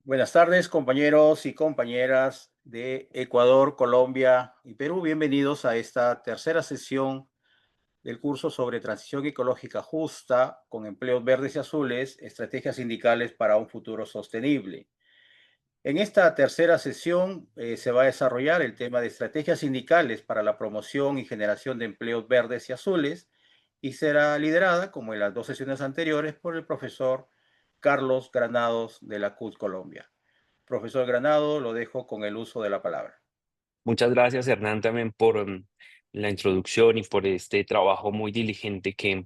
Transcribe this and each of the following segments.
Buenas tardes, compañeros y compañeras de Ecuador, Colombia y Perú. Bienvenidos a esta tercera sesión del curso sobre transición ecológica justa con empleos verdes y azules, estrategias sindicales para un futuro sostenible. En esta tercera sesión se va a desarrollar el tema de estrategias sindicales para la promoción y generación de empleos verdes y azules y será liderada, como en las dos sesiones anteriores, por el profesor Carlos Granados de la CUT Colombia. Profesor Granado, lo dejo con el uso de la palabra. Muchas gracias, Hernán, también por la introducción y por este trabajo muy diligente que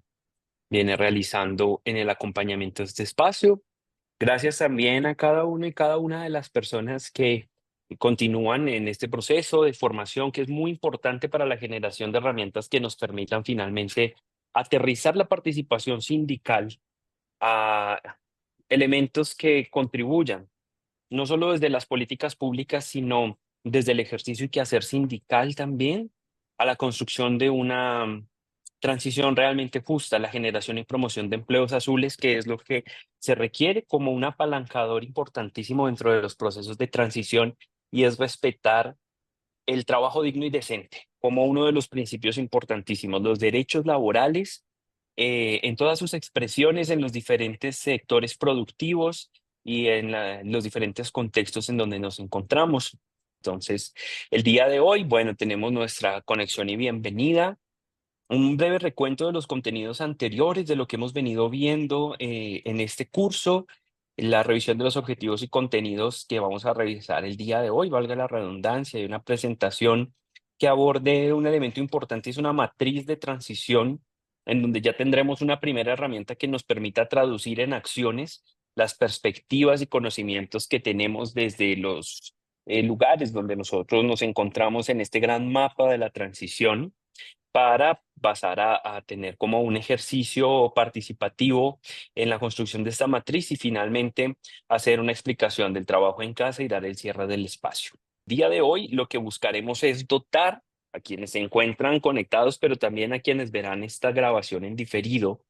viene realizando en el acompañamiento de este espacio. Gracias también a cada uno y cada una de las personas que continúan en este proceso de formación que es muy importante para la generación de herramientas que nos permitan finalmente aterrizar la participación sindical a elementos que contribuyan no solo desde las políticas públicas, sino desde el ejercicio y quehacer sindical también, a la construcción de una transición realmente justa, la generación y promoción de empleos azules, que es lo que se requiere como un apalancador importantísimo dentro de los procesos de transición, y es respetar el trabajo digno y decente como uno de los principios importantísimos, los derechos laborales en todas sus expresiones en los diferentes sectores productivos y en los diferentes contextos en donde nos encontramos. Entonces, el día de hoy, bueno, tenemos nuestra conexión y bienvenida, un breve recuento de los contenidos anteriores, de lo que hemos venido viendo en este curso, la revisión de los objetivos y contenidos que vamos a revisar el día de hoy, valga la redundancia, y una presentación que aborde un elemento importante, es una matriz de transición, en donde ya tendremos una primera herramienta que nos permita traducir en acciones las perspectivas y conocimientos que tenemos desde los lugares donde nosotros nos encontramos en este gran mapa de la transición para pasar a tener como un ejercicio participativo en la construcción de esta matriz y finalmente hacer una explicación del trabajo en casa y dar el cierre del espacio. Día de hoy lo que buscaremos es dotar a quienes se encuentran conectados, pero también a quienes verán esta grabación en diferido,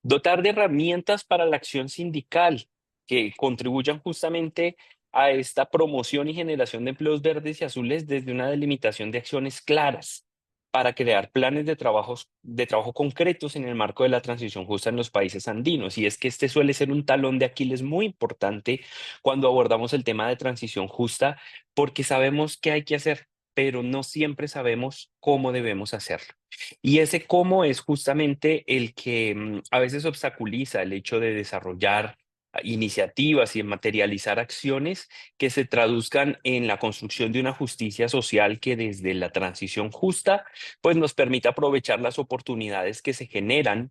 dotar de herramientas para la acción sindical que contribuyan justamente a esta promoción y generación de empleos verdes y azules desde una delimitación de acciones claras para crear planes de trabajo concretos en el marco de la transición justa en los países andinos. Y es que este suele ser un talón de Aquiles muy importante cuando abordamos el tema de transición justa, porque sabemos qué hay que hacer, pero no siempre sabemos cómo debemos hacerlo. Y ese cómo es justamente el que a veces obstaculiza el hecho de desarrollar iniciativas y en materializar acciones que se traduzcan en la construcción de una justicia social que desde la transición justa pues nos permita aprovechar las oportunidades que se generan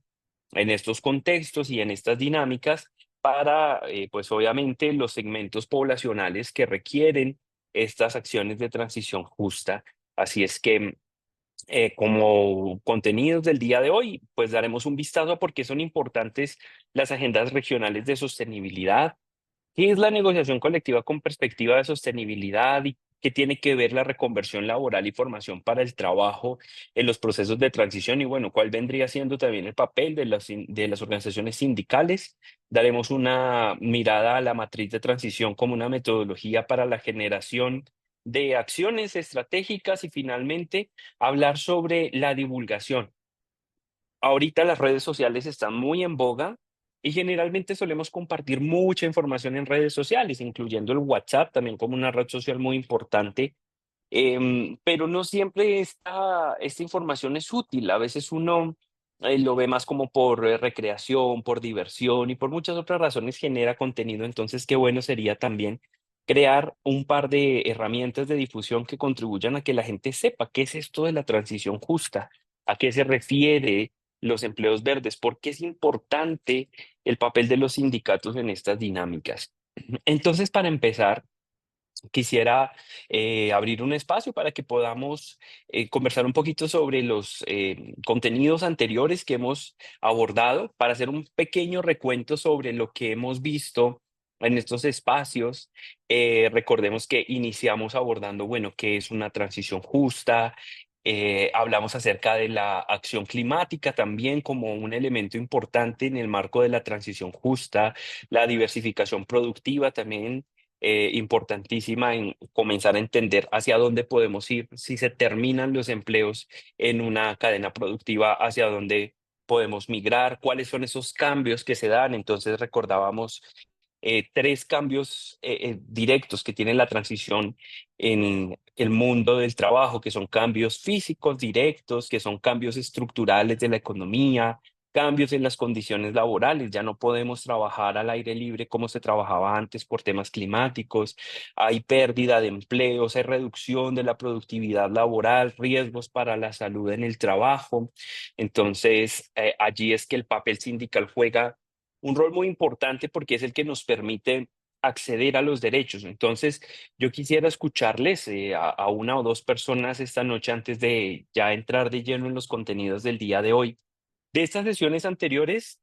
en estos contextos y en estas dinámicas para pues obviamente los segmentos poblacionales que requieren estas acciones de transición justa. Así es que como contenidos del día de hoy, pues daremos un vistazo a por qué son importantes las agendas regionales de sostenibilidad, qué es la negociación colectiva con perspectiva de sostenibilidad y qué tiene que ver la reconversión laboral y formación para el trabajo en los procesos de transición y bueno, cuál vendría siendo también el papel de de las organizaciones sindicales. Daremos una mirada a la matriz de transición como una metodología para la generación de acciones estratégicas y finalmente hablar sobre la divulgación. Ahorita las redes sociales están muy en boga y generalmente solemos compartir mucha información en redes sociales, incluyendo el WhatsApp también como una red social muy importante, pero no siempre esta información es útil. A veces uno lo ve más como por recreación, por diversión y por muchas otras razones genera contenido. Entonces, qué bueno sería también crear un par de herramientas de difusión que contribuyan a que la gente sepa qué es esto de la transición justa, a qué se refiere los empleos verdes, por qué es importante el papel de los sindicatos en estas dinámicas. Entonces, para empezar, quisiera abrir un espacio para que podamos conversar un poquito sobre los contenidos anteriores que hemos abordado, para hacer un pequeño recuento sobre lo que hemos visto en estos espacios. Recordemos que iniciamos abordando, bueno, qué es una transición justa. Hablamos acerca de la acción climática también como un elemento importante en el marco de la transición justa, la diversificación productiva también importantísima en comenzar a entender hacia dónde podemos ir, si se terminan los empleos en una cadena productiva, hacia dónde podemos migrar, cuáles son esos cambios que se dan. Entonces recordábamos tres cambios directos que tiene la transición en el mundo del trabajo, que son cambios físicos directos, que son cambios estructurales de la economía, cambios en las condiciones laborales. Ya no podemos trabajar al aire libre como se trabajaba antes por temas climáticos. Hay pérdida de empleos, hay reducción de la productividad laboral, riesgos para la salud en el trabajo. Entonces, allí es que el papel sindical juega un rol muy importante porque es el que nos permite acceder a los derechos. Entonces, yo quisiera escucharles a una o dos personas esta noche antes de ya entrar de lleno en los contenidos del día de hoy. De estas sesiones anteriores,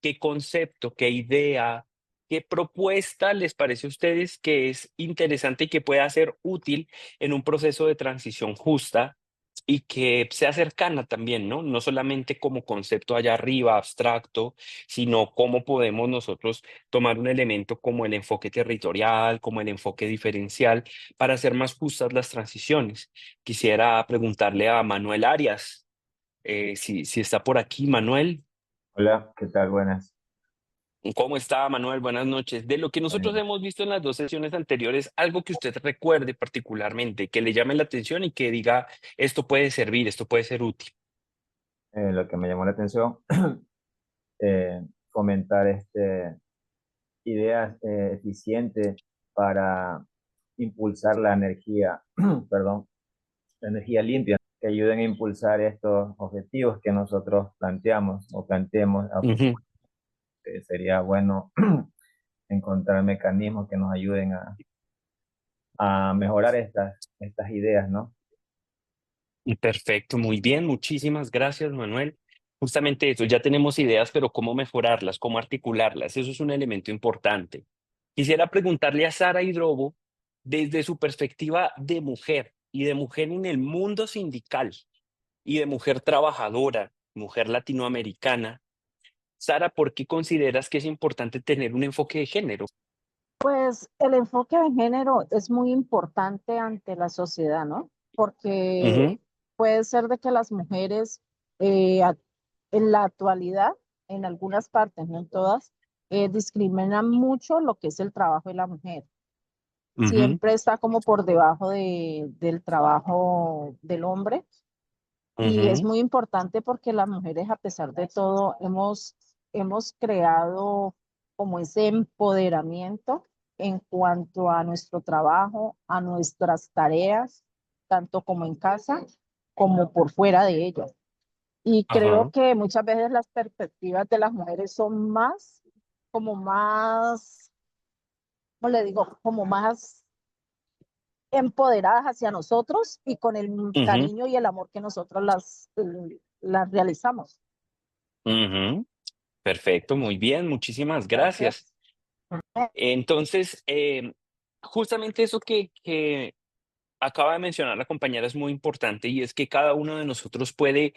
¿qué concepto, qué idea, qué propuesta les parece a ustedes que es interesante y que pueda ser útil en un proceso de transición justa y que sea cercana también, ¿no? No solamente como concepto allá arriba, abstracto, sino cómo podemos nosotros tomar un elemento como el enfoque territorial, como el enfoque diferencial, para hacer más justas las transiciones? Quisiera preguntarle a Manuel Arias, si está por aquí, Manuel. Hola, ¿qué tal? Buenas. ¿Cómo está, Manuel? Buenas noches. De lo que nosotros Bueno, hemos visto en las dos sesiones anteriores, algo que usted recuerde particularmente, que le llame la atención y que diga, esto puede servir, esto puede ser útil. lo que me llamó la atención, eh, fomentar ideas eficientes para impulsar la energía, perdón, la energía limpia, que ayuden a impulsar estos objetivos que nosotros planteamos o planteemos a Ujú. futuro. Sería bueno encontrar mecanismos que nos ayuden a mejorar estas ideas, ¿no? Perfecto, muy bien, muchísimas gracias, Manuel. Justamente eso, ya tenemos ideas, pero cómo mejorarlas, cómo articularlas, eso es un elemento importante. Quisiera preguntarle a Sara Hidrobo, desde su perspectiva de mujer y de mujer en el mundo sindical y de mujer trabajadora, mujer latinoamericana. Sara, ¿por qué consideras que es importante tener un enfoque de género? Pues el enfoque de género es muy importante ante la sociedad, ¿no? Porque Ujú, puede ser de que las mujeres en la actualidad, en algunas partes, no en todas, discriminan mucho lo que es el trabajo de la mujer. ujú, Siempre está como por debajo del trabajo del hombre. Y es ujú, muy importante porque las mujeres, a pesar de todo, hemos creado como ese empoderamiento en cuanto a nuestro trabajo, a nuestras tareas, tanto como en casa como por fuera de ella. Y creo ajá, que muchas veces las perspectivas de las mujeres son como más, ¿cómo le digo? Como más empoderadas hacia nosotros y con el ujú, cariño y el amor que nosotros las realizamos. ujú. Perfecto, muy bien, muchísimas gracias. Gracias. Entonces, justamente eso que acaba de mencionar la compañera es muy importante y es que cada uno de nosotros puede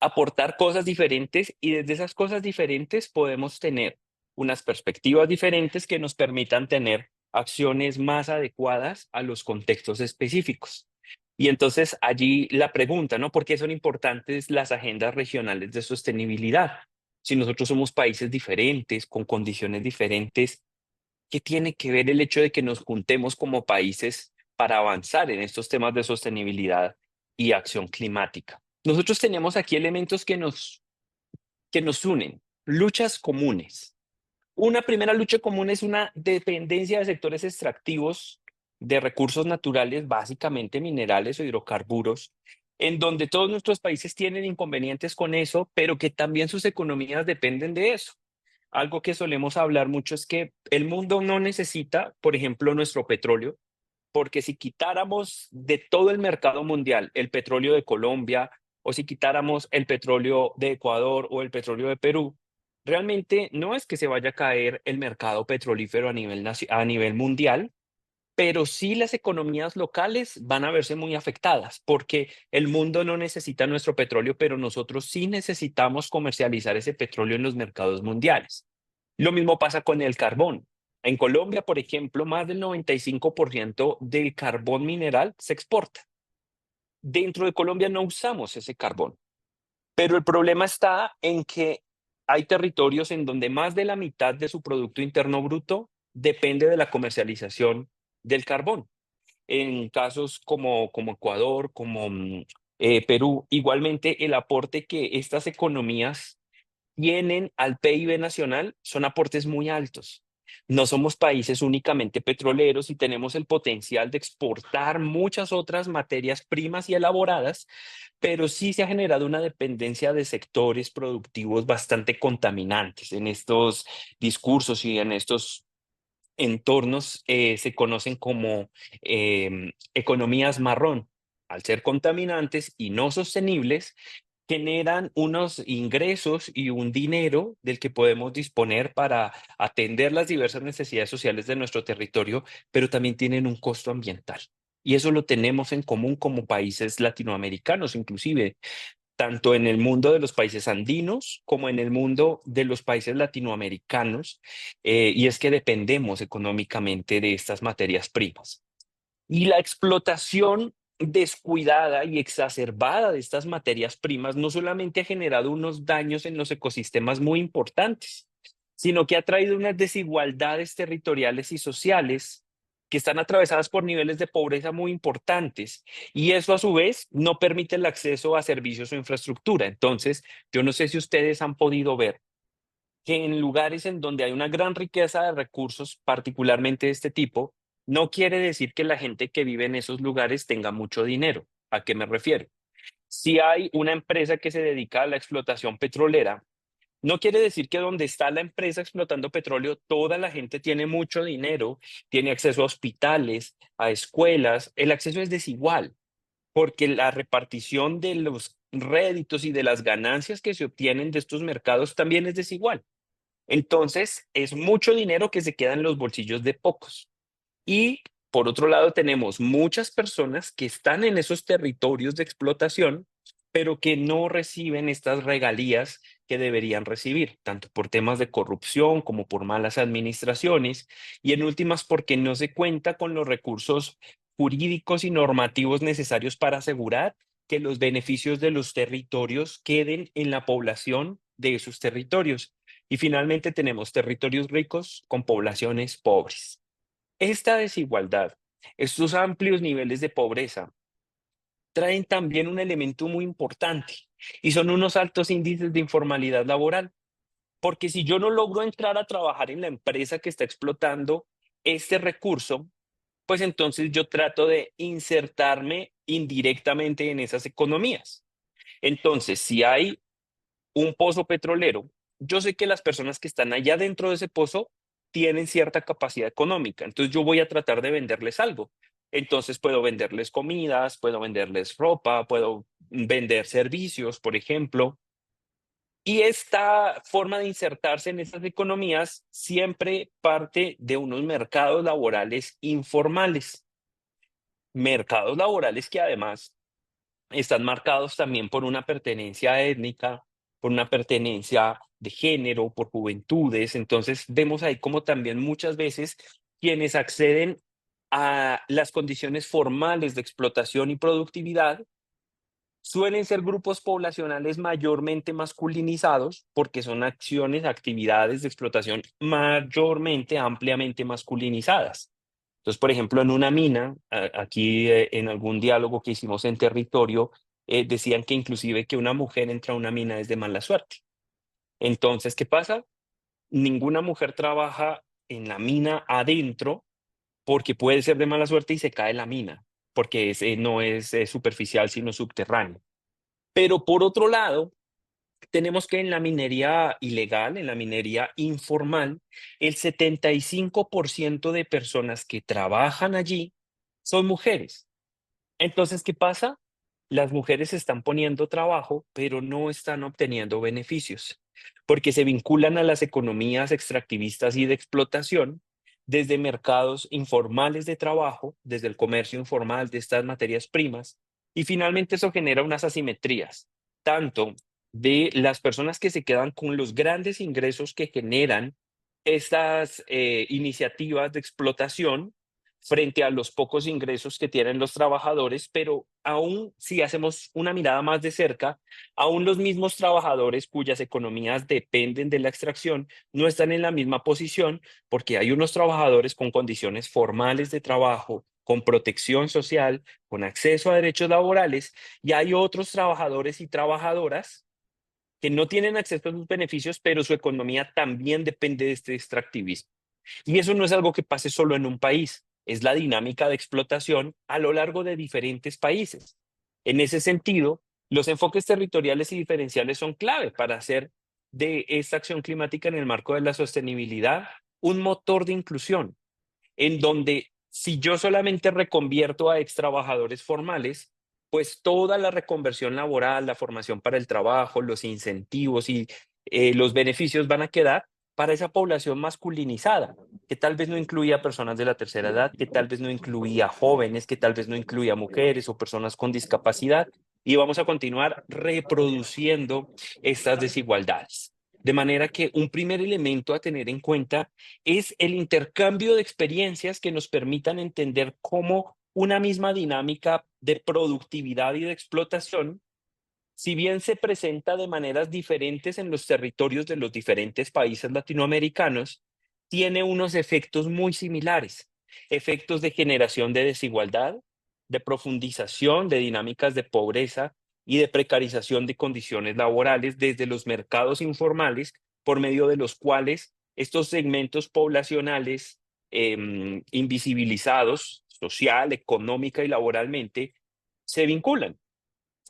aportar cosas diferentes y desde esas cosas diferentes podemos tener unas perspectivas diferentes que nos permitan tener acciones más adecuadas a los contextos específicos. Y entonces allí la pregunta, ¿no? ¿Por qué son importantes las agendas regionales de sostenibilidad? Si nosotros somos países diferentes, con condiciones diferentes, ¿qué tiene que ver el hecho de que nos juntemos como países para avanzar en estos temas de sostenibilidad y acción climática? Nosotros tenemos aquí elementos que nos unen, luchas comunes. Una primera lucha común es una dependencia de sectores extractivos de recursos naturales, básicamente minerales o hidrocarburos, en donde todos nuestros países tienen inconvenientes con eso, pero que también sus economías dependen de eso. Algo que solemos hablar mucho es que el mundo no necesita, por ejemplo, nuestro petróleo, porque si quitáramos de todo el mercado mundial el petróleo de Colombia o si quitáramos el petróleo de Ecuador o el petróleo de Perú, realmente no es que se vaya a caer el mercado petrolífero a nivel mundial, pero sí las economías locales van a verse muy afectadas porque el mundo no necesita nuestro petróleo, pero nosotros sí necesitamos comercializar ese petróleo en los mercados mundiales. Lo mismo pasa con el carbón. En Colombia, por ejemplo, más del 95% del carbón mineral se exporta. Dentro de Colombia no usamos ese carbón, pero el problema está en que hay territorios en donde más de la mitad de su Producto Interno Bruto depende de la comercialización del carbón. En casos como Ecuador, como Perú, igualmente el aporte que estas economías tienen al PIB nacional son aportes muy altos. No somos países únicamente petroleros y tenemos el potencial de exportar muchas otras materias primas y elaboradas, pero sí se ha generado una dependencia de sectores productivos bastante contaminantes. En estos discursos y en estos entornos se conocen como economías marrón. Al ser contaminantes y no sostenibles, generan unos ingresos y un dinero del que podemos disponer para atender las diversas necesidades sociales de nuestro territorio, pero también tienen un costo ambiental. Y eso lo tenemos en común como países latinoamericanos, inclusive tanto en el mundo de los países andinos como en el mundo de los países latinoamericanos, y es que dependemos económicamente de estas materias primas. Y la explotación descuidada y exacerbada de estas materias primas no solamente ha generado unos daños en los ecosistemas muy importantes, sino que ha traído unas desigualdades territoriales y sociales que están atravesadas por niveles de pobreza muy importantes, y eso a su vez no permite el acceso a servicios o infraestructura. Entonces, yo no sé si ustedes han podido ver que en lugares en donde hay una gran riqueza de recursos, particularmente de este tipo, no quiere decir que la gente que vive en esos lugares tenga mucho dinero. ¿A qué me refiero? Si hay una empresa que se dedica a la explotación petrolera, no quiere decir que donde está la empresa explotando petróleo, toda la gente tiene mucho dinero, tiene acceso a hospitales, a escuelas. El acceso es desigual, porque la repartición de los réditos y de las ganancias que se obtienen de estos mercados también es desigual. Entonces, es mucho dinero que se queda en los bolsillos de pocos. Y por otro lado, tenemos muchas personas que están en esos territorios de explotación, pero que no reciben estas regalías que deberían recibir, tanto por temas de corrupción como por malas administraciones, y en últimas porque no se cuenta con los recursos jurídicos y normativos necesarios para asegurar que los beneficios de los territorios queden en la población de esos territorios. Y finalmente tenemos territorios ricos con poblaciones pobres. Esta desigualdad, estos amplios niveles de pobreza, traen también un elemento muy importante, y son unos altos índices de informalidad laboral. Porque si yo no logro entrar a trabajar en la empresa que está explotando este recurso, pues entonces yo trato de insertarme indirectamente en esas economías. Entonces, si hay un pozo petrolero, yo sé que las personas que están allá dentro de ese pozo tienen cierta capacidad económica, entonces yo voy a tratar de venderles algo. Entonces puedo venderles comidas, puedo venderles ropa, puedo vender servicios, por ejemplo. Y esta forma de insertarse en estas economías siempre parte de unos mercados laborales informales, mercados laborales que además están marcados también por una pertenencia étnica, por una pertenencia de género, por juventudes. Entonces vemos ahí como también muchas veces quienes acceden a las condiciones formales de explotación y productividad suelen ser grupos poblacionales mayormente masculinizados, porque son acciones, actividades de explotación mayormente, ampliamente masculinizadas. Entonces, por ejemplo, en una mina, aquí en algún diálogo que hicimos en territorio, decían que inclusive que una mujer entra a una mina es de mala suerte. Entonces, ¿qué pasa? Ninguna mujer trabaja en la mina adentro porque puede ser de mala suerte y se cae la mina, porque no es superficial, sino subterráneo. Pero por otro lado, tenemos que en la minería ilegal, en la minería informal, el 75% de personas que trabajan allí son mujeres. Entonces, ¿qué pasa? Las mujeres se están poniendo trabajo, pero no están obteniendo beneficios, porque se vinculan a las economías extractivistas y de explotación desde mercados informales de trabajo, desde el comercio informal de estas materias primas, y finalmente eso genera unas asimetrías, tanto de las personas que se quedan con los grandes ingresos que generan estas iniciativas de explotación frente a los pocos ingresos que tienen los trabajadores, pero aún si hacemos una mirada más de cerca, aún los mismos trabajadores cuyas economías dependen de la extracción no están en la misma posición porque hay unos trabajadores con condiciones formales de trabajo, con protección social, con acceso a derechos laborales, y hay otros trabajadores y trabajadoras que no tienen acceso a sus beneficios, pero su economía también depende de este extractivismo. Y eso no es algo que pase solo en un país, es la dinámica de explotación a lo largo de diferentes países. En ese sentido, los enfoques territoriales y diferenciales son clave para hacer de esta acción climática en el marco de la sostenibilidad un motor de inclusión, en donde si yo solamente reconvierto a extrabajadores formales, pues toda la reconversión laboral, la formación para el trabajo, los incentivos y los beneficios van a quedar para esa población masculinizada, que tal vez no incluía personas de la tercera edad, que tal vez no incluía jóvenes, que tal vez no incluía mujeres o personas con discapacidad, y vamos a continuar reproduciendo estas desigualdades. De manera que un primer elemento a tener en cuenta es el intercambio de experiencias que nos permitan entender cómo una misma dinámica de productividad y de explotación, si bien se presenta de maneras diferentes en los territorios de los diferentes países latinoamericanos, tiene unos efectos muy similares, efectos de generación de desigualdad, de profundización de dinámicas de pobreza y de precarización de condiciones laborales desde los mercados informales, por medio de los cuales estos segmentos poblacionales invisibilizados social, económica y laboralmente se vinculan.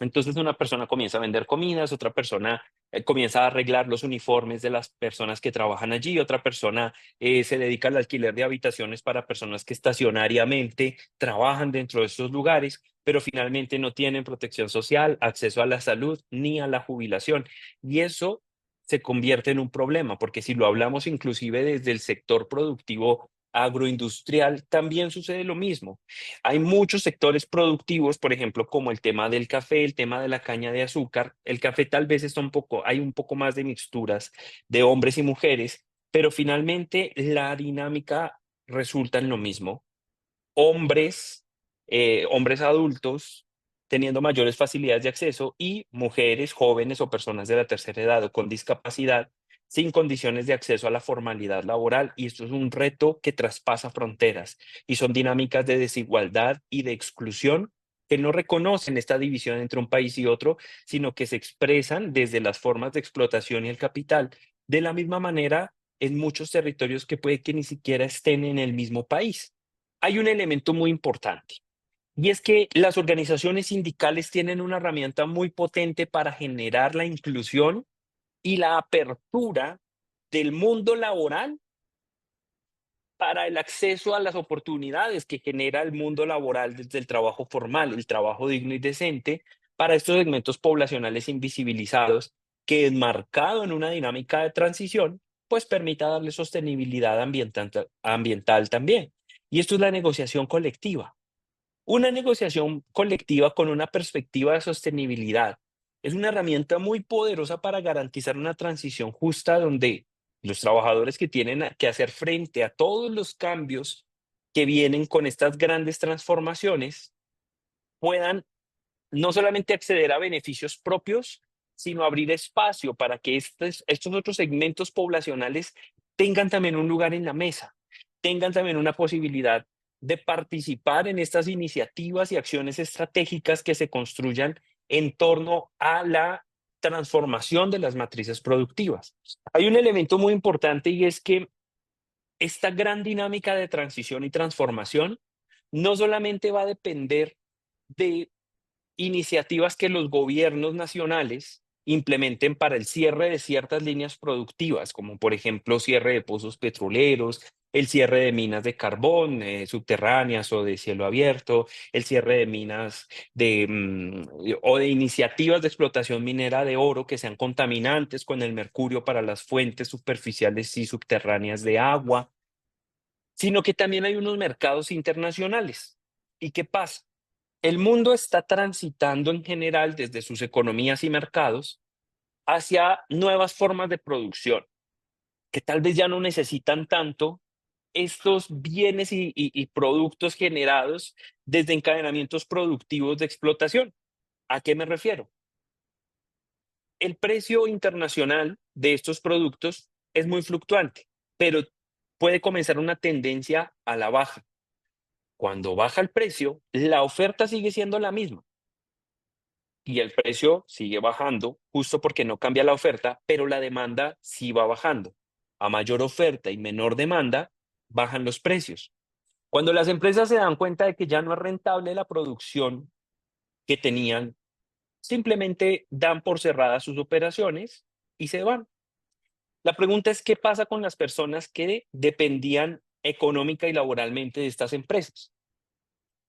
Entonces una persona comienza a vender comidas, otra persona comienza a arreglar los uniformes de las personas que trabajan allí, otra persona se dedica al alquiler de habitaciones para personas que estacionariamente trabajan dentro de estos lugares, pero finalmente no tienen protección social, acceso a la salud ni a la jubilación. Y eso se convierte en un problema, porque si lo hablamos inclusive desde el sector productivo agroindustrial, también sucede lo mismo. Hay muchos sectores productivos, por ejemplo, como el tema del café, el tema de la caña de azúcar. El café tal vez está hay un poco más de mixturas de hombres y mujeres, pero finalmente la dinámica resulta en lo mismo. Hombres, hombres adultos teniendo mayores facilidades de acceso y mujeres jóvenes o personas de la tercera edad o con discapacidad sin condiciones de acceso a la formalidad laboral. Y esto es un reto que traspasa fronteras y son dinámicas de desigualdad y de exclusión que no reconocen esta división entre un país y otro, sino que se expresan desde las formas de explotación y el capital. De la misma manera, en muchos territorios que puede que ni siquiera estén en el mismo país. Hay un elemento muy importante, y es que las organizaciones sindicales tienen una herramienta muy potente para generar la inclusión y la apertura del mundo laboral para el acceso a las oportunidades que genera el mundo laboral desde el trabajo formal, el trabajo digno y decente, para estos segmentos poblacionales invisibilizados, que enmarcado en una dinámica de transición, pues permita darle sostenibilidad ambiental también. Y esto es la negociación colectiva. Una negociación colectiva con una perspectiva de sostenibilidad es una herramienta muy poderosa para garantizar una transición justa donde los trabajadores que tienen que hacer frente a todos los cambios que vienen con estas grandes transformaciones puedan no solamente acceder a beneficios propios, sino abrir espacio para que estos otros segmentos poblacionales tengan también un lugar en la mesa, tengan también una posibilidad de participar en estas iniciativas y acciones estratégicas que se construyan en torno a la transformación de las matrices productivas. Hay un elemento muy importante y es que esta gran dinámica de transición y transformación no solamente va a depender de iniciativas que los gobiernos nacionales implementen para el cierre de ciertas líneas productivas, como por ejemplo cierre de pozos petroleros, el cierre de minas de carbón subterráneas o de cielo abierto, el cierre de minas o de iniciativas de explotación minera de oro que sean contaminantes con el mercurio para las fuentes superficiales y subterráneas de agua, sino que también hay unos mercados internacionales. ¿Y qué pasa? El mundo está transitando en general desde sus economías y mercados hacia nuevas formas de producción. que tal vez ya no necesitan tanto estos bienes y productos generados desde encadenamientos productivos de explotación. ¿A qué me refiero? El precio internacional de estos productos es muy fluctuante, pero puede comenzar una tendencia a la baja. Cuando baja el precio, la oferta sigue siendo la misma y el precio sigue bajando justo porque no cambia la oferta, pero la demanda sí va bajando. A mayor oferta y menor demanda, bajan los precios. Cuando las empresas se dan cuenta de que ya no es rentable la producción que tenían, simplemente dan por cerradas sus operaciones y se van. La pregunta es, ¿qué pasa con las personas que dependían económica y laboralmente de estas empresas?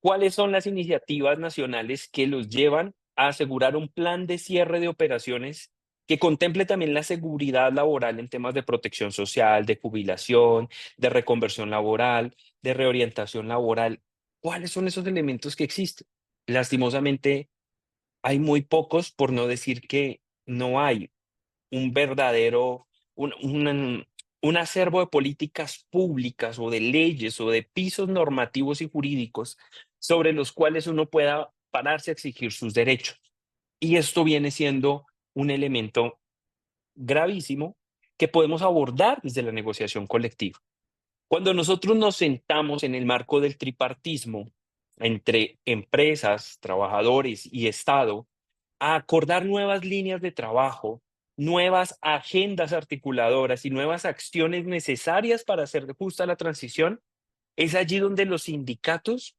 ¿Cuáles son las iniciativas nacionales que los llevan a asegurar un plan de cierre de operaciones que contemple también la seguridad laboral en temas de protección social, de jubilación, de reconversión laboral, de reorientación laboral? ¿Cuáles son esos elementos que existen? Lastimosamente, hay muy pocos, por no decir que no hay un verdadero, un acervo de políticas públicas o de leyes o de pisos normativos y jurídicos sobre los cuales uno pueda pararse a exigir sus derechos. Y esto viene siendo un elemento gravísimo que podemos abordar desde la negociación colectiva. Cuando nosotros nos sentamos en el marco del tripartismo entre empresas, trabajadores y Estado, a acordar nuevas líneas de trabajo, nuevas agendas articuladoras y nuevas acciones necesarias para hacer justa la transición, es allí donde los sindicatos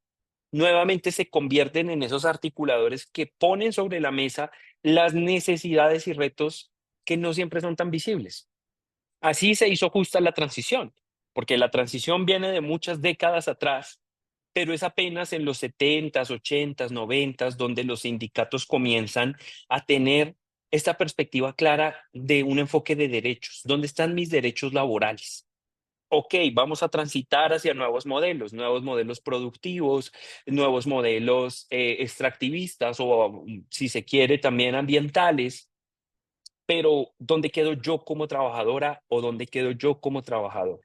nuevamente se convierten en esos articuladores que ponen sobre la mesa las necesidades y retos que no siempre son tan visibles. Así se hizo justa la transición, porque la transición viene de muchas décadas atrás, pero es apenas en los 70s, 80s, 90s donde los sindicatos comienzan a tener esta perspectiva clara de un enfoque de derechos. ¿Dónde están mis derechos laborales? Ok, vamos a transitar hacia nuevos modelos productivos, nuevos modelos extractivistas o, si se quiere, también ambientales, pero ¿dónde quedo yo como trabajadora o dónde quedo yo como trabajador?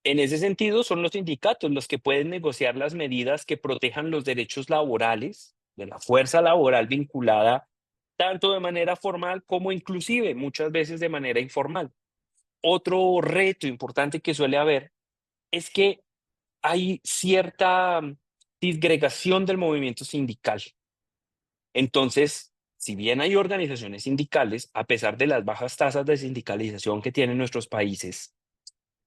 En ese sentido, son los sindicatos los que pueden negociar las medidas que protejan los derechos laborales de la fuerza laboral vinculada tanto de manera formal como inclusive muchas veces de manera informal. Otro reto importante que suele haber es que hay cierta disgregación del movimiento sindical. Entonces, si bien hay organizaciones sindicales, a pesar de las bajas tasas de sindicalización que tienen nuestros países,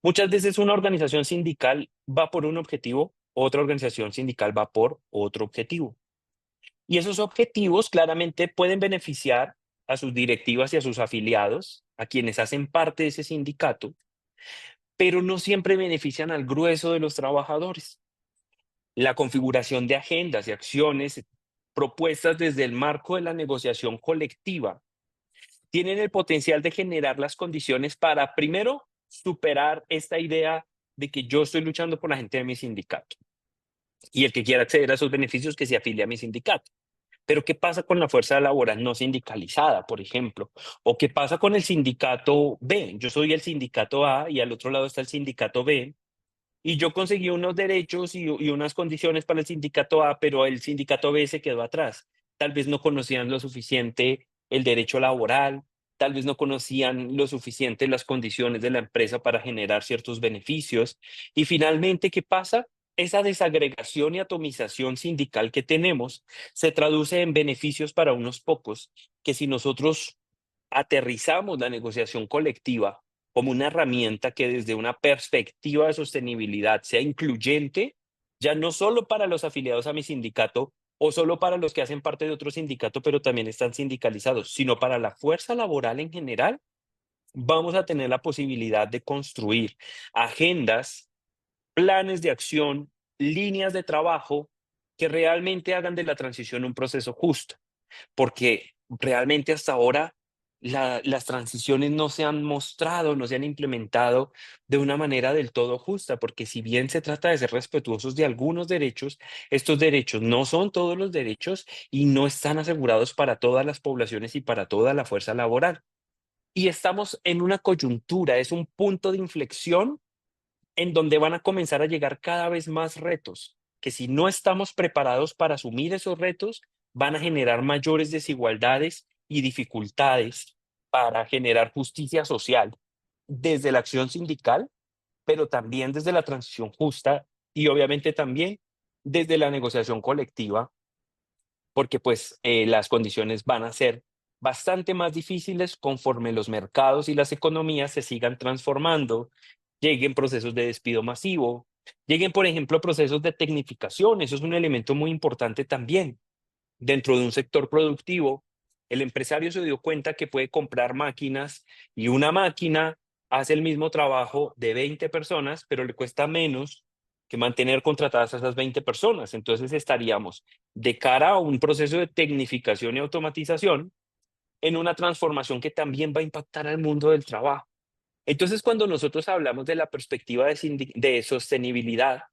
muchas veces una organización sindical va por un objetivo, otra organización sindical va por otro objetivo. Y esos objetivos claramente pueden beneficiar a sus directivas y a sus afiliados, a quienes hacen parte de ese sindicato, pero no siempre benefician al grueso de los trabajadores. La configuración de agendas y acciones propuestas desde el marco de la negociación colectiva tienen el potencial de generar las condiciones para, primero, superar esta idea de que yo estoy luchando por la gente de mi sindicato y el que quiera acceder a esos beneficios que se afilie a mi sindicato. Pero ¿qué pasa con la fuerza laboral no sindicalizada, por ejemplo? ¿O qué pasa con el sindicato B? Yo soy el sindicato A y al otro lado está el sindicato B y yo conseguí unos derechos y unas condiciones para el sindicato A, pero el sindicato B se quedó atrás. Tal vez no conocían lo suficiente el derecho laboral, tal vez no conocían lo suficiente las condiciones de la empresa para generar ciertos beneficios. Y finalmente, ¿qué pasa? Esa desagregación y atomización sindical que tenemos se traduce en beneficios para unos pocos, que si nosotros aterrizamos la negociación colectiva como una herramienta que desde una perspectiva de sostenibilidad sea incluyente, ya no solo para los afiliados a mi sindicato o solo para los que hacen parte de otro sindicato, pero también están sindicalizados, sino para la fuerza laboral en general, vamos a tener la posibilidad de construir agendas, planes de acción, líneas de trabajo que realmente hagan de la transición un proceso justo, porque realmente hasta ahora las transiciones no se han mostrado, no se han implementado de una manera del todo justa, porque si bien se trata de ser respetuosos de algunos derechos, estos derechos no son todos los derechos y no están asegurados para todas las poblaciones y para toda la fuerza laboral. Y estamos en una coyuntura, es un punto de inflexión en donde van a comenzar a llegar cada vez más retos, que si no estamos preparados para asumir esos retos, van a generar mayores desigualdades y dificultades para generar justicia social desde la acción sindical, pero también desde la transición justa y obviamente también desde la negociación colectiva, porque pues las condiciones van a ser bastante más difíciles conforme los mercados y las economías se sigan transformando, lleguen procesos de despido masivo, lleguen, por ejemplo, procesos de tecnificación. Eso es un elemento muy importante también. Dentro de un sector productivo, el empresario se dio cuenta que puede comprar máquinas y una máquina hace el mismo trabajo de 20 personas, pero le cuesta menos que mantener contratadas a esas 20 personas. Entonces estaríamos de cara a un proceso de tecnificación y automatización en una transformación que también va a impactar al mundo del trabajo. Entonces, cuando nosotros hablamos de la perspectiva de sostenibilidad,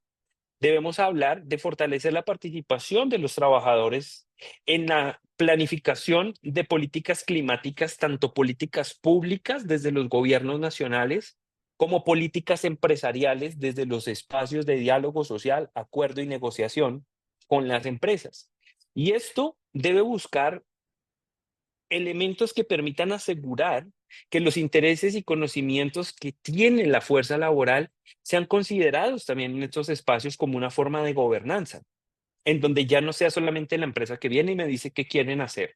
debemos hablar de fortalecer la participación de los trabajadores en la planificación de políticas climáticas, tanto políticas públicas desde los gobiernos nacionales, como políticas empresariales desde los espacios de diálogo social, acuerdo y negociación con las empresas. Y esto debe buscar elementos que permitan asegurar que los intereses y conocimientos que tiene la fuerza laboral sean considerados también en estos espacios como una forma de gobernanza, en donde ya no sea solamente la empresa que viene y me dice qué quieren hacer,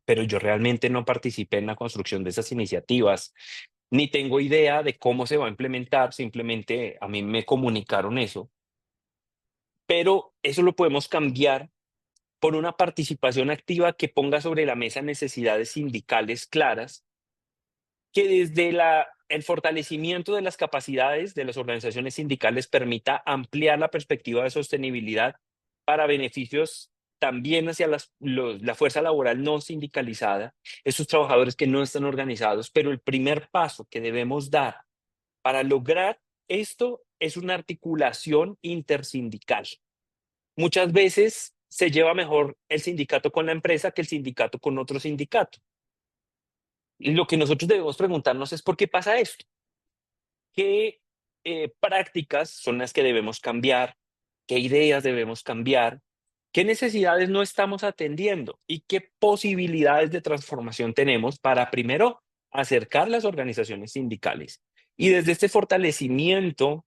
pero yo realmente no participé en la construcción de esas iniciativas, ni tengo idea de cómo se va a implementar, simplemente a mí me comunicaron eso, pero eso lo podemos cambiar por una participación activa que ponga sobre la mesa necesidades sindicales claras, que desde el fortalecimiento de las capacidades de las organizaciones sindicales permita ampliar la perspectiva de sostenibilidad para beneficios también hacia la fuerza laboral no sindicalizada, esos trabajadores que no están organizados, pero el primer paso que debemos dar para lograr esto es una articulación intersindical. Muchas veces se lleva mejor el sindicato con la empresa que el sindicato con otro sindicato. Y lo que nosotros debemos preguntarnos es por qué pasa esto. ¿Qué prácticas son las que debemos cambiar? ¿Qué ideas debemos cambiar? ¿Qué necesidades no estamos atendiendo? ¿Y qué posibilidades de transformación tenemos para, primero, acercar las organizaciones sindicales? Y desde este fortalecimiento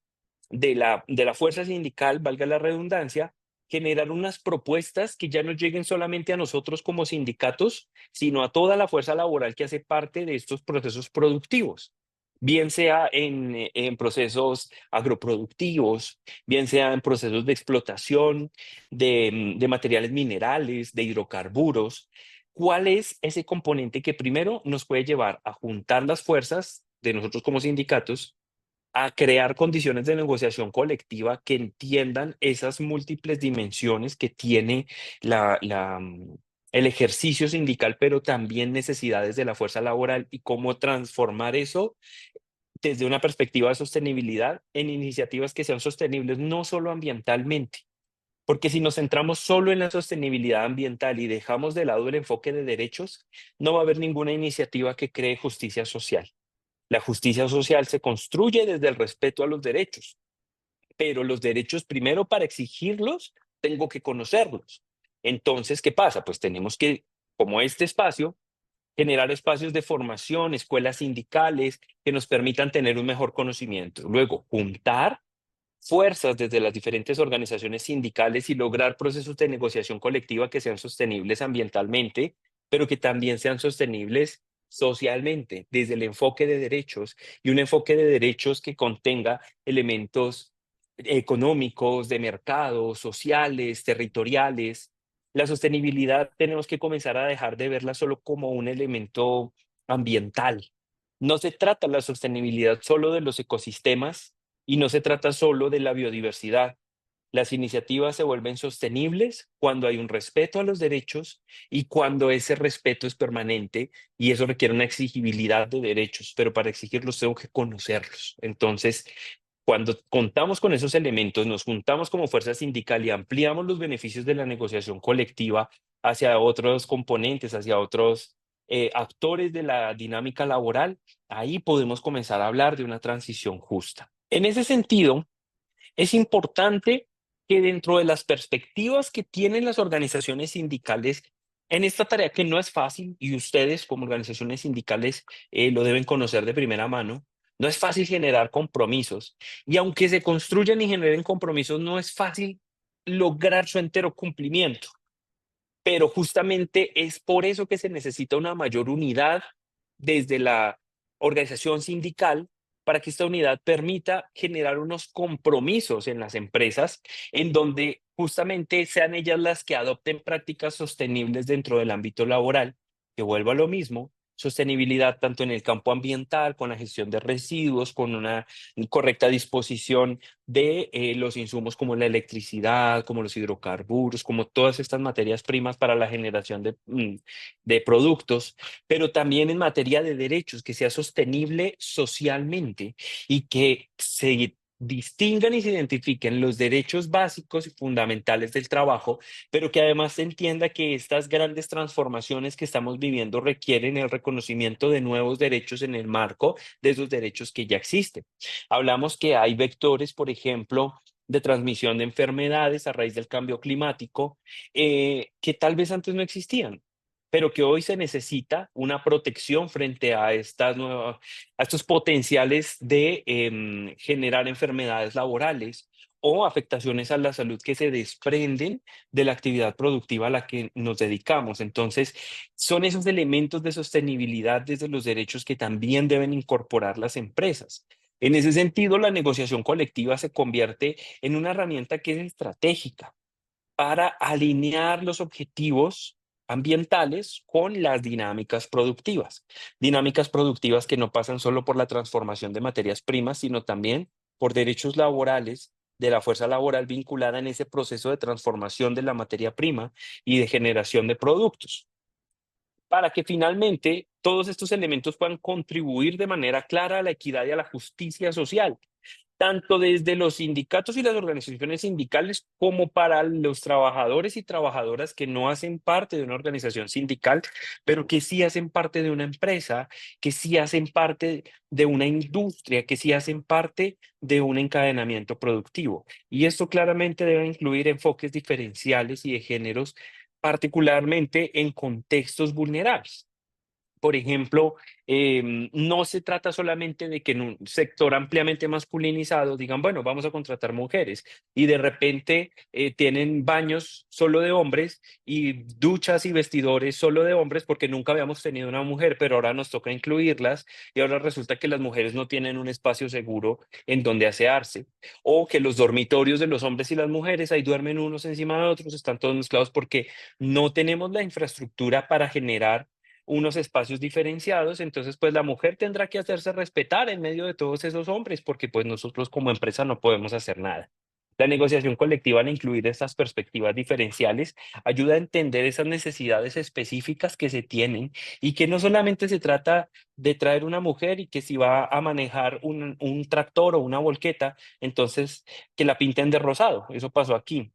de la fuerza sindical, valga la redundancia, generar unas propuestas que ya no lleguen solamente a nosotros como sindicatos, sino a toda la fuerza laboral que hace parte de estos procesos productivos, bien sea en procesos agroproductivos, bien sea en procesos de explotación de materiales minerales, de hidrocarburos. ¿Cuál es ese componente que primero nos puede llevar a juntar las fuerzas de nosotros como sindicatos, a crear condiciones de negociación colectiva que entiendan esas múltiples dimensiones que tiene el ejercicio sindical, pero también necesidades de la fuerza laboral y cómo transformar eso desde una perspectiva de sostenibilidad en iniciativas que sean sostenibles no solo ambientalmente? Porque si nos centramos solo en la sostenibilidad ambiental y dejamos de lado el enfoque de derechos, no va a haber ninguna iniciativa que cree justicia social. La justicia social se construye desde el respeto a los derechos, pero los derechos primero para exigirlos tengo que conocerlos. Entonces, ¿qué pasa? Pues tenemos que, como este espacio, generar espacios de formación, escuelas sindicales que nos permitan tener un mejor conocimiento. Luego, juntar fuerzas desde las diferentes organizaciones sindicales y lograr procesos de negociación colectiva que sean sostenibles ambientalmente, pero que también sean sostenibles socialmente, desde el enfoque de derechos y un enfoque de derechos que contenga elementos económicos, de mercado, sociales, territoriales. La sostenibilidad tenemos que comenzar a dejar de verla solo como un elemento ambiental. No se trata la sostenibilidad solo de los ecosistemas y no se trata solo de la biodiversidad. Las iniciativas se vuelven sostenibles cuando hay un respeto a los derechos y cuando ese respeto es permanente, y eso requiere una exigibilidad de derechos, pero para exigirlos tengo que conocerlos. Entonces, cuando contamos con esos elementos, nos juntamos como fuerza sindical y ampliamos los beneficios de la negociación colectiva hacia otros componentes, hacia otros actores de la dinámica laboral, ahí podemos comenzar a hablar de una transición justa. En ese sentido, es importante que dentro de las perspectivas que tienen las organizaciones sindicales en esta tarea que no es fácil, y ustedes como organizaciones sindicales lo deben conocer de primera mano, no es fácil generar compromisos. Y aunque se construyan y generen compromisos, no es fácil lograr su entero cumplimiento. Pero justamente es por eso que se necesita una mayor unidad desde la organización sindical para que esta unidad permita generar unos compromisos en las empresas en donde justamente sean ellas las que adopten prácticas sostenibles dentro del ámbito laboral, que vuelva a lo mismo, sostenibilidad tanto en el campo ambiental, con la gestión de residuos, con una correcta disposición de los insumos como la electricidad, como los hidrocarburos, como todas estas materias primas para la generación de productos, pero también en materia de derechos, que sea sostenible socialmente y que se distingan y se identifiquen los derechos básicos y fundamentales del trabajo, pero que además se entienda que estas grandes transformaciones que estamos viviendo requieren el reconocimiento de nuevos derechos en el marco de esos derechos que ya existen. Hablamos que hay vectores, por ejemplo, de transmisión de enfermedades a raíz del cambio climático, que tal vez antes no existían, pero que hoy se necesita una protección frente a a estos potenciales de generar enfermedades laborales o afectaciones a la salud que se desprenden de la actividad productiva a la que nos dedicamos. Entonces, son esos elementos de sostenibilidad desde los derechos que también deben incorporar las empresas. En ese sentido, la negociación colectiva se convierte en una herramienta que es estratégica para alinear los objetivos ambientales con las dinámicas productivas que no pasan solo por la transformación de materias primas, sino también por derechos laborales de la fuerza laboral vinculada en ese proceso de transformación de la materia prima y de generación de productos, para que finalmente todos estos elementos puedan contribuir de manera clara a la equidad y a la justicia social, tanto desde los sindicatos y las organizaciones sindicales como para los trabajadores y trabajadoras que no hacen parte de una organización sindical, pero que sí hacen parte de una empresa, que sí hacen parte de una industria, que sí hacen parte de un encadenamiento productivo. Y esto claramente debe incluir enfoques diferenciales y de géneros, particularmente en contextos vulnerables. Por ejemplo, no se trata solamente de que en un sector ampliamente masculinizado digan, bueno, vamos a contratar mujeres y de repente tienen baños solo de hombres y duchas y vestidores solo de hombres porque nunca habíamos tenido una mujer, pero ahora nos toca incluirlas y ahora resulta que las mujeres no tienen un espacio seguro en donde asearse, o que los dormitorios de los hombres y las mujeres ahí duermen unos encima de otros, están todos mezclados porque no tenemos la infraestructura para generar unos espacios diferenciados. Entonces pues la mujer tendrá que hacerse respetar en medio de todos esos hombres, porque pues nosotros como empresa no podemos hacer nada. La negociación colectiva, al incluir estas perspectivas diferenciales, ayuda a entender esas necesidades específicas que se tienen y que no solamente se trata de traer una mujer y que si va a manejar un tractor o una volqueta, entonces que la pinten de rosado. Eso pasó aquí.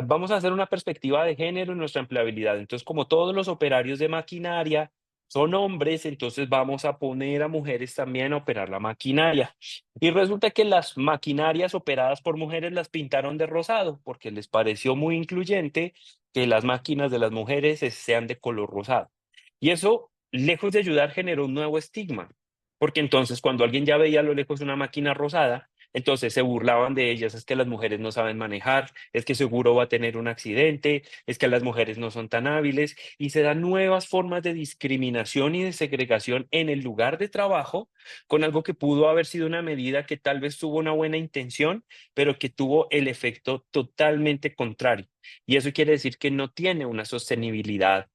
Vamos a hacer una perspectiva de género en nuestra empleabilidad. Entonces, como todos los operarios de maquinaria son hombres, entonces vamos a poner a mujeres también a operar la maquinaria. Y resulta que las maquinarias operadas por mujeres las pintaron de rosado porque les pareció muy incluyente que las máquinas de las mujeres sean de color rosado. Y eso, lejos de ayudar, generó un nuevo estigma, porque entonces cuando alguien ya veía a lo lejos una máquina rosada, entonces se burlaban de ellas, es que las mujeres no saben manejar, es que seguro va a tener un accidente, es que las mujeres no son tan hábiles, y se dan nuevas formas de discriminación y de segregación en el lugar de trabajo, con algo que pudo haber sido una medida que tal vez tuvo una buena intención, pero que tuvo el efecto totalmente contrario. Y eso quiere decir que no tiene una sostenibilidad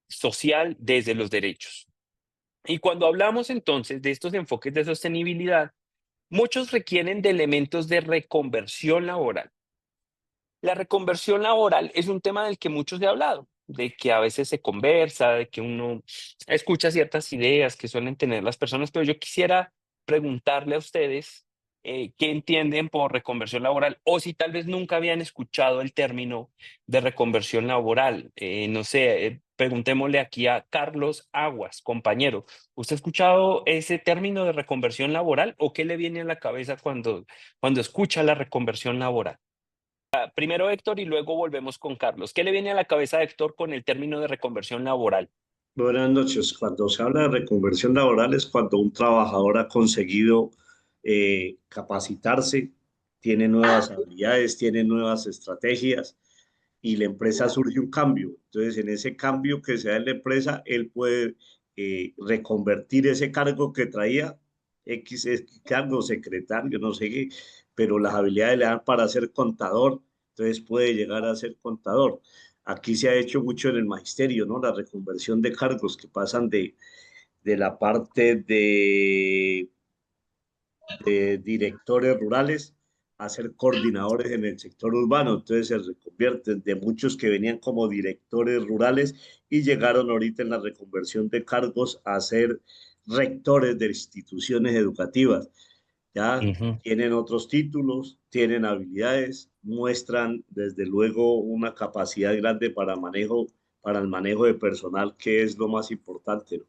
social desde los derechos. Y cuando hablamos entonces de estos enfoques de sostenibilidad, muchos requieren de elementos de reconversión laboral. La reconversión laboral es un tema del que muchos he hablado, de que a veces se conversa, de que uno escucha ciertas ideas que suelen tener las personas, pero yo quisiera preguntarle a ustedes qué entienden por reconversión laboral, o si tal vez nunca habían escuchado el término de reconversión laboral. No sé, preguntémosle aquí a Carlos Aguas, compañero. ¿Usted ha escuchado ese término de reconversión laboral o qué le viene a la cabeza cuando escucha la reconversión laboral? Primero Héctor y luego volvemos con Carlos. ¿Qué le viene a la cabeza a Héctor con el término de reconversión laboral? Buenas noches. Cuando se habla de reconversión laboral es cuando un trabajador ha conseguido capacitarse, tiene nuevas habilidades, tiene nuevas estrategias y la empresa surge un cambio. Entonces, en ese cambio que se da en la empresa, él puede reconvertir ese cargo que traía, X cargo, secretario, no sé qué, pero las habilidades le dan para ser contador, entonces puede llegar a ser contador. Aquí se ha hecho mucho en el magisterio, ¿no? La reconversión de cargos que pasan de la parte de directores rurales a ser coordinadores en el sector urbano. Entonces se reconvierten de muchos que venían como directores rurales y llegaron ahorita en la reconversión de cargos a ser rectores de instituciones educativas. Ya Ujú. tienen otros títulos, tienen habilidades, muestran desde luego una capacidad grande para el manejo de personal, que es lo más importante, ¿no?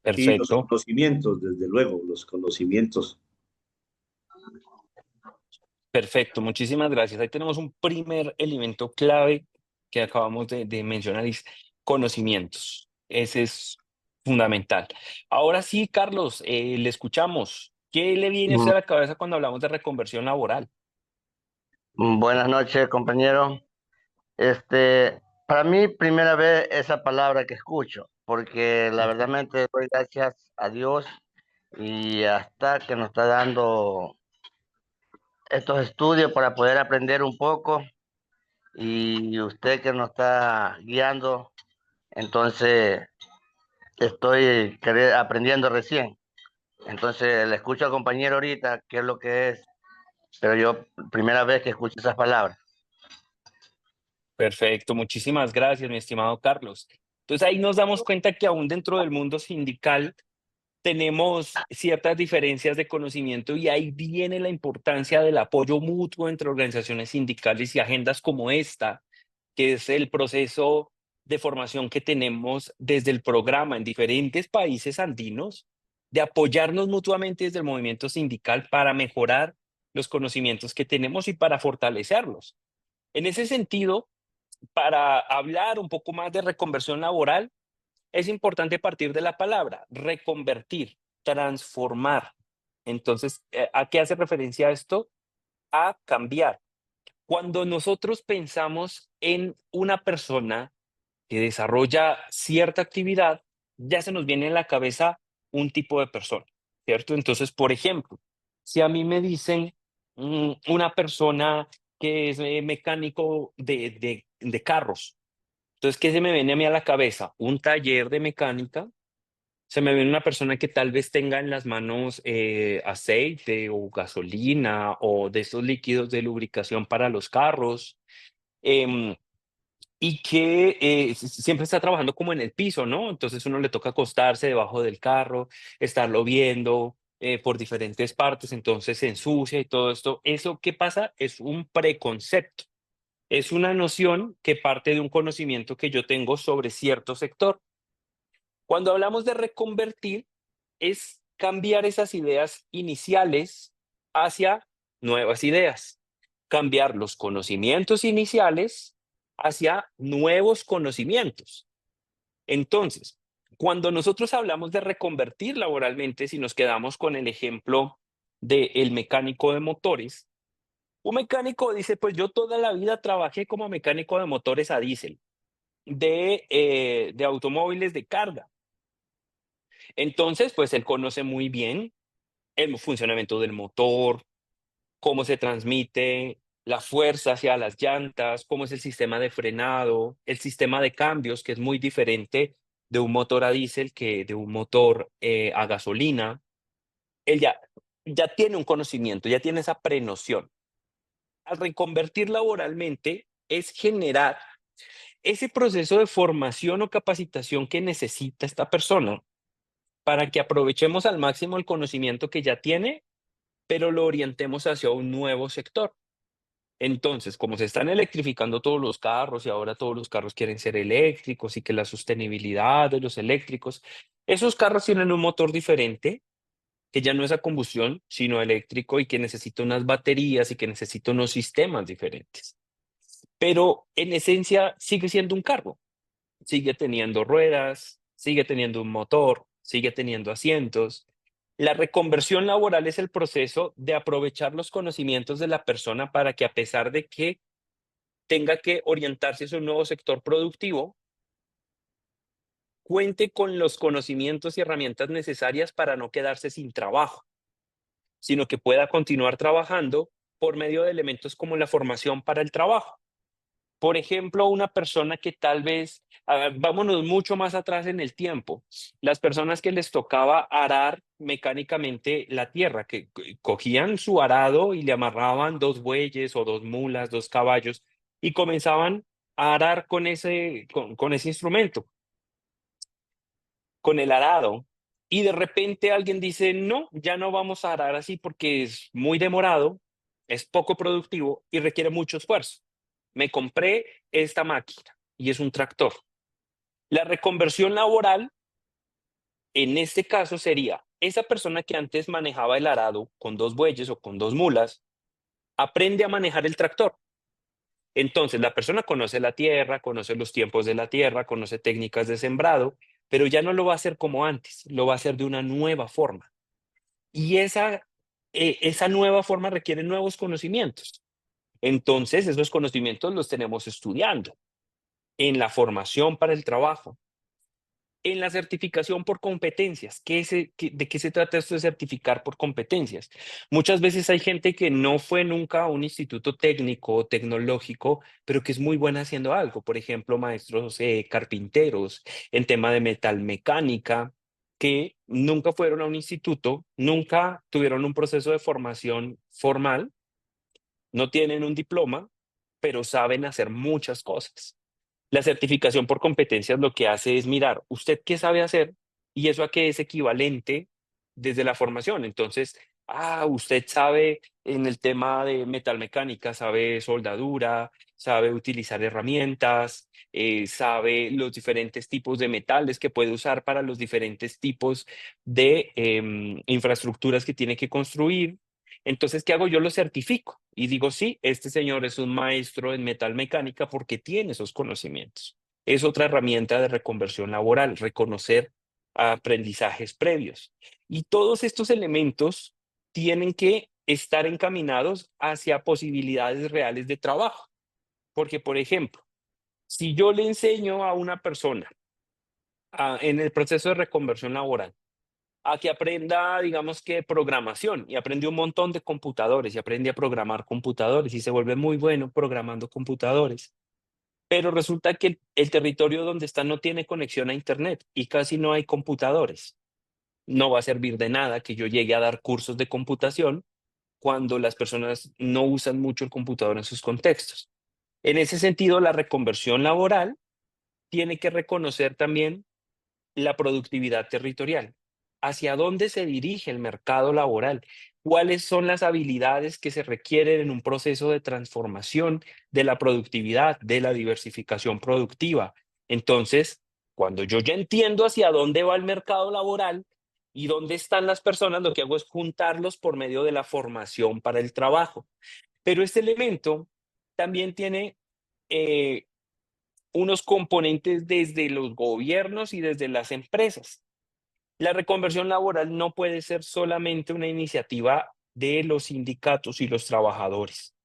Y los Perfecto. conocimientos, desde luego, los conocimientos. Perfecto, muchísimas gracias. Ahí tenemos un primer elemento clave que acabamos de mencionar, es conocimientos. Ese es fundamental. Ahora sí, Carlos, le escuchamos. ¿Qué le viene a usted Mm, a la cabeza cuando hablamos de reconversión laboral? Buenas noches, compañero. Para mí, primera vez esa palabra que escucho, porque la Ujú. verdad doy gracias a Dios y hasta que nos está dando estos estudios para poder aprender un poco y usted que nos está guiando, entonces aprendiendo recién. Entonces le escucho al compañero ahorita qué es lo que es, pero yo primera vez que escucho esas palabras. Perfecto, muchísimas gracias, mi estimado Carlos. Entonces ahí nos damos cuenta que aún dentro del mundo sindical tenemos ciertas diferencias de conocimiento y ahí viene la importancia del apoyo mutuo entre organizaciones sindicales y agendas como esta, que es el proceso de formación que tenemos desde el programa en diferentes países andinos, de apoyarnos mutuamente desde el movimiento sindical para mejorar los conocimientos que tenemos y para fortalecerlos. En ese sentido, para hablar un poco más de reconversión laboral, es importante partir de la palabra, reconvertir, transformar. Entonces, ¿a qué hace referencia esto? A cambiar. Cuando nosotros pensamos en una persona que desarrolla cierta actividad, ya se nos viene en la cabeza un tipo de persona, ¿cierto? Entonces, por ejemplo, si a mí me dicen una persona que es mecánico de carros, entonces, ¿qué se me viene a mí a la cabeza? Un taller de mecánica. Se me viene una persona que tal vez tenga en las manos aceite o gasolina o de esos líquidos de lubricación para los carros. em, y que siempre está trabajando como en el piso, ¿no? Entonces uno le toca acostarse debajo del carro, estarlo viendo por diferentes partes, entonces se ensucia y todo esto. ¿Eso qué pasa? Es un preconcepto. Es una noción que parte de un conocimiento que yo tengo sobre cierto sector. Cuando hablamos de reconvertir, es cambiar esas ideas iniciales hacia nuevas ideas, cambiar los conocimientos iniciales hacia nuevos conocimientos. Entonces, cuando nosotros hablamos de reconvertir laboralmente, si nos quedamos con el ejemplo del mecánico de motores, un mecánico dice, pues yo toda la vida trabajé como mecánico de motores a diésel, de automóviles de carga. Entonces, pues él conoce muy bien el funcionamiento del motor, cómo se transmite la fuerza hacia las llantas, cómo es el sistema de frenado, el sistema de cambios, que es muy diferente de un motor a diésel que de un motor a gasolina. Él ya tiene un conocimiento, ya tiene esa prenoción. Al reconvertir laboralmente es generar ese proceso de formación o capacitación que necesita esta persona para que aprovechemos al máximo el conocimiento que ya tiene, pero lo orientemos hacia un nuevo sector. Entonces, como se están electrificando todos los carros y ahora todos los carros quieren ser eléctricos y que la sostenibilidad de los eléctricos, esos carros tienen un motor diferente que ya no es a combustión, sino eléctrico y que necesita unas baterías y que necesita unos sistemas diferentes. Pero en esencia sigue siendo un carro, sigue teniendo ruedas, sigue teniendo un motor, sigue teniendo asientos. La reconversión laboral es el proceso de aprovechar los conocimientos de la persona para que a pesar de que tenga que orientarse hacia un nuevo sector productivo, cuente con los conocimientos y herramientas necesarias para no quedarse sin trabajo, sino que pueda continuar trabajando por medio de elementos como la formación para el trabajo. Por ejemplo, una persona que tal vez, vámonos mucho más atrás en el tiempo, las personas que les tocaba arar mecánicamente la tierra, que cogían su arado y le amarraban 2 bueyes o 2 mulas, 2 caballos y comenzaban a arar con ese instrumento, con el arado. Y de repente alguien dice, no, ya no vamos a arar así porque es muy demorado, es poco productivo y requiere mucho esfuerzo. Me compré esta máquina y es un tractor. La reconversión laboral, en este caso, sería esa persona que antes manejaba el arado con 2 bueyes o con 2 mulas, aprende a manejar el tractor. Entonces, la persona conoce la tierra, conoce los tiempos de la tierra, conoce técnicas de sembrado, pero ya no lo va a hacer como antes, lo va a hacer de una nueva forma. Y esa nueva forma requiere nuevos conocimientos. Entonces, esos conocimientos los tenemos estudiando en la formación para el trabajo, en la certificación por competencias. ¿De qué se trata esto de certificar por competencias? Muchas veces hay gente que no fue nunca a un instituto técnico o tecnológico, pero que es muy buena haciendo algo. Por ejemplo, maestros carpinteros en tema de metalmecánica, que nunca fueron a un instituto, nunca tuvieron un proceso de formación formal, no tienen un diploma, pero saben hacer muchas cosas. La certificación por competencias lo que hace es mirar usted qué sabe hacer y eso a qué es equivalente desde la formación. Entonces, usted sabe en el tema de metalmecánica, sabe soldadura, sabe utilizar herramientas, sabe los diferentes tipos de metales que puede usar para los diferentes tipos de infraestructuras que tiene que construir. Entonces, ¿qué hago? Yo lo certifico y digo, sí, este señor es un maestro en metalmecánica porque tiene esos conocimientos. Es otra herramienta de reconversión laboral, reconocer aprendizajes previos. Y todos estos elementos tienen que estar encaminados hacia posibilidades reales de trabajo. Porque, por ejemplo, si yo le enseño a una persona en el proceso de reconversión laboral, a que aprenda, digamos que programación y aprende un montón de computadores y aprende a programar computadores y se vuelve muy bueno programando computadores. Pero resulta que el territorio donde está no tiene conexión a internet y casi no hay computadores. No va a servir de nada que yo llegue a dar cursos de computación cuando las personas no usan mucho el computador en sus contextos. En ese sentido, la reconversión laboral tiene que reconocer también la productividad territorial. ¿Hacia dónde se dirige el mercado laboral? ¿Cuáles son las habilidades que se requieren en un proceso de transformación de la productividad, de la diversificación productiva? Entonces, cuando yo ya entiendo hacia dónde va el mercado laboral y dónde están las personas, lo que hago es juntarlos por medio de la formación para el trabajo. Pero este elemento también tiene eh, unos componentes desde los gobiernos y desde las empresas. La reconversión laboral no puede ser solamente una iniciativa de los sindicatos y los trabajadores.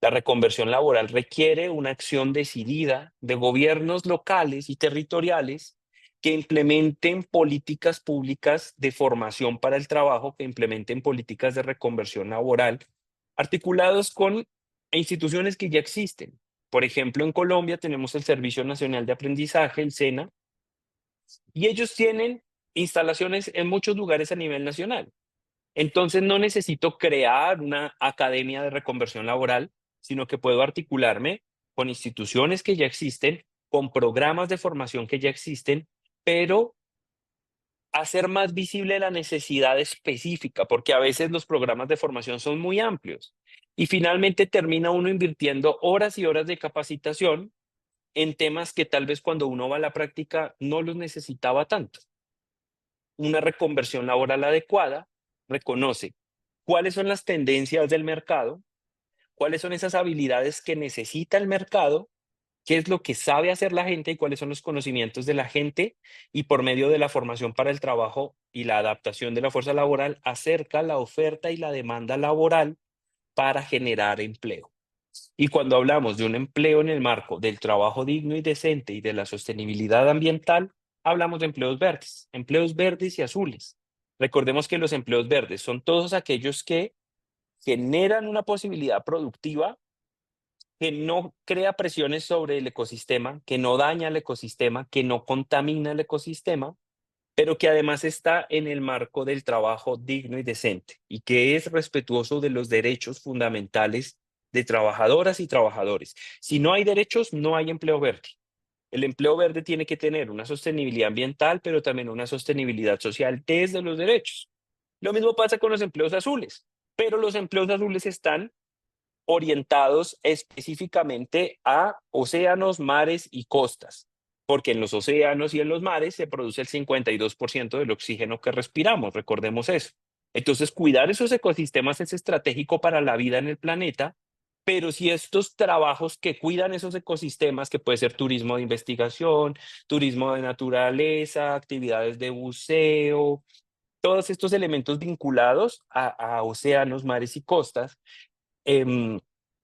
La reconversión laboral requiere una acción decidida de gobiernos locales y territoriales que implementen políticas públicas de formación para el trabajo, que implementen políticas de reconversión laboral, articulados con instituciones que ya existen. Por ejemplo, en Colombia tenemos el Servicio Nacional de Aprendizaje, el SENA, y ellos tienen instalaciones en muchos lugares a nivel nacional. Entonces no necesito crear una academia de reconversión laboral, sino que puedo articularme con instituciones que ya existen, con programas de formación que ya existen, pero hacer más visible la necesidad específica, porque a veces los programas de formación son muy amplios. Y finalmente termina uno invirtiendo horas y horas de capacitación en temas que tal vez cuando uno va a la práctica no los necesitaba tanto. Una reconversión laboral adecuada reconoce cuáles son las tendencias del mercado, cuáles son esas habilidades que necesita el mercado, qué es lo que sabe hacer la gente y cuáles son los conocimientos de la gente, y por medio de la formación para el trabajo y la adaptación de la fuerza laboral acerca la oferta y la demanda laboral para generar empleo. Y cuando hablamos de un empleo en el marco del trabajo digno y decente y de la sostenibilidad ambiental, hablamos de empleos verdes y azules. Recordemos que los empleos verdes son todos aquellos que generan una posibilidad productiva que no crea presiones sobre el ecosistema, que no daña el ecosistema, que no contamina el ecosistema, pero que además está en el marco del trabajo digno y decente y que es respetuoso de los derechos fundamentales de trabajadoras y trabajadores. Si no hay derechos, no hay empleo verde. El empleo verde tiene que tener una sostenibilidad ambiental, pero también una sostenibilidad social desde los derechos. Lo mismo pasa con los empleos azules, pero los empleos azules están orientados específicamente a océanos, mares y costas, porque en los océanos y en los mares se produce el 52% del oxígeno que respiramos, recordemos eso. Entonces, cuidar esos ecosistemas es estratégico para la vida en el planeta, pero si estos trabajos que cuidan esos ecosistemas, que puede ser turismo de investigación, turismo de naturaleza, actividades de buceo, todos estos elementos vinculados a océanos, mares y costas, em,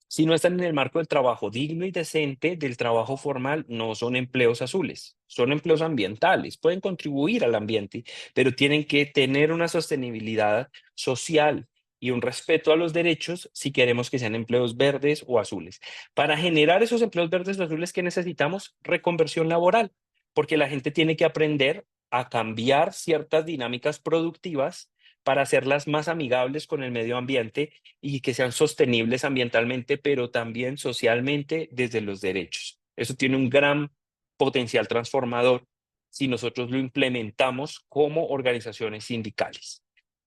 si no están en el marco del trabajo digno y decente, del trabajo formal, no son empleos azules, son empleos ambientales, pueden contribuir al ambiente, pero tienen que tener una sostenibilidad social y un respeto a los derechos si queremos que sean empleos verdes o azules. Para generar esos empleos verdes o azules, ¿qué necesitamos? Reconversión laboral, porque la gente tiene que aprender a cambiar ciertas dinámicas productivas para hacerlas más amigables con el medio ambiente y que sean sostenibles ambientalmente, pero también socialmente desde los derechos. Eso tiene un gran potencial transformador si nosotros lo implementamos como organizaciones sindicales.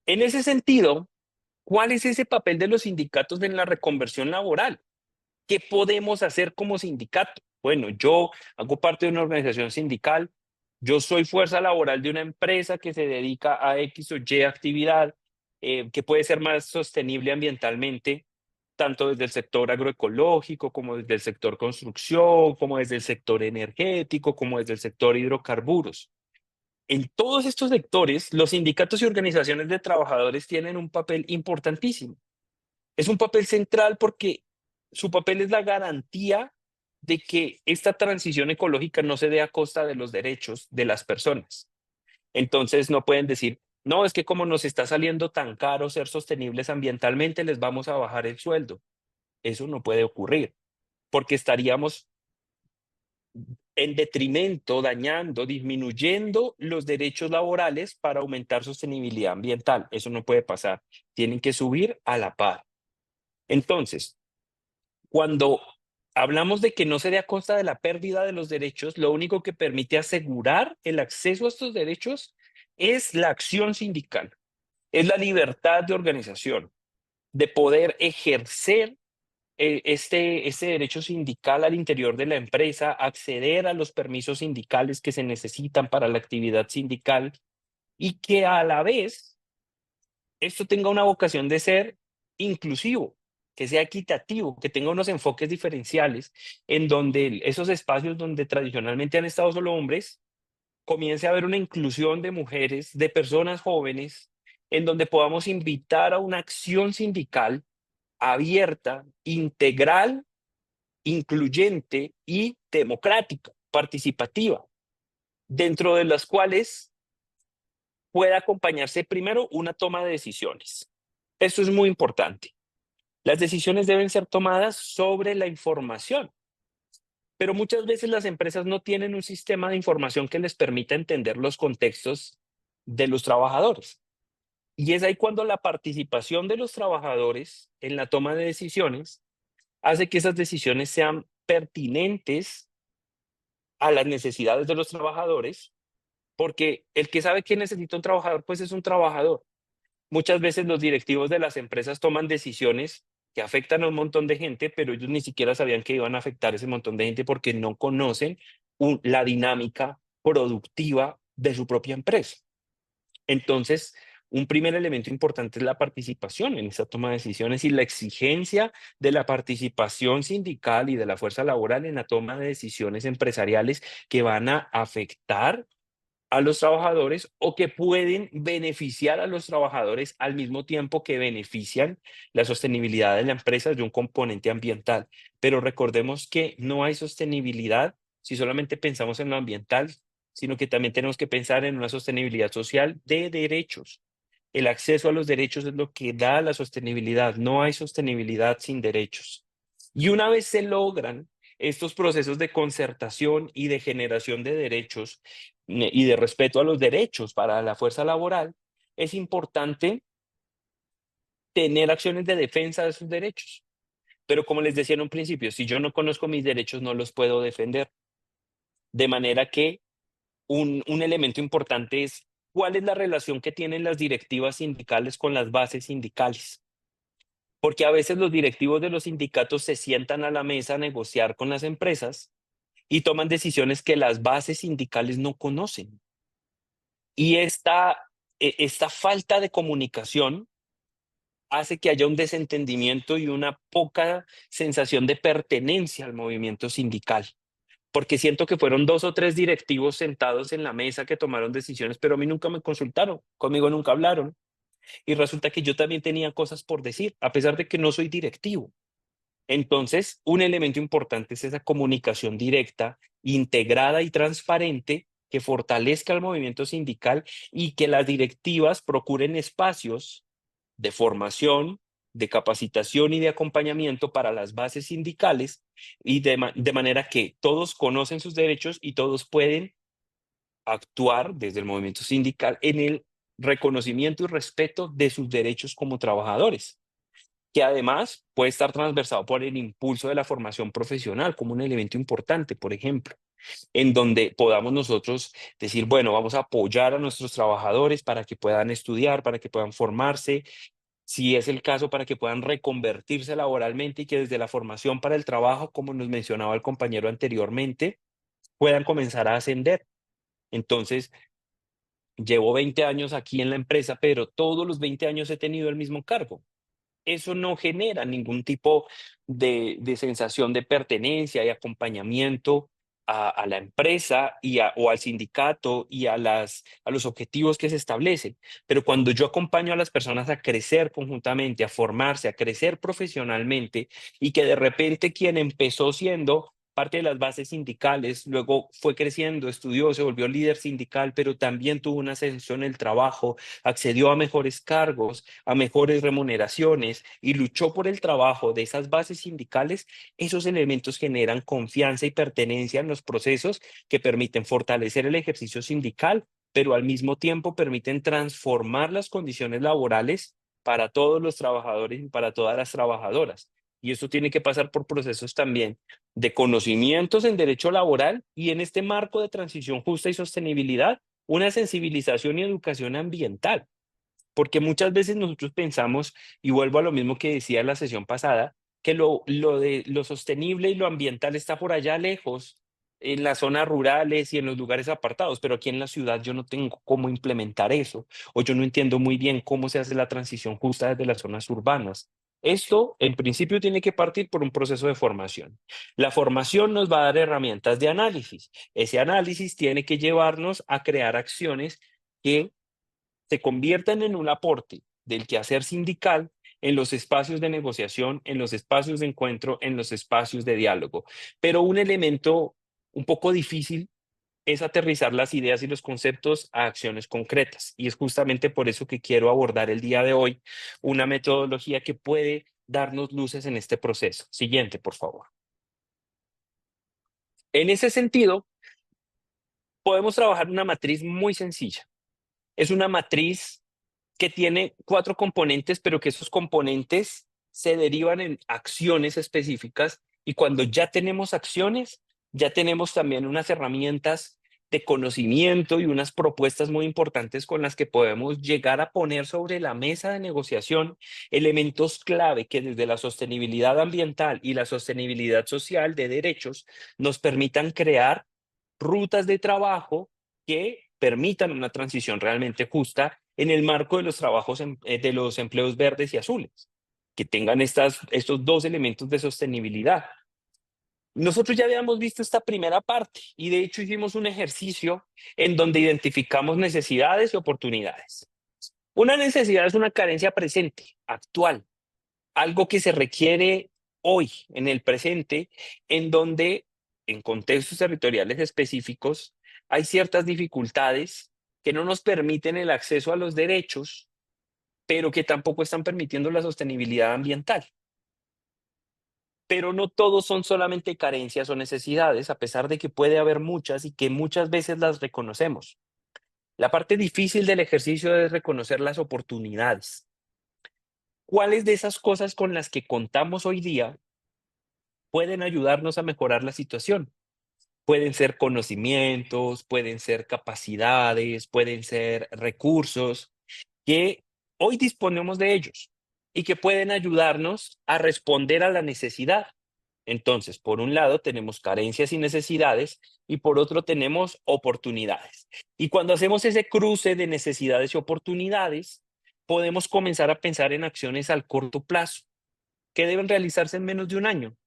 En ese sentido, ¿cuál es ese papel de los sindicatos en la reconversión laboral? ¿Qué podemos hacer como sindicato? Bueno, yo hago parte de una organización sindical, yo soy fuerza laboral de una empresa que se dedica a X o Y actividad que puede ser más sostenible ambientalmente, tanto desde el sector agroecológico, como desde el sector construcción, como desde el sector energético, como desde el sector hidrocarburos. En todos estos sectores, los sindicatos y organizaciones de trabajadores tienen un papel importantísimo. Es un papel central porque su papel es la garantía de que esta transición ecológica no se dé a costa de los derechos de las personas. Entonces no pueden decir, no, es que como nos está saliendo tan caro ser sostenibles ambientalmente, les vamos a bajar el sueldo. Eso no puede ocurrir, porque estaríamos en detrimento, dañando, disminuyendo los derechos laborales para aumentar sostenibilidad ambiental. Eso no puede pasar. Tienen que subir a la par. Entonces, cuando hablamos de que no se dé a costa de la pérdida de los derechos, lo único que permite asegurar el acceso a estos derechos es la acción sindical, es la libertad de organización, de poder ejercer este derecho sindical al interior de la empresa, acceder a los permisos sindicales que se necesitan para la actividad sindical y que a la vez esto tenga una vocación de ser inclusivo, que sea equitativo, que tenga unos enfoques diferenciales en donde esos espacios donde tradicionalmente han estado solo hombres, comience a haber una inclusión de mujeres, de personas jóvenes, en donde podamos invitar a una acción sindical abierta, integral, incluyente y democrática, participativa, dentro de las cuales pueda acompañarse primero una toma de decisiones. Esto es muy importante. Las decisiones deben ser tomadas sobre la información, pero muchas veces las empresas no tienen un sistema de información que les permita entender los contextos de los trabajadores. Y es ahí cuando la participación de los trabajadores en la toma de decisiones hace que esas decisiones sean pertinentes a las necesidades de los trabajadores porque el que sabe que necesita un trabajador, pues es un trabajador. Muchas veces los directivos de las empresas toman decisiones que afectan a un montón de gente, pero ellos ni siquiera sabían que iban a afectar a ese montón de gente porque no conocen la dinámica productiva de su propia empresa. Entonces, un primer elemento importante es la participación en esa toma de decisiones y la exigencia de la participación sindical y de la fuerza laboral en la toma de decisiones empresariales que van a afectar a los trabajadores o que pueden beneficiar a los trabajadores al mismo tiempo que benefician la sostenibilidad de la empresa de un componente ambiental. Pero recordemos que no hay sostenibilidad si solamente pensamos en lo ambiental, sino que también tenemos que pensar en una sostenibilidad social de derechos. El acceso a los derechos es lo que da la sostenibilidad. No hay sostenibilidad sin derechos. Y una vez se logran estos procesos de concertación y de generación de derechos y de respeto a los derechos para la fuerza laboral, es importante tener acciones de defensa de esos derechos. Pero como les decía en un principio, si yo no conozco mis derechos, no los puedo defender. De manera que un elemento importante es cuál es la relación que tienen las directivas sindicales con las bases sindicales. Porque a veces los directivos de los sindicatos se sientan a la mesa a negociar con las empresas y toman decisiones que las bases sindicales no conocen. Y esta falta de comunicación hace que haya un desentendimiento y una poca sensación de pertenencia al movimiento sindical. Porque siento que fueron 2 o 3 directivos sentados en la mesa que tomaron decisiones, pero a mí nunca me consultaron, conmigo nunca hablaron. Y resulta que yo también tenía cosas por decir, a pesar de que no soy directivo. Entonces, un elemento importante es esa comunicación directa, integrada y transparente que fortalezca el movimiento sindical y que las directivas procuren espacios de formación, de capacitación y de acompañamiento para las bases sindicales y de manera que todos conocen sus derechos y todos pueden actuar desde el movimiento sindical en el reconocimiento y respeto de sus derechos como trabajadores, que además puede estar transversado por el impulso de la formación profesional como un elemento importante, por ejemplo, en donde podamos nosotros decir, bueno, vamos a apoyar a nuestros trabajadores para que puedan estudiar, para que puedan formarse, si es el caso, para que puedan reconvertirse laboralmente y que desde la formación para el trabajo, como nos mencionaba el compañero anteriormente, puedan comenzar a ascender. Entonces, llevo 20 años aquí en la empresa, pero todos los 20 años he tenido el mismo cargo. Eso no genera ningún tipo de sensación de pertenencia y acompañamiento a la empresa o al sindicato y a los objetivos que se establecen. Pero cuando yo acompaño a las personas a crecer conjuntamente, a formarse, a crecer profesionalmente y que de repente quien empezó siendo parte de las bases sindicales, luego fue creciendo, estudió, se volvió líder sindical, pero también tuvo una ascensión en el trabajo, accedió a mejores cargos, a mejores remuneraciones y luchó por el trabajo de esas bases sindicales, esos elementos generan confianza y pertenencia en los procesos que permiten fortalecer el ejercicio sindical, pero al mismo tiempo permiten transformar las condiciones laborales para todos los trabajadores y para todas las trabajadoras. Y esto tiene que pasar por procesos también de conocimientos en derecho laboral y en este marco de transición justa y sostenibilidad, una sensibilización y educación ambiental. Porque muchas veces nosotros pensamos, y vuelvo a lo mismo que decía en la sesión pasada, que lo sostenible y lo ambiental está por allá lejos, en las zonas rurales y en los lugares apartados, pero aquí en la ciudad yo no tengo cómo implementar eso, o yo no entiendo muy bien cómo se hace la transición justa desde las zonas urbanas. Esto, en principio, tiene que partir por un proceso de formación. La formación nos va a dar herramientas de análisis. Ese análisis tiene que llevarnos a crear acciones que se conviertan en un aporte del quehacer sindical en los espacios de negociación, en los espacios de encuentro, en los espacios de diálogo. Pero un elemento un poco difícil es aterrizar las ideas y los conceptos a acciones concretas. Y es justamente por eso que quiero abordar el día de hoy una metodología que puede darnos luces en este proceso. Siguiente, por favor. En ese sentido, podemos trabajar una matriz muy sencilla. Es una matriz que tiene 4 componentes, pero que esos componentes se derivan en acciones específicas y cuando ya tenemos acciones, ya tenemos también unas herramientas de conocimiento y unas propuestas muy importantes con las que podemos llegar a poner sobre la mesa de negociación elementos clave que desde la sostenibilidad ambiental y la sostenibilidad social de derechos nos permitan crear rutas de trabajo que permitan una transición realmente justa en el marco de los trabajos de los empleos verdes y azules, que tengan estos dos elementos de sostenibilidad. Nosotros ya habíamos visto esta primera parte y de hecho hicimos un ejercicio en donde identificamos necesidades y oportunidades. Una necesidad es una carencia presente, actual, algo que se requiere hoy, en el presente, en donde en contextos territoriales específicos hay ciertas dificultades que no nos permiten el acceso a los derechos, pero que tampoco están permitiendo la sostenibilidad ambiental. Pero no todos son solamente carencias o necesidades, a pesar de que puede haber muchas y que muchas veces las reconocemos. La parte difícil del ejercicio es reconocer las oportunidades. ¿Cuáles de esas cosas con las que contamos hoy día pueden ayudarnos a mejorar la situación? Pueden ser conocimientos, pueden ser capacidades, pueden ser recursos que hoy disponemos de ellos y que pueden ayudarnos a responder a la necesidad. Entonces, por un lado tenemos carencias y necesidades y por otro tenemos oportunidades. Y cuando hacemos ese cruce de necesidades y oportunidades, podemos comenzar a pensar en acciones al corto plazo que deben realizarse en menos de un año,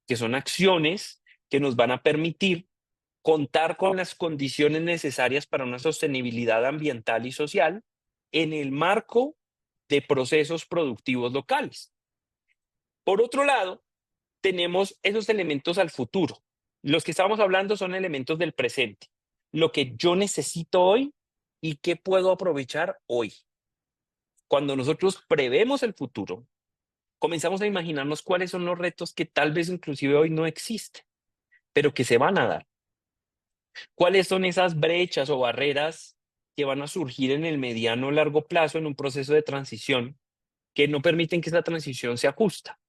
que son acciones que nos van a permitir contar con las condiciones necesarias para una sostenibilidad ambiental y social en el marco de procesos productivos locales. Por otro lado, tenemos esos elementos al futuro. Los que estamos hablando son elementos del presente, lo que yo necesito hoy y qué puedo aprovechar hoy. Cuando nosotros prevemos el futuro, comenzamos a imaginarnos cuáles son los retos que tal vez inclusive hoy no existen, pero que se van a dar. ¿Cuáles son esas brechas o barreras que van a surgir en el mediano o largo plazo en un proceso de transición que no permiten que esa transición sea justa?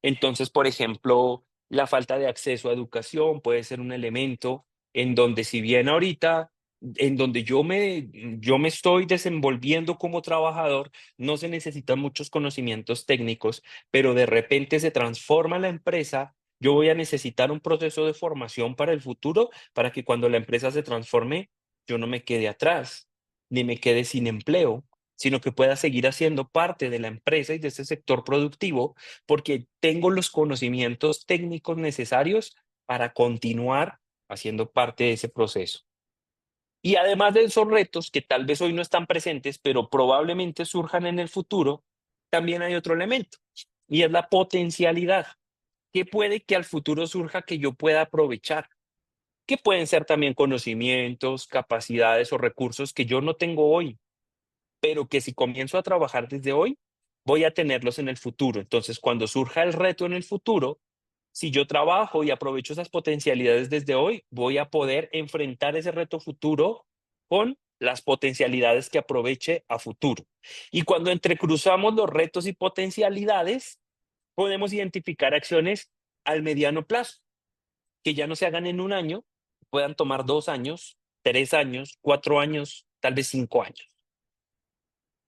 Entonces, por ejemplo, la falta de acceso a educación puede ser un elemento en donde si bien ahorita, en donde yo me estoy desenvolviendo como trabajador, no se necesitan muchos conocimientos técnicos, pero de repente se transforma la empresa, yo voy a necesitar un proceso de formación para el futuro, para que cuando la empresa se transforme, yo no me quede atrás, ni me quede sin empleo, sino que pueda seguir haciendo parte de la empresa y de ese sector productivo porque tengo los conocimientos técnicos necesarios para continuar haciendo parte de ese proceso. Y además de esos retos que tal vez hoy no están presentes, pero probablemente surjan en el futuro, también hay otro elemento, y es la potencialidad. ¿Qué puede que al futuro surja que yo pueda aprovechar? Que pueden ser también conocimientos, capacidades o recursos que yo no tengo hoy, pero que si comienzo a trabajar desde hoy, voy a tenerlos en el futuro. Entonces, cuando surja el reto en el futuro, si yo trabajo y aprovecho esas potencialidades desde hoy, voy a poder enfrentar ese reto futuro con las potencialidades que aproveche a futuro. Y cuando entrecruzamos los retos y potencialidades, podemos identificar acciones al mediano plazo, que ya no se hagan en un año, puedan tomar 2 años, 3 años, 4 años, tal vez 5 años.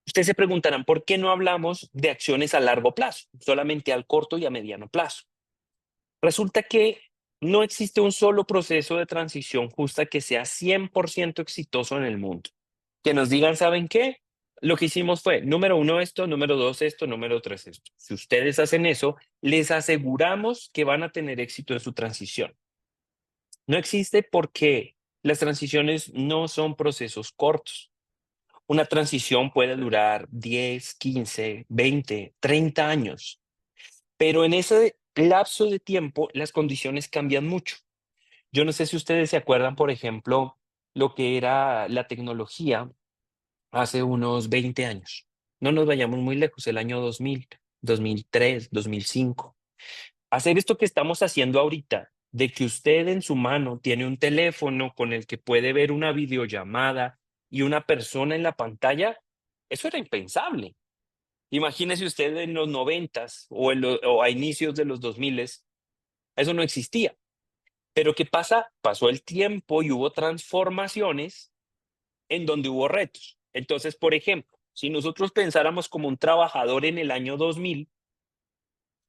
Ustedes se preguntarán, ¿por qué no hablamos de acciones a largo plazo, solamente al corto y a mediano plazo? Resulta que no existe un solo proceso de transición justa que sea 100% exitoso en el mundo. Que nos digan, ¿saben qué? Lo que hicimos fue, número 1 esto, número 2 esto, número 3 esto. Si ustedes hacen eso, les aseguramos que van a tener éxito en su transición. No existe porque las transiciones no son procesos cortos. Una transición puede durar 10, 15, 20, 30 años, pero en ese lapso de tiempo las condiciones cambian mucho. Yo no sé si ustedes se acuerdan, por ejemplo, lo que era la tecnología hace unos 20 años. No nos vayamos muy lejos, el año 2000, 2003, 2005. Hacer esto que estamos haciendo ahorita, de que usted en su mano tiene un teléfono con el que puede ver una videollamada y una persona en la pantalla, eso era impensable. Imagínese usted en los 90s o a inicios de los 2000s, eso no existía. Pero ¿qué pasa? Pasó el tiempo y hubo transformaciones en donde hubo retos. Entonces, por ejemplo, si nosotros pensáramos como un trabajador en el año 2000,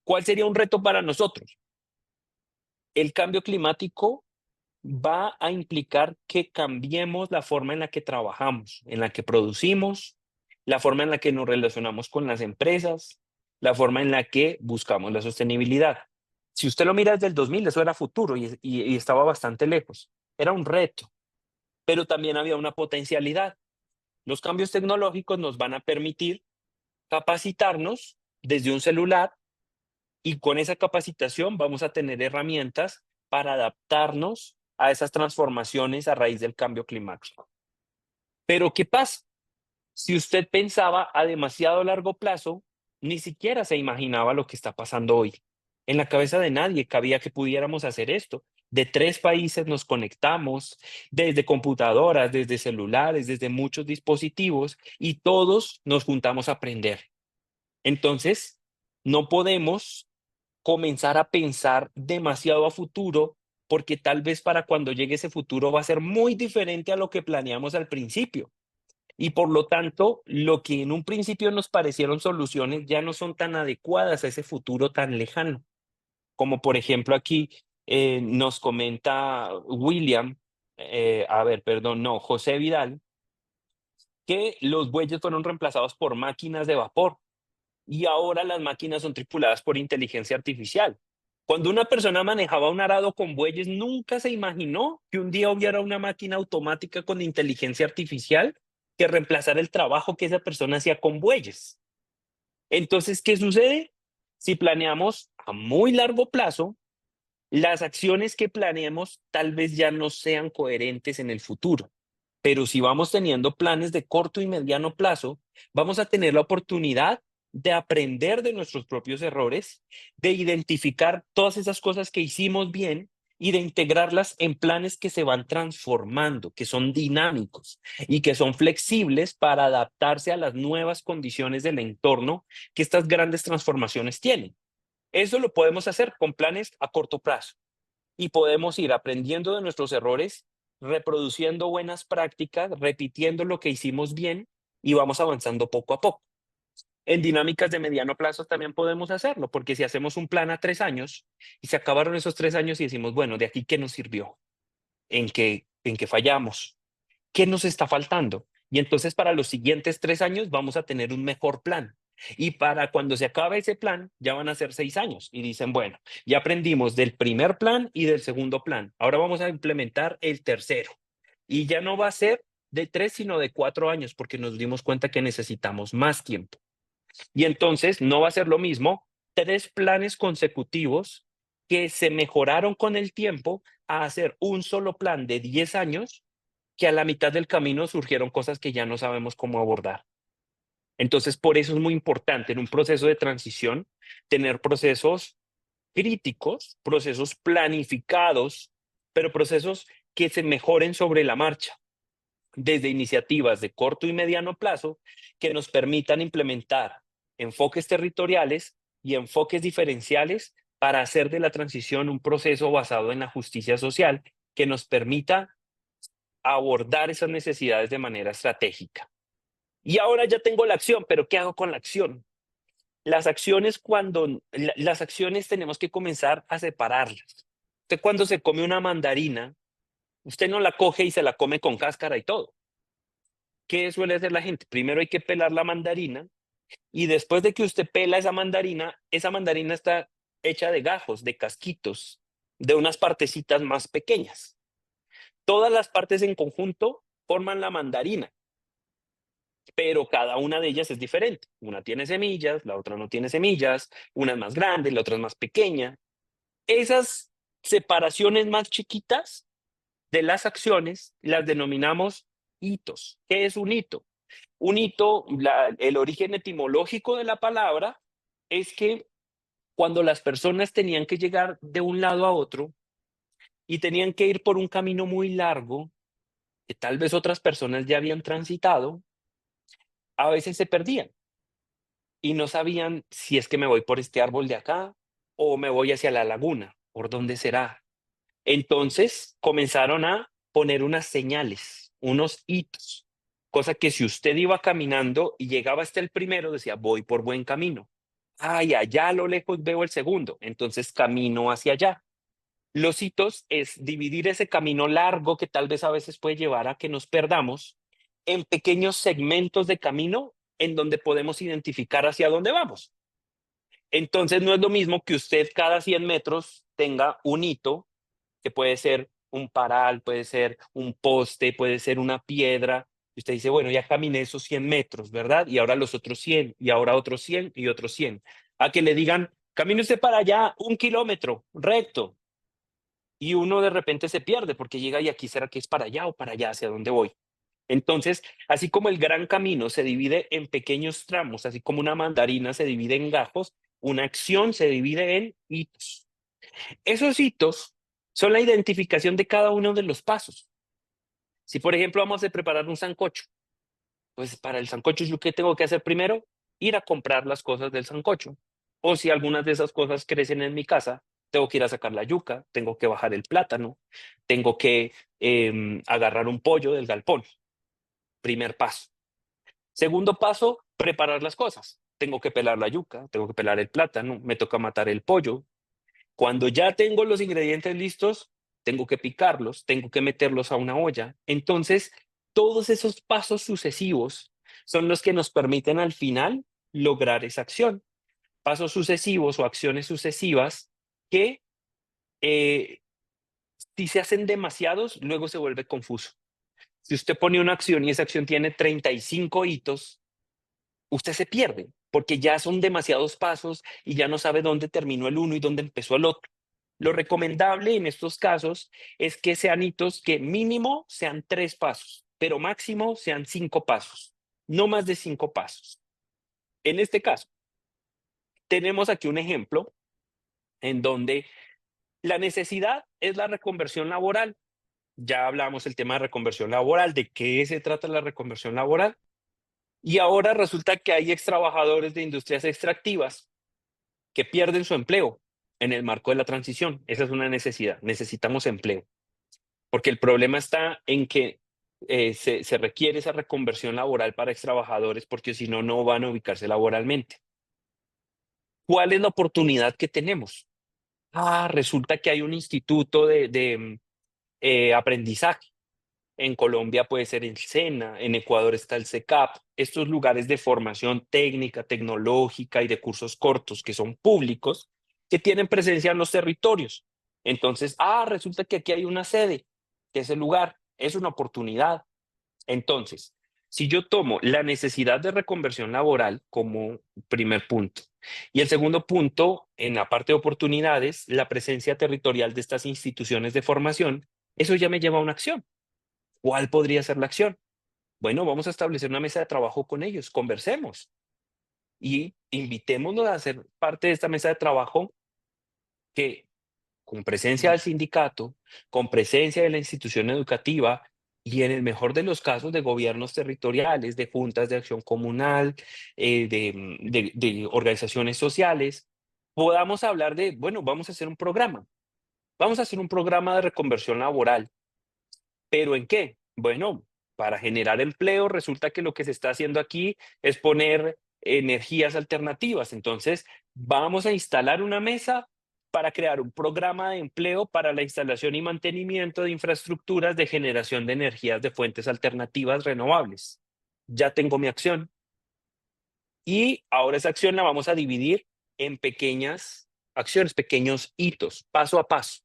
¿cuál sería un reto para nosotros? El cambio climático va a implicar que cambiemos la forma en la que trabajamos, en la que producimos, la forma en la que nos relacionamos con las empresas, la forma en la que buscamos la sostenibilidad. Si usted lo mira desde el 2000, eso era futuro y estaba bastante lejos. Era un reto, pero también había una potencialidad. Los cambios tecnológicos nos van a permitir capacitarnos desde un celular y con esa capacitación vamos a tener herramientas para adaptarnos a esas transformaciones a raíz del cambio climático. Pero ¿qué pasa? Si usted pensaba a demasiado largo plazo, ni siquiera se imaginaba lo que está pasando hoy. En la cabeza de nadie cabía que pudiéramos hacer esto. De 3 países nos conectamos, desde computadoras, desde celulares, desde muchos dispositivos, y todos nos juntamos a aprender. Entonces, no podemos comenzar a pensar demasiado a futuro, porque tal vez para cuando llegue ese futuro va a ser muy diferente a lo que planeamos al principio. Y por lo tanto, lo que en un principio nos parecieron soluciones ya no son tan adecuadas a ese futuro tan lejano. Como por ejemplo aquí nos comenta José Vidal, que los bueyes fueron reemplazados por máquinas de vapor y ahora las máquinas son tripuladas por inteligencia artificial. Cuando una persona manejaba un arado con bueyes, nunca se imaginó que un día hubiera una máquina automática con inteligencia artificial que reemplazara el trabajo que esa persona hacía con bueyes. Entonces, ¿qué sucede? Si planeamos a muy largo plazo, las acciones que planeemos tal vez ya no sean coherentes en el futuro. Pero si vamos teniendo planes de corto y mediano plazo, vamos a tener la oportunidad de aprender de nuestros propios errores, de identificar todas esas cosas que hicimos bien y de integrarlas en planes que se van transformando, que son dinámicos y que son flexibles para adaptarse a las nuevas condiciones del entorno que estas grandes transformaciones tienen. Eso lo podemos hacer con planes a corto plazo y podemos ir aprendiendo de nuestros errores, reproduciendo buenas prácticas, repitiendo lo que hicimos bien y vamos avanzando poco a poco. En dinámicas de mediano plazo también podemos hacerlo, porque si hacemos un plan a 3 años y se acabaron esos 3 años y decimos, bueno, ¿de aquí qué nos sirvió? ¿En qué fallamos? ¿Qué nos está faltando? Y entonces para los siguientes 3 años vamos a tener un mejor plan. Y para cuando se acabe ese plan, ya van a ser 6 años. Y dicen, bueno, ya aprendimos del primer plan y del segundo plan. Ahora vamos a implementar el tercero. Y ya no va a ser de 3, sino de 4 años, porque nos dimos cuenta que necesitamos más tiempo. Y entonces no va a ser lo mismo 3 planes consecutivos que se mejoraron con el tiempo a hacer un solo plan de 10 años que a la mitad del camino surgieron cosas que ya no sabemos cómo abordar. Entonces, por eso es muy importante en un proceso de transición tener procesos críticos, procesos planificados, pero procesos que se mejoren sobre la marcha, desde iniciativas de corto y mediano plazo que nos permitan implementar enfoques territoriales y enfoques diferenciales para hacer de la transición un proceso basado en la justicia social que nos permita abordar esas necesidades de manera estratégica. Y ahora ya tengo la acción, pero ¿qué hago con la acción? Las acciones tenemos que comenzar a separarlas. Usted cuando se come una mandarina, usted no la coge y se la come con cáscara y todo. ¿Qué suele hacer la gente? Primero hay que pelar la mandarina y después de que usted pela esa mandarina está hecha de gajos, de casquitos, de unas partecitas más pequeñas. Todas las partes en conjunto forman la mandarina, pero cada una de ellas es diferente. Una tiene semillas, la otra no tiene semillas, una es más grande, la otra es más pequeña. Esas separaciones más chiquitas de las acciones las denominamos hitos. ¿Qué es un hito? Un hito, el origen etimológico de la palabra es que cuando las personas tenían que llegar de un lado a otro y tenían que ir por un camino muy largo, que tal vez otras personas ya habían transitado, a veces se perdían y no sabían si es que me voy por este árbol de acá o me voy hacia la laguna, ¿por dónde será? Entonces comenzaron a poner unas señales, unos hitos, cosa que si usted iba caminando y llegaba hasta el primero, decía, voy por buen camino. Ay, allá a lo lejos veo el segundo, entonces camino hacia allá. Los hitos es dividir ese camino largo que tal vez a veces puede llevar a que nos perdamos en pequeños segmentos de camino en donde podemos identificar hacia dónde vamos. Entonces no es lo mismo que usted cada 100 metros tenga un hito, que puede ser un paral, puede ser un poste, puede ser una piedra. Y usted dice, bueno, ya caminé esos 100 metros, ¿verdad? Y ahora los otros 100, y ahora otros 100 y otros 100. A que le digan, camine usted para allá 1 kilómetro, recto. Y uno de repente se pierde porque llega y aquí será que es para allá o para allá, hacia dónde voy. Entonces, así como el gran camino se divide en pequeños tramos, así como una mandarina se divide en gajos, una acción se divide en hitos. Esos hitos son la identificación de cada uno de los pasos. Si, por ejemplo, vamos a preparar un sancocho, pues para el sancocho, ¿yo qué tengo que hacer primero? Ir a comprar las cosas del sancocho. O si algunas de esas cosas crecen en mi casa, tengo que ir a sacar la yuca, tengo que bajar el plátano, tengo que agarrar un pollo del galpón. Primer paso. Segundo paso, preparar las cosas. Tengo que pelar la yuca, tengo que pelar el plátano, me toca matar el pollo. Cuando ya tengo los ingredientes listos, tengo que picarlos, tengo que meterlos a una olla. Entonces, todos esos pasos sucesivos son los que nos permiten al final lograr esa acción. Pasos sucesivos o acciones sucesivas que si se hacen demasiados, luego se vuelve confuso. Si usted pone una acción y esa acción tiene 35 hitos, usted se pierde porque ya son demasiados pasos y ya no sabe dónde terminó el uno y dónde empezó el otro. Lo recomendable en estos casos es que sean hitos que mínimo sean 3 pasos, pero máximo sean 5 pasos, no más de 5 pasos. En este caso, tenemos aquí un ejemplo en donde la necesidad es la reconversión laboral. Ya hablamos el tema de reconversión laboral, de qué se trata la reconversión laboral. Y ahora resulta que hay extrabajadores de industrias extractivas que pierden su empleo en el marco de la transición. Esa es una necesidad. Necesitamos empleo. Porque el problema está en que se requiere esa reconversión laboral para extrabajadores porque si no, no van a ubicarse laboralmente. ¿Cuál es la oportunidad que tenemos? Resulta que hay un instituto de aprendizaje. En Colombia puede ser el SENA, en Ecuador está el CECAP, estos lugares de formación técnica, tecnológica y de cursos cortos que son públicos, que tienen presencia en los territorios. Entonces, resulta que aquí hay una sede, que es el lugar, es una oportunidad. Entonces, si yo tomo la necesidad de reconversión laboral como primer punto, y el segundo punto, en la parte de oportunidades, la presencia territorial de estas instituciones de formación, eso ya me lleva a una acción. ¿Cuál podría ser la acción? Bueno, vamos a establecer una mesa de trabajo con ellos, conversemos y invitémoslos a ser parte de esta mesa de trabajo que con presencia del sindicato, con presencia de la institución educativa y en el mejor de los casos de gobiernos territoriales, de juntas de acción comunal, de organizaciones sociales, podamos hablar de, bueno, vamos a hacer un programa. Vamos a hacer un programa de reconversión laboral. ¿Pero en qué? Bueno, para generar empleo resulta que lo que se está haciendo aquí es poner energías alternativas. Entonces, vamos a instalar una mesa para crear un programa de empleo para la instalación y mantenimiento de infraestructuras de generación de energías de fuentes alternativas renovables. Ya tengo mi acción. Y ahora esa acción la vamos a dividir en pequeñas acciones, pequeños hitos, paso a paso.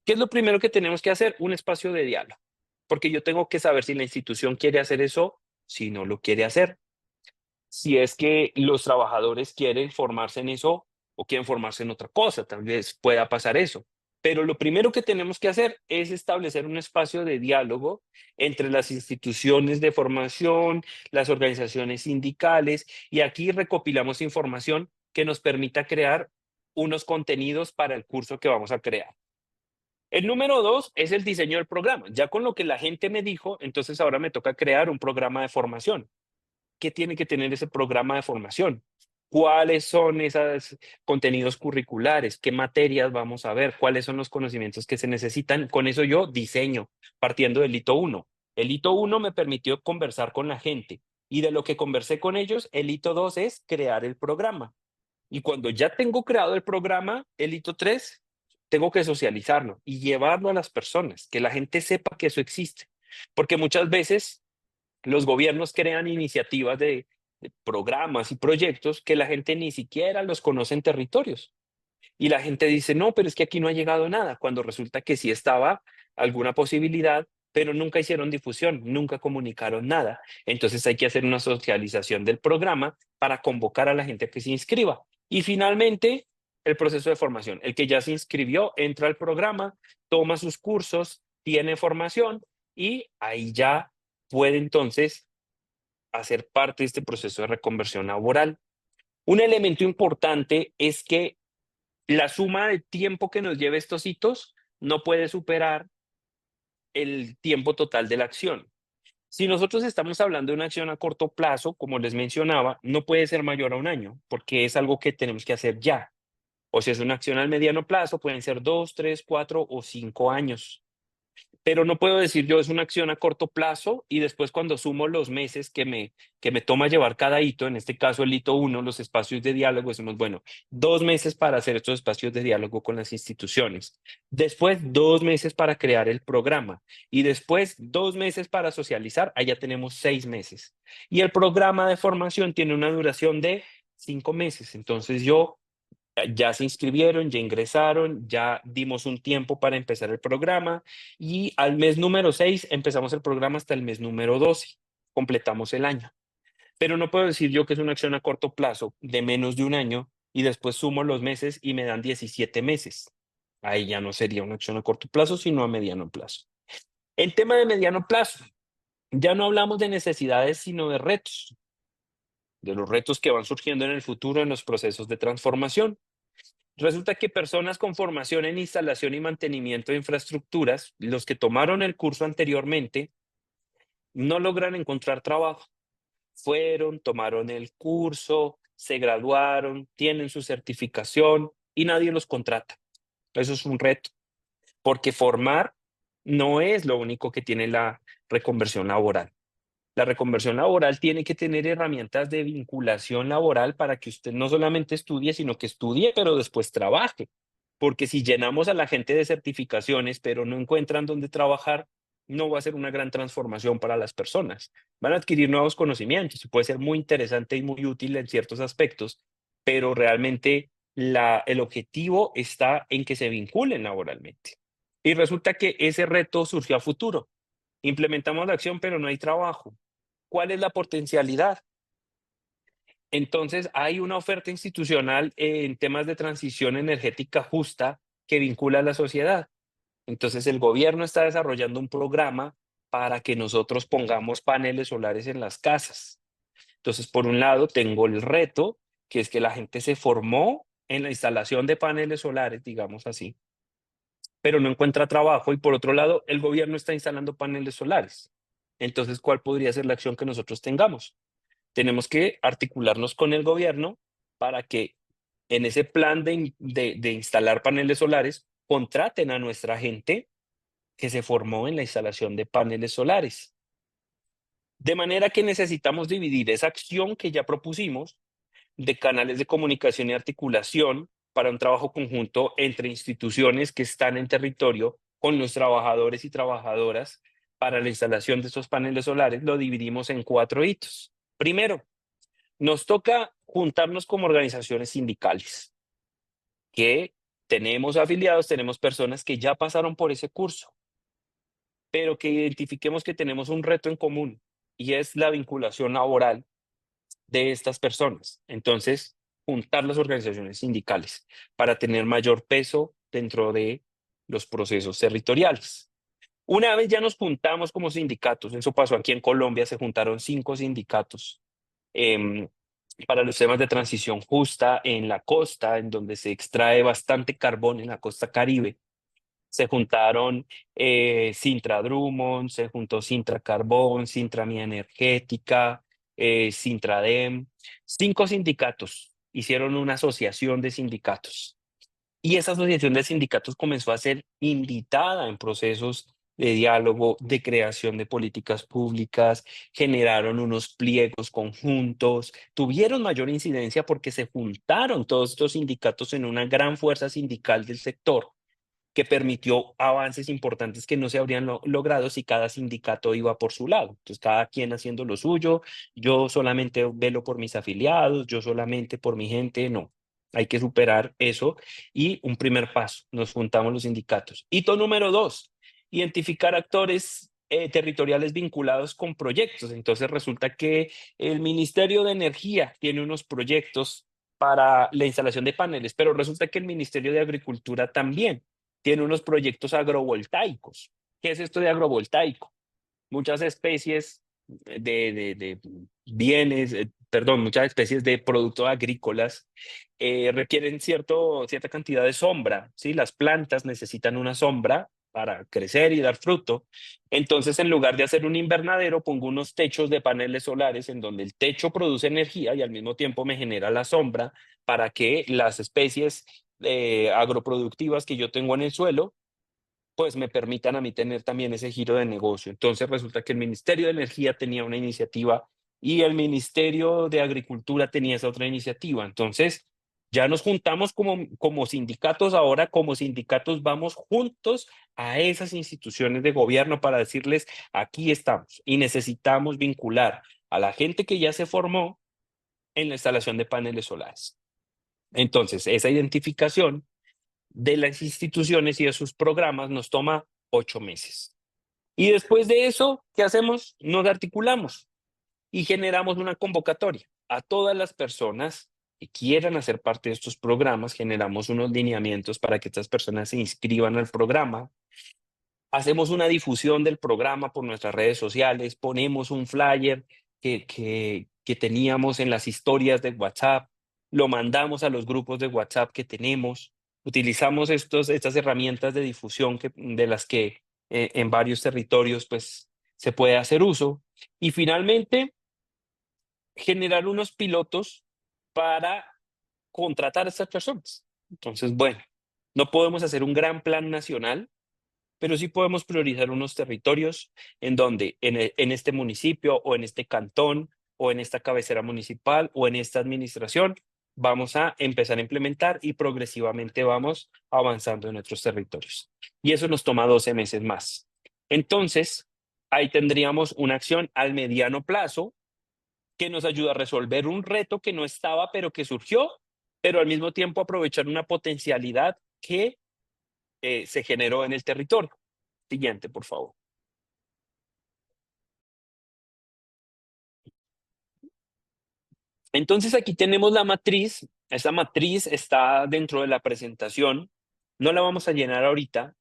¿Qué es lo primero que tenemos que hacer? Un espacio de diálogo. Porque yo tengo que saber si la institución quiere hacer eso, si no lo quiere hacer. Si es que los trabajadores quieren formarse en eso o quieren formarse en otra cosa, tal vez pueda pasar eso. Pero lo primero que tenemos que hacer es establecer un espacio de diálogo entre las instituciones de formación, las organizaciones sindicales, y aquí recopilamos información que nos permita crear unos contenidos para el curso que vamos a crear. El número 2 es el diseño del programa. Ya con lo que la gente me dijo, entonces ahora me toca crear un programa de formación. ¿Qué tiene que tener ese programa de formación? cuáles son esos contenidos curriculares, qué materias vamos a ver, cuáles son los conocimientos que se necesitan. Con eso yo diseño, partiendo del hito 1. El hito 1 me permitió conversar con la gente y de lo que conversé con ellos, el hito 2 es crear el programa. Y cuando ya tengo creado el programa, el hito 3, tengo que socializarlo y llevarlo a las personas, que la gente sepa que eso existe. Porque muchas veces los gobiernos crean iniciativas de programas y proyectos que la gente ni siquiera los conoce en territorios. Y la gente dice, no, pero es que aquí no ha llegado nada, cuando resulta que sí estaba alguna posibilidad, pero nunca hicieron difusión, nunca comunicaron nada. Entonces hay que hacer una socialización del programa para convocar a la gente a que se inscriba. Y finalmente, el proceso de formación. El que ya se inscribió entra al programa, toma sus cursos, tiene formación y ahí ya puede entonces hacer parte de este proceso de reconversión laboral. Un elemento importante es que la suma de tiempo que nos lleve estos hitos no puede superar el tiempo total de la acción. Si nosotros estamos hablando de una acción a corto plazo, como les mencionaba, no puede ser mayor a un año, porque es algo que tenemos que hacer ya. O si es una acción al mediano plazo, pueden ser 2, 3, 4 o 5 años. Pero no puedo decir yo es una acción a corto plazo y después cuando sumo los meses que me toma llevar cada hito, en este caso el hito 1, los espacios de diálogo, decimos, bueno, 2 meses para hacer estos espacios de diálogo con las instituciones, después 2 meses para crear el programa y después 2 meses para socializar, allá tenemos 6 meses. Y el programa de formación tiene una duración de 5 meses, entonces ya se inscribieron, ya ingresaron, ya dimos un tiempo para empezar el programa y al mes número 6 empezamos el programa hasta el mes número 12, completamos el año. Pero no puedo decir yo que es una acción a corto plazo de menos de un año y después sumo los meses y me dan 17 meses. Ahí ya no sería una acción a corto plazo, sino a mediano plazo. El tema de mediano plazo, ya no hablamos de necesidades, sino de retos, de los retos que van surgiendo en el futuro en los procesos de transformación. Resulta que personas con formación en instalación y mantenimiento de infraestructuras, los que tomaron el curso anteriormente, no logran encontrar trabajo. Fueron, tomaron el curso, se graduaron, tienen su certificación y nadie los contrata. Eso es un reto, porque formar no es lo único que tiene la reconversión laboral. La reconversión laboral tiene que tener herramientas de vinculación laboral para que usted no solamente estudie, sino que estudie, pero después trabaje. Porque si llenamos a la gente de certificaciones, pero no encuentran dónde trabajar, no va a ser una gran transformación para las personas. Van a adquirir nuevos conocimientos y puede ser muy interesante y muy útil en ciertos aspectos, pero realmente el objetivo está en que se vinculen laboralmente. Y resulta que ese reto surgió a futuro. Implementamos la acción, pero no hay trabajo. ¿Cuál es la potencialidad? Entonces, hay una oferta institucional en temas de transición energética justa que vincula a la sociedad. Entonces, el gobierno está desarrollando un programa para que nosotros pongamos paneles solares en las casas. Entonces, por un lado, tengo el reto, que es que la gente se formó en la instalación de paneles solares, digamos así, pero no encuentra trabajo. Y por otro lado, el gobierno está instalando paneles solares. Entonces, ¿cuál podría ser la acción que nosotros tengamos? Tenemos que articularnos con el gobierno para que en ese plan de instalar paneles solares contraten a nuestra gente que se formó en la instalación de paneles solares. De manera que necesitamos dividir esa acción que ya propusimos de canales de comunicación y articulación para un trabajo conjunto entre instituciones que están en territorio con los trabajadores y trabajadoras para la instalación de estos paneles solares. Lo dividimos en 4 hitos. Primero, nos toca juntarnos como organizaciones sindicales, que tenemos afiliados, tenemos personas que ya pasaron por ese curso, pero que identifiquemos que tenemos un reto en común y es la vinculación laboral de estas personas. Entonces, juntar las organizaciones sindicales para tener mayor peso dentro de los procesos territoriales. Una vez ya nos juntamos como sindicatos, eso pasó aquí en Colombia, se juntaron 5 sindicatos para los temas de transición justa en la costa, en donde se extrae bastante carbón en la costa Caribe. Se juntaron Sintra Drummond, se juntó Sintra Carbón, Sintra Mía Energética, Sintradem, 5 sindicatos hicieron una asociación de sindicatos. Y esa asociación de sindicatos comenzó a ser invitada en procesos de diálogo, de creación de políticas públicas, generaron unos pliegos conjuntos, tuvieron mayor incidencia porque se juntaron todos estos sindicatos en una gran fuerza sindical del sector que permitió avances importantes que no se habrían logrado si cada sindicato iba por su lado. Entonces, cada quien haciendo lo suyo, yo solamente velo por mis afiliados, yo solamente por mi gente, no. Hay que superar eso y un primer paso, nos juntamos los sindicatos. Hito número 2, identificar actores territoriales vinculados con proyectos. Entonces resulta que el Ministerio de Energía tiene unos proyectos para la instalación de paneles, pero resulta que el Ministerio de Agricultura también tiene unos proyectos agrovoltaicos. ¿Qué es esto de agrovoltaico? Muchas especies de bienes, perdón, muchas especies de productos agrícolas requieren cierta cantidad de sombra, ¿sí? Las plantas necesitan una sombra para crecer y dar fruto. Entonces, en lugar de hacer un invernadero, pongo unos techos de paneles solares en donde el techo produce energía y al mismo tiempo me genera la sombra para que las especies agroproductivas que yo tengo en el suelo pues me permitan a mí tener también ese giro de negocio. Entonces resulta que el Ministerio de Energía tenía una iniciativa y el Ministerio de Agricultura tenía esa otra iniciativa. Entonces ya nos juntamos como sindicatos ahora, como sindicatos vamos juntos a esas instituciones de gobierno para decirles, aquí estamos y necesitamos vincular a la gente que ya se formó en la instalación de paneles solares. Entonces, esa identificación de las instituciones y de sus programas nos toma 8 meses. Y después de eso, ¿qué hacemos? Nos articulamos y generamos una convocatoria a todas las personas que quieran hacer parte de estos programas. Generamos unos lineamientos para que estas personas se inscriban al programa. Hacemos una difusión del programa por nuestras redes sociales, ponemos un flyer que teníamos en las historias de WhatsApp, lo mandamos a los grupos de WhatsApp que tenemos, utilizamos estas herramientas de difusión de las que en varios territorios pues, se puede hacer uso. Y finalmente, generar unos pilotos para contratar a estas personas. Entonces, bueno, no podemos hacer un gran plan nacional, pero sí podemos priorizar unos territorios en donde en este municipio o en este cantón o en esta cabecera municipal o en esta administración vamos a empezar a implementar y progresivamente vamos avanzando en nuestros territorios. Y eso nos toma 12 meses más. Entonces, ahí tendríamos una acción al mediano plazo que nos ayuda a resolver un reto que no estaba, pero que surgió, pero al mismo tiempo aprovechar una potencialidad que se generó en el territorio. Siguiente, por favor. Entonces aquí tenemos la matriz. Esa matriz está dentro de la presentación. No la vamos a llenar ahorita,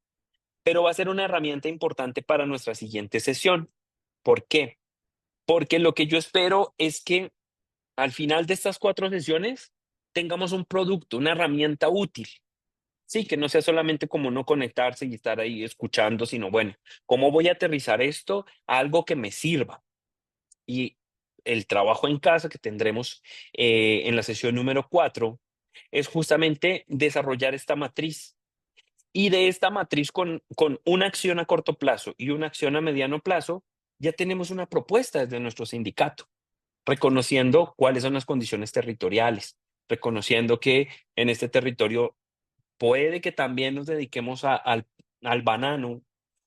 pero va a ser una herramienta importante para nuestra siguiente sesión. ¿Por qué? Porque lo que yo espero es que al final de estas 4 sesiones tengamos un producto, una herramienta útil. Sí, que no sea solamente como no conectarse y estar ahí escuchando, sino bueno, ¿cómo voy a aterrizar esto a algo que me sirva? Y el trabajo en casa que tendremos en la sesión número 4 es justamente desarrollar esta matriz. Y de esta matriz con una acción a corto plazo y una acción a mediano plazo, ya tenemos una propuesta desde nuestro sindicato, reconociendo cuáles son las condiciones territoriales, reconociendo que en este territorio puede que también nos dediquemos al banano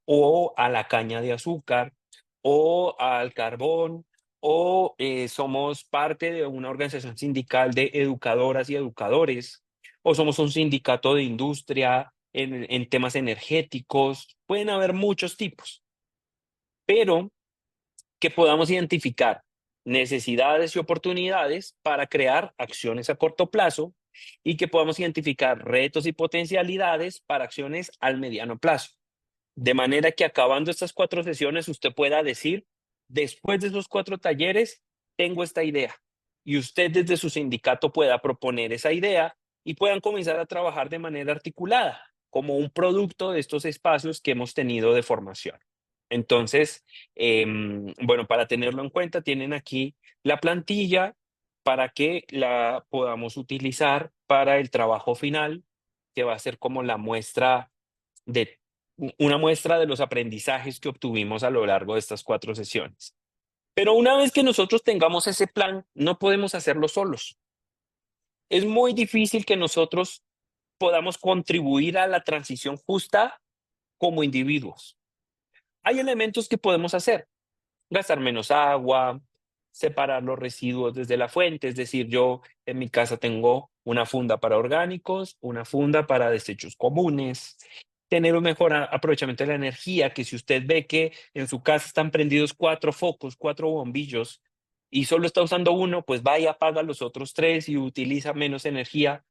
o a la caña de azúcar o al carbón o somos parte de una organización sindical de educadoras y educadores o somos un sindicato de industria en temas energéticos. Pueden haber muchos tipos, pero que podamos identificar necesidades y oportunidades para crear acciones a corto plazo y que podamos identificar retos y potencialidades para acciones al mediano plazo. De manera que acabando estas 4 sesiones usted pueda decir, después de esos 4 talleres, tengo esta idea. Y usted desde su sindicato pueda proponer esa idea y puedan comenzar a trabajar de manera articulada como un producto de estos espacios que hemos tenido de formación. Entonces, bueno, para tenerlo en cuenta, tienen aquí la plantilla para que la podamos utilizar para el trabajo final, que va a ser como la muestra de una muestra de los aprendizajes que obtuvimos a lo largo de estas 4 sesiones. Pero una vez que nosotros tengamos ese plan, no podemos hacerlo solos. Es muy difícil que nosotros podamos contribuir a la transición justa como individuos. Hay elementos que podemos hacer: gastar menos agua, separar los residuos desde la fuente, es decir, yo en mi casa tengo una funda para orgánicos, una funda para desechos comunes, tener un mejor aprovechamiento de la energía, que si usted ve que en su casa están prendidos 4 focos, 4 bombillos, y solo está usando uno, pues va y apaga los otros 3 y utiliza menos energía,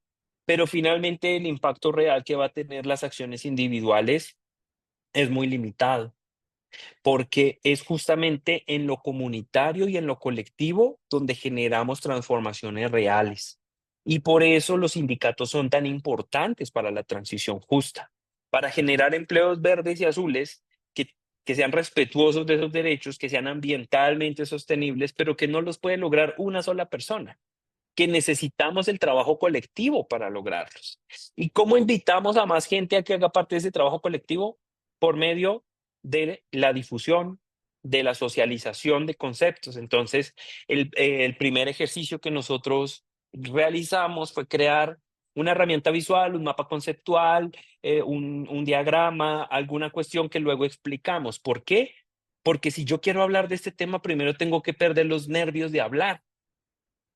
pero finalmente el impacto real que va a tener las acciones individuales es muy limitado, porque es justamente en lo comunitario y en lo colectivo donde generamos transformaciones reales. Y por eso los sindicatos son tan importantes para la transición justa, para generar empleos verdes y azules que sean respetuosos de esos derechos, que sean ambientalmente sostenibles, pero que no los puede lograr una sola persona, que necesitamos el trabajo colectivo para lograrlos. ¿Y cómo invitamos a más gente a que haga parte de ese trabajo colectivo? Por medio de la difusión, de la socialización de conceptos. Entonces, el primer ejercicio que nosotros realizamos fue crear una herramienta visual, un mapa conceptual, un diagrama, alguna cuestión que luego explicamos. ¿Por qué? Porque si yo quiero hablar de este tema, primero tengo que perder los nervios de hablar,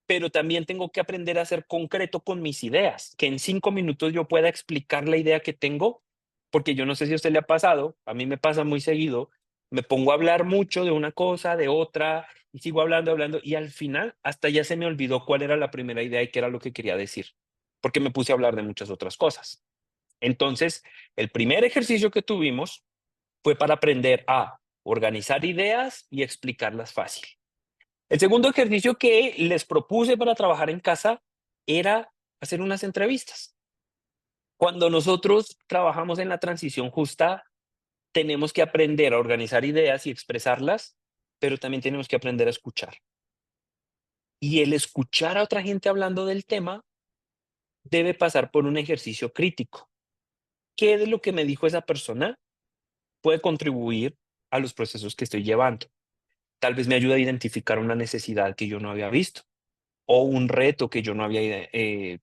pero también tengo que aprender a ser concreto con mis ideas, que en 5 minutos yo pueda explicar la idea que tengo, porque yo no sé si a usted le ha pasado, a mí me pasa muy seguido, me pongo a hablar mucho de una cosa, de otra, y sigo hablando, hablando, y al final hasta ya se me olvidó cuál era la primera idea y qué era lo que quería decir, porque me puse a hablar de muchas otras cosas. Entonces, el primer ejercicio que tuvimos fue para aprender a organizar ideas y explicarlas fácil. El segundo ejercicio que les propuse para trabajar en casa era hacer unas entrevistas. Cuando nosotros trabajamos en la transición justa, tenemos que aprender a organizar ideas y expresarlas, pero también tenemos que aprender a escuchar. Y el escuchar a otra gente hablando del tema debe pasar por un ejercicio crítico. ¿Qué de lo que me dijo esa persona puede contribuir a los procesos que estoy llevando? Tal vez me ayude a identificar una necesidad que yo no había visto, o un reto que yo no había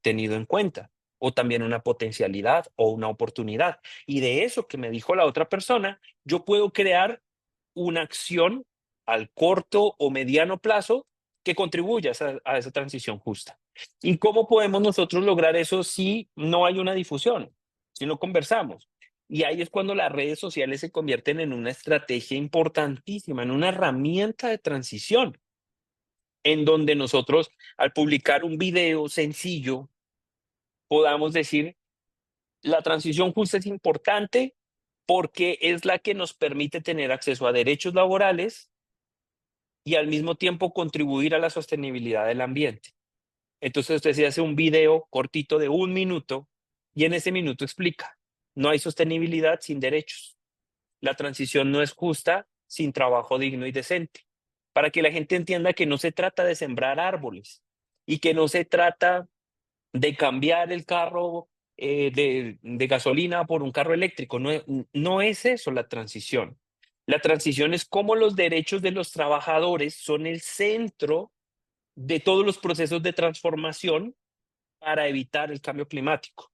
tenido en cuenta, o también una potencialidad o una oportunidad. Y de eso que me dijo la otra persona, yo puedo crear una acción al corto o mediano plazo que contribuya a esa transición justa. ¿Y cómo podemos nosotros lograr eso si no hay una difusión, si no conversamos? Y ahí es cuando las redes sociales se convierten en una estrategia importantísima, en una herramienta de transición, en donde nosotros, al publicar un video sencillo, podamos decir: la transición justa es importante porque es la que nos permite tener acceso a derechos laborales y al mismo tiempo contribuir a la sostenibilidad del ambiente. Entonces usted se hace un video cortito de 1 minuto y en ese minuto explica: no hay sostenibilidad sin derechos. La transición no es justa sin trabajo digno y decente. Para que la gente entienda que no se trata de sembrar árboles y que no se trata de cambiar el carro de gasolina por un carro eléctrico. No, no es eso la transición. La transición es cómo los derechos de los trabajadores son el centro de todos los procesos de transformación para evitar el cambio climático.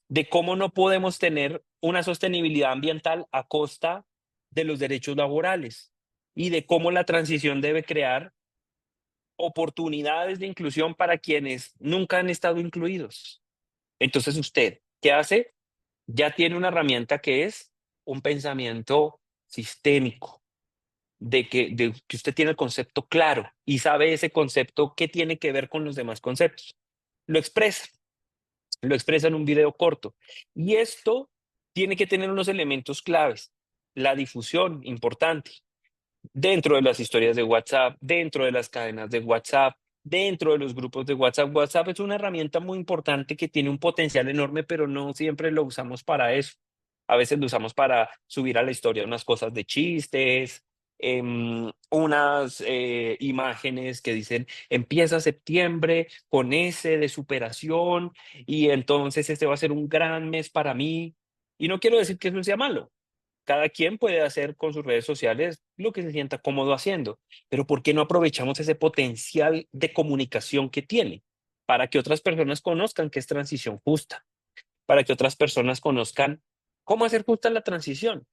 De cómo no podemos tener una sostenibilidad ambiental a costa de los derechos laborales y de cómo la transición debe crear oportunidades de inclusión para quienes nunca han estado incluidos. Entonces usted, ¿qué hace? Ya tiene una herramienta que es un pensamiento sistémico, de que usted tiene el concepto claro y sabe ese concepto qué tiene que ver con los demás conceptos. Lo expresa en un video corto. Y esto tiene que tener unos elementos claves. La difusión, importante, dentro de las historias de WhatsApp, dentro de las cadenas de WhatsApp, dentro de los grupos de WhatsApp. WhatsApp es una herramienta muy importante que tiene un potencial enorme, pero no siempre lo usamos para eso. A veces lo usamos para subir a la historia unas cosas de chistes, unas imágenes que dicen empieza septiembre con S de superación y entonces este va a ser un gran mes para mí. Y no quiero decir que eso sea malo. Cada quien puede hacer con sus redes sociales lo que se sienta cómodo haciendo, pero ¿por qué no aprovechamos ese potencial de comunicación que tiene para que otras personas conozcan qué es transición justa, para que otras personas conozcan cómo hacer justa la transición,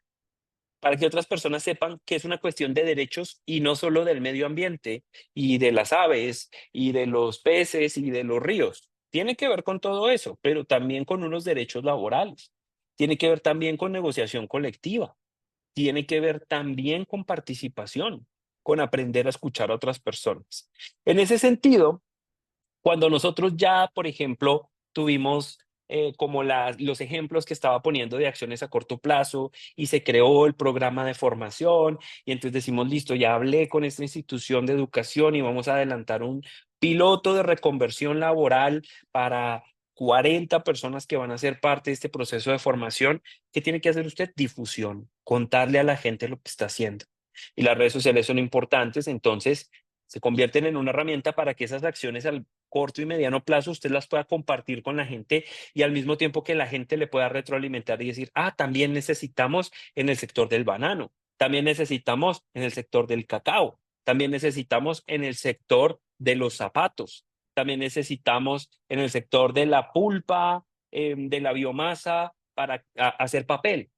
para que otras personas sepan que es una cuestión de derechos y no solo del medio ambiente y de las aves y de los peces y de los ríos? Tiene que ver con todo eso, pero también con unos derechos laborales. Tiene que ver también con negociación colectiva, tiene que ver también con participación, con aprender a escuchar a otras personas. En ese sentido, cuando nosotros ya, por ejemplo, tuvimos como los ejemplos que estaba poniendo de acciones a corto plazo y se creó el programa de formación y entonces decimos, listo, ya hablé con esta institución de educación y vamos a adelantar un piloto de reconversión laboral para 40 personas que van a ser parte de este proceso de formación. ¿Qué tiene que hacer usted? Difusión, contarle a la gente lo que está haciendo. Y las redes sociales son importantes, entonces se convierten en una herramienta para que esas acciones al corto y mediano plazo usted las pueda compartir con la gente y al mismo tiempo que la gente le pueda retroalimentar y decir, ah, también necesitamos en el sector del banano, también necesitamos en el sector del cacao, también necesitamos en el sector de los zapatos, también necesitamos en el sector de la pulpa, de la biomasa para hacer papel.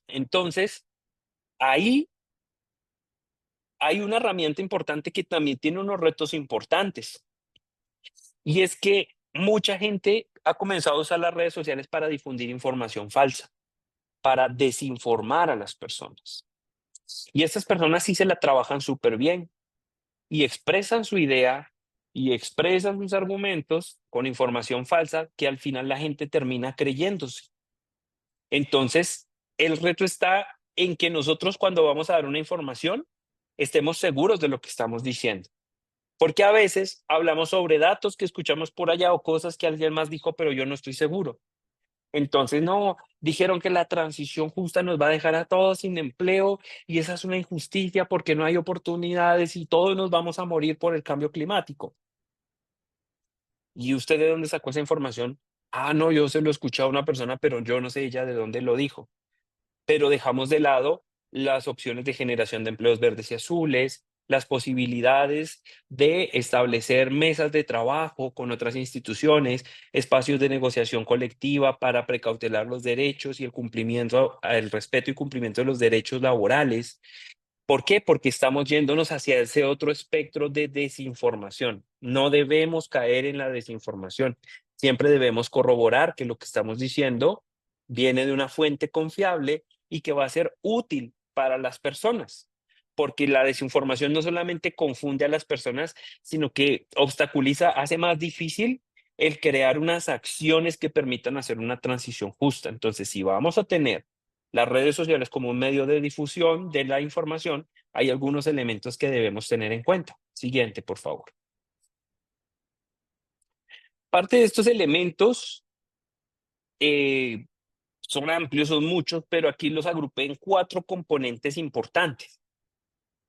Entonces, ahí hay una herramienta importante que también tiene unos retos importantes. Y es que mucha gente ha comenzado a usar las redes sociales para difundir información falsa, para desinformar a las personas. Y estas personas sí se la trabajan súper bien y expresan su idea y expresan sus argumentos con información falsa que al final la gente termina creyéndose. Entonces, el reto está en que nosotros cuando vamos a dar una información estemos seguros de lo que estamos diciendo. Porque a veces hablamos sobre datos que escuchamos por allá o cosas que alguien más dijo, pero yo no estoy seguro. Entonces, no, dijeron que la transición justa nos va a dejar a todos sin empleo y esa es una injusticia porque no hay oportunidades y todos nos vamos a morir por el cambio climático. ¿Y usted de dónde sacó esa información? Ah, no, yo se lo escuché a una persona, pero yo no sé ella de dónde lo dijo. Pero dejamos de lado las opciones de generación de empleos verdes y azules, las posibilidades de establecer mesas de trabajo con otras instituciones, espacios de negociación colectiva para precautelar los derechos y el cumplimiento, el respeto y cumplimiento de los derechos laborales. ¿Por qué? Porque estamos yéndonos hacia ese otro espectro de desinformación. No debemos caer en la desinformación. Siempre debemos corroborar que lo que estamos diciendo viene de una fuente confiable y que va a ser útil para las personas. Porque la desinformación no solamente confunde a las personas, sino que obstaculiza, hace más difícil el crear unas acciones que permitan hacer una transición justa. Entonces, si vamos a tener las redes sociales como un medio de difusión de la información, hay algunos elementos que debemos tener en cuenta. Siguiente, por favor. Parte de estos elementos son amplios, son muchos, pero aquí los agrupé en 4 componentes importantes.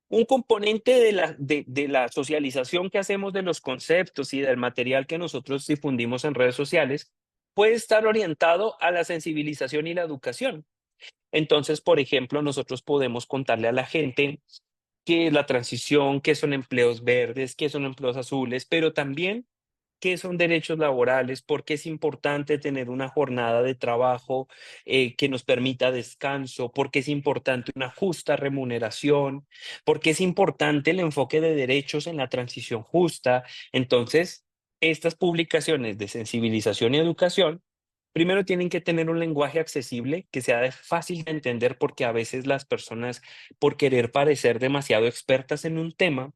Un componente de la socialización que hacemos de los conceptos y del material que nosotros difundimos en redes sociales puede estar orientado a la sensibilización y la educación. Entonces, por ejemplo, nosotros podemos contarle a la gente qué es la transición, qué son empleos verdes, qué son empleos azules, pero también qué son derechos laborales, por qué es importante tener una jornada de trabajo que nos permita descanso, por qué es importante una justa remuneración, por qué es importante el enfoque de derechos en la transición justa. Entonces, estas publicaciones de sensibilización y educación primero tienen que tener un lenguaje accesible que sea fácil de entender porque a veces las personas, por querer parecer demasiado expertas en un tema,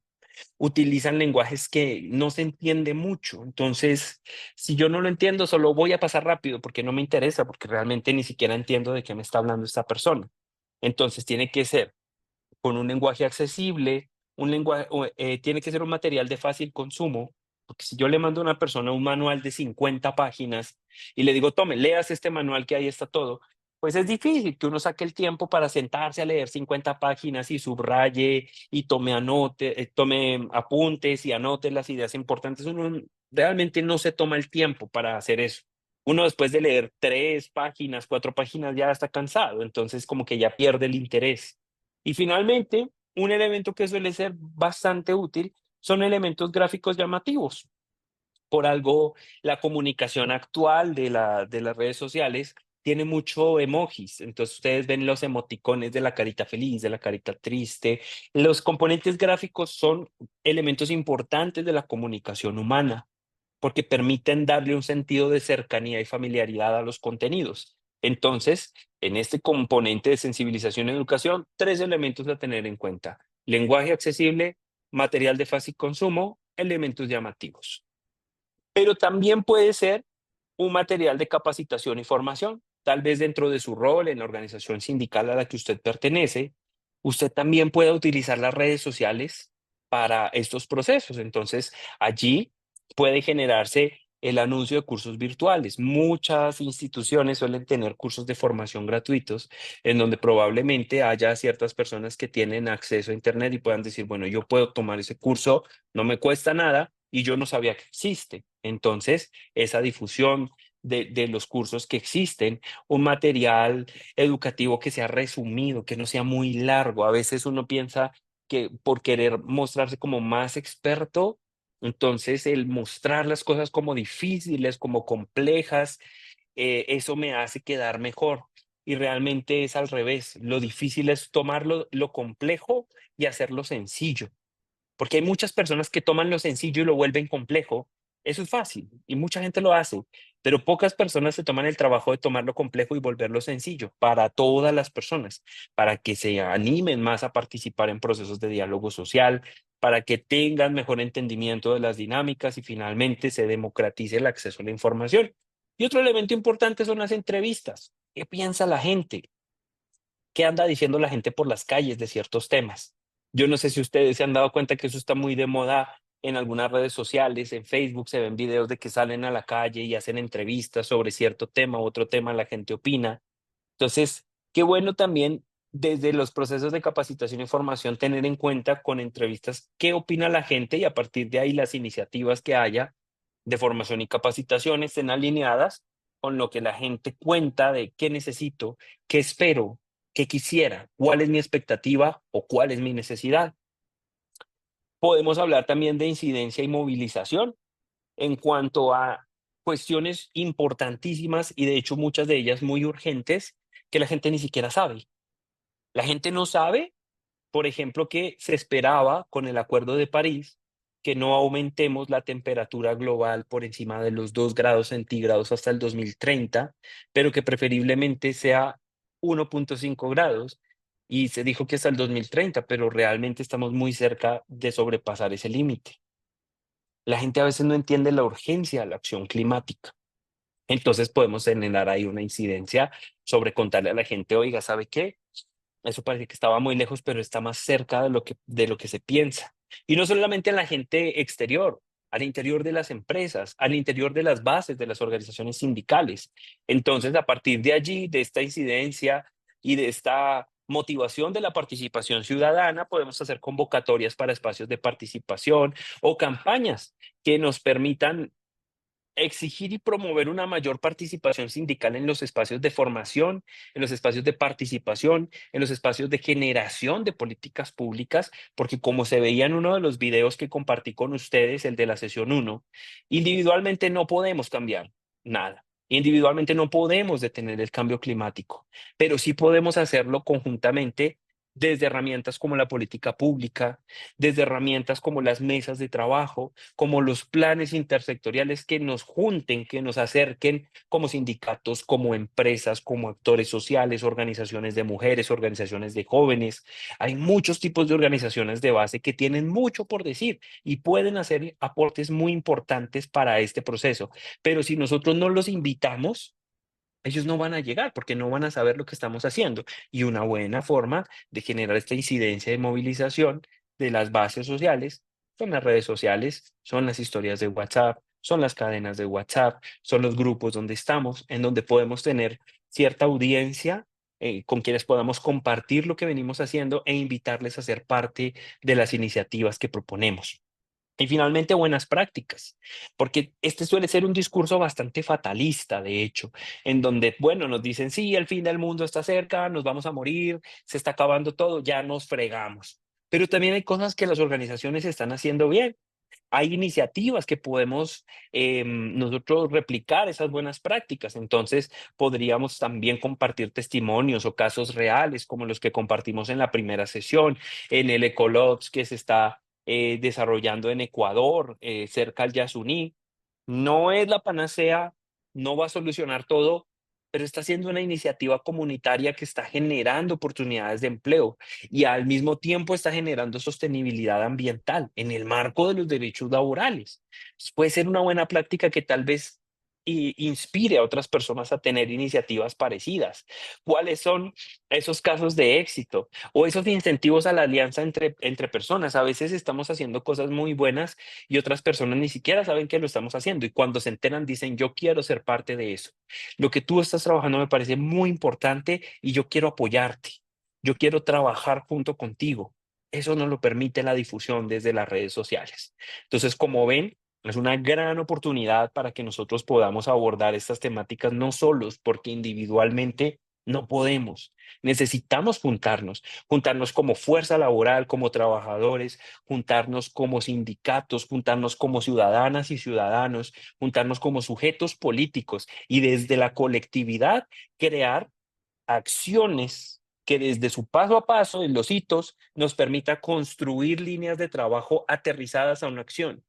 utilizan lenguajes que no se entiende mucho. Entonces, si yo no lo entiendo, solo voy a pasar rápido porque no me interesa, porque realmente ni siquiera entiendo de qué me está hablando esta persona. Entonces, tiene que ser con un lenguaje accesible, tiene que ser un material de fácil consumo, porque si yo le mando a una persona un manual de 50 páginas y le digo, tome, leas este manual que ahí está todo, pues es difícil que uno saque el tiempo para sentarse a leer 50 páginas y subraye y tome apuntes y anote las ideas importantes. Uno realmente no se toma el tiempo para hacer eso. Uno después de leer 3 páginas, 4 páginas ya está cansado, entonces como que ya pierde el interés. Y finalmente, un elemento que suele ser bastante útil son elementos gráficos llamativos. Por algo, la comunicación actual de las redes sociales tiene mucho emojis. Entonces, ustedes ven los emoticones de la carita feliz, de la carita triste. Los componentes gráficos son elementos importantes de la comunicación humana porque permiten darle un sentido de cercanía y familiaridad a los contenidos. Entonces, en este componente de sensibilización y educación, 3 elementos a tener en cuenta: lenguaje accesible, material de fácil consumo, elementos llamativos. Pero también puede ser un material de capacitación y formación. Tal vez dentro de su rol en la organización sindical a la que usted pertenece, usted también pueda utilizar las redes sociales para estos procesos. Entonces, allí puede generarse el anuncio de cursos virtuales. Muchas instituciones suelen tener cursos de formación gratuitos en donde probablemente haya ciertas personas que tienen acceso a Internet y puedan decir, bueno, yo puedo tomar ese curso, no me cuesta nada y yo no sabía que existe. Entonces, esa difusión de los cursos que existen, un material educativo que sea resumido, que no sea muy largo. A veces uno piensa que por querer mostrarse como más experto, entonces el mostrar las cosas como difíciles, como complejas, eso me hace quedar mejor. Y realmente es al revés. Lo difícil es tomarlo lo complejo y hacerlo sencillo. Porque hay muchas personas que toman lo sencillo y lo vuelven complejo. Eso es fácil y mucha gente lo hace, pero pocas personas se toman el trabajo de tomar lo complejo y volverlo sencillo para todas las personas, para que se animen más a participar en procesos de diálogo social, para que tengan mejor entendimiento de las dinámicas y finalmente se democratice el acceso a la información. Y otro elemento importante son las entrevistas. ¿Qué piensa la gente? ¿Qué anda diciendo la gente por las calles de ciertos temas? Yo no sé si ustedes se han dado cuenta que eso está muy de moda en algunas redes sociales, en Facebook se ven videos de que salen a la calle y hacen entrevistas sobre cierto tema u otro tema, la gente opina. Entonces, qué bueno también desde los procesos de capacitación y formación tener en cuenta con entrevistas qué opina la gente y a partir de ahí las iniciativas que haya de formación y capacitación estén alineadas con lo que la gente cuenta de qué necesito, qué espero, qué quisiera, cuál es mi expectativa o cuál es mi necesidad. Podemos hablar también de incidencia y movilización en cuanto a cuestiones importantísimas y de hecho muchas de ellas muy urgentes que la gente ni siquiera sabe. La gente no sabe, por ejemplo, que se esperaba con el Acuerdo de París que no aumentemos la temperatura global por encima de los 2 grados centígrados hasta el 2030, pero que preferiblemente sea 1.5 grados. Y se dijo que hasta el 2030, pero realmente estamos muy cerca de sobrepasar ese límite. La gente a veces no entiende la urgencia de la acción climática. Entonces podemos generar ahí una incidencia sobre contarle a la gente, oiga, ¿sabe qué? Eso parece que estaba muy lejos, pero está más cerca de lo que se piensa. Y no solamente en la gente exterior, al interior de las empresas, al interior de las bases de las organizaciones sindicales. Entonces, a partir de allí, de esta incidencia y de esta motivación de la participación ciudadana, podemos hacer convocatorias para espacios de participación o campañas que nos permitan exigir y promover una mayor participación sindical en los espacios de formación, en los espacios de participación, en los espacios de generación de políticas públicas, porque como se veía en uno de los videos que compartí con ustedes, el de la sesión 1, individualmente no podemos cambiar nada. Individualmente no podemos detener el cambio climático, pero sí podemos hacerlo conjuntamente desde herramientas como la política pública, desde herramientas como las mesas de trabajo, como los planes intersectoriales que nos junten, que nos acerquen como sindicatos, como empresas, como actores sociales, organizaciones de mujeres, organizaciones de jóvenes. Hay muchos tipos de organizaciones de base que tienen mucho por decir y pueden hacer aportes muy importantes para este proceso. Pero si nosotros no los invitamos, ellos no van a llegar porque no van a saber lo que estamos haciendo. Y una buena forma de generar esta incidencia de movilización de las bases sociales son las redes sociales, son las historias de WhatsApp, son las cadenas de WhatsApp, son los grupos donde estamos, en donde podemos tener cierta audiencia con quienes podamos compartir lo que venimos haciendo e invitarles a ser parte de las iniciativas que proponemos. Y finalmente, buenas prácticas, porque este suele ser un discurso bastante fatalista, de hecho, en donde, bueno, nos dicen, sí, el fin del mundo está cerca, nos vamos a morir, se está acabando todo, ya nos fregamos. Pero también hay cosas que las organizaciones están haciendo bien. Hay iniciativas que podemos nosotros replicar esas buenas prácticas. Entonces, podríamos también compartir testimonios o casos reales como los que compartimos en la primera sesión, en el Ecolodge que se está desarrollando en Ecuador, cerca al Yasuní. No es la panacea, no va a solucionar todo, pero está siendo una iniciativa comunitaria que está generando oportunidades de empleo y al mismo tiempo está generando sostenibilidad ambiental en el marco de los derechos laborales. Entonces, puede ser una buena práctica que tal vez inspire a otras personas a tener iniciativas parecidas. ¿Cuáles son esos casos de éxito o esos incentivos a la alianza entre personas? A veces estamos haciendo cosas muy buenas y otras personas ni siquiera saben que lo estamos haciendo y cuando se enteran dicen, yo quiero ser parte de eso. Lo que tú estás trabajando me parece muy importante y yo quiero apoyarte. Yo quiero trabajar junto contigo. Eso nos lo permite la difusión desde las redes sociales. Entonces, como ven, es una gran oportunidad para que nosotros podamos abordar estas temáticas no solos, porque individualmente no podemos. Necesitamos juntarnos como fuerza laboral, como trabajadores, juntarnos como sindicatos, juntarnos como ciudadanas y ciudadanos, juntarnos como sujetos políticos y desde la colectividad crear acciones que desde su paso a paso en los hitos nos permita construir líneas de trabajo aterrizadas a una acción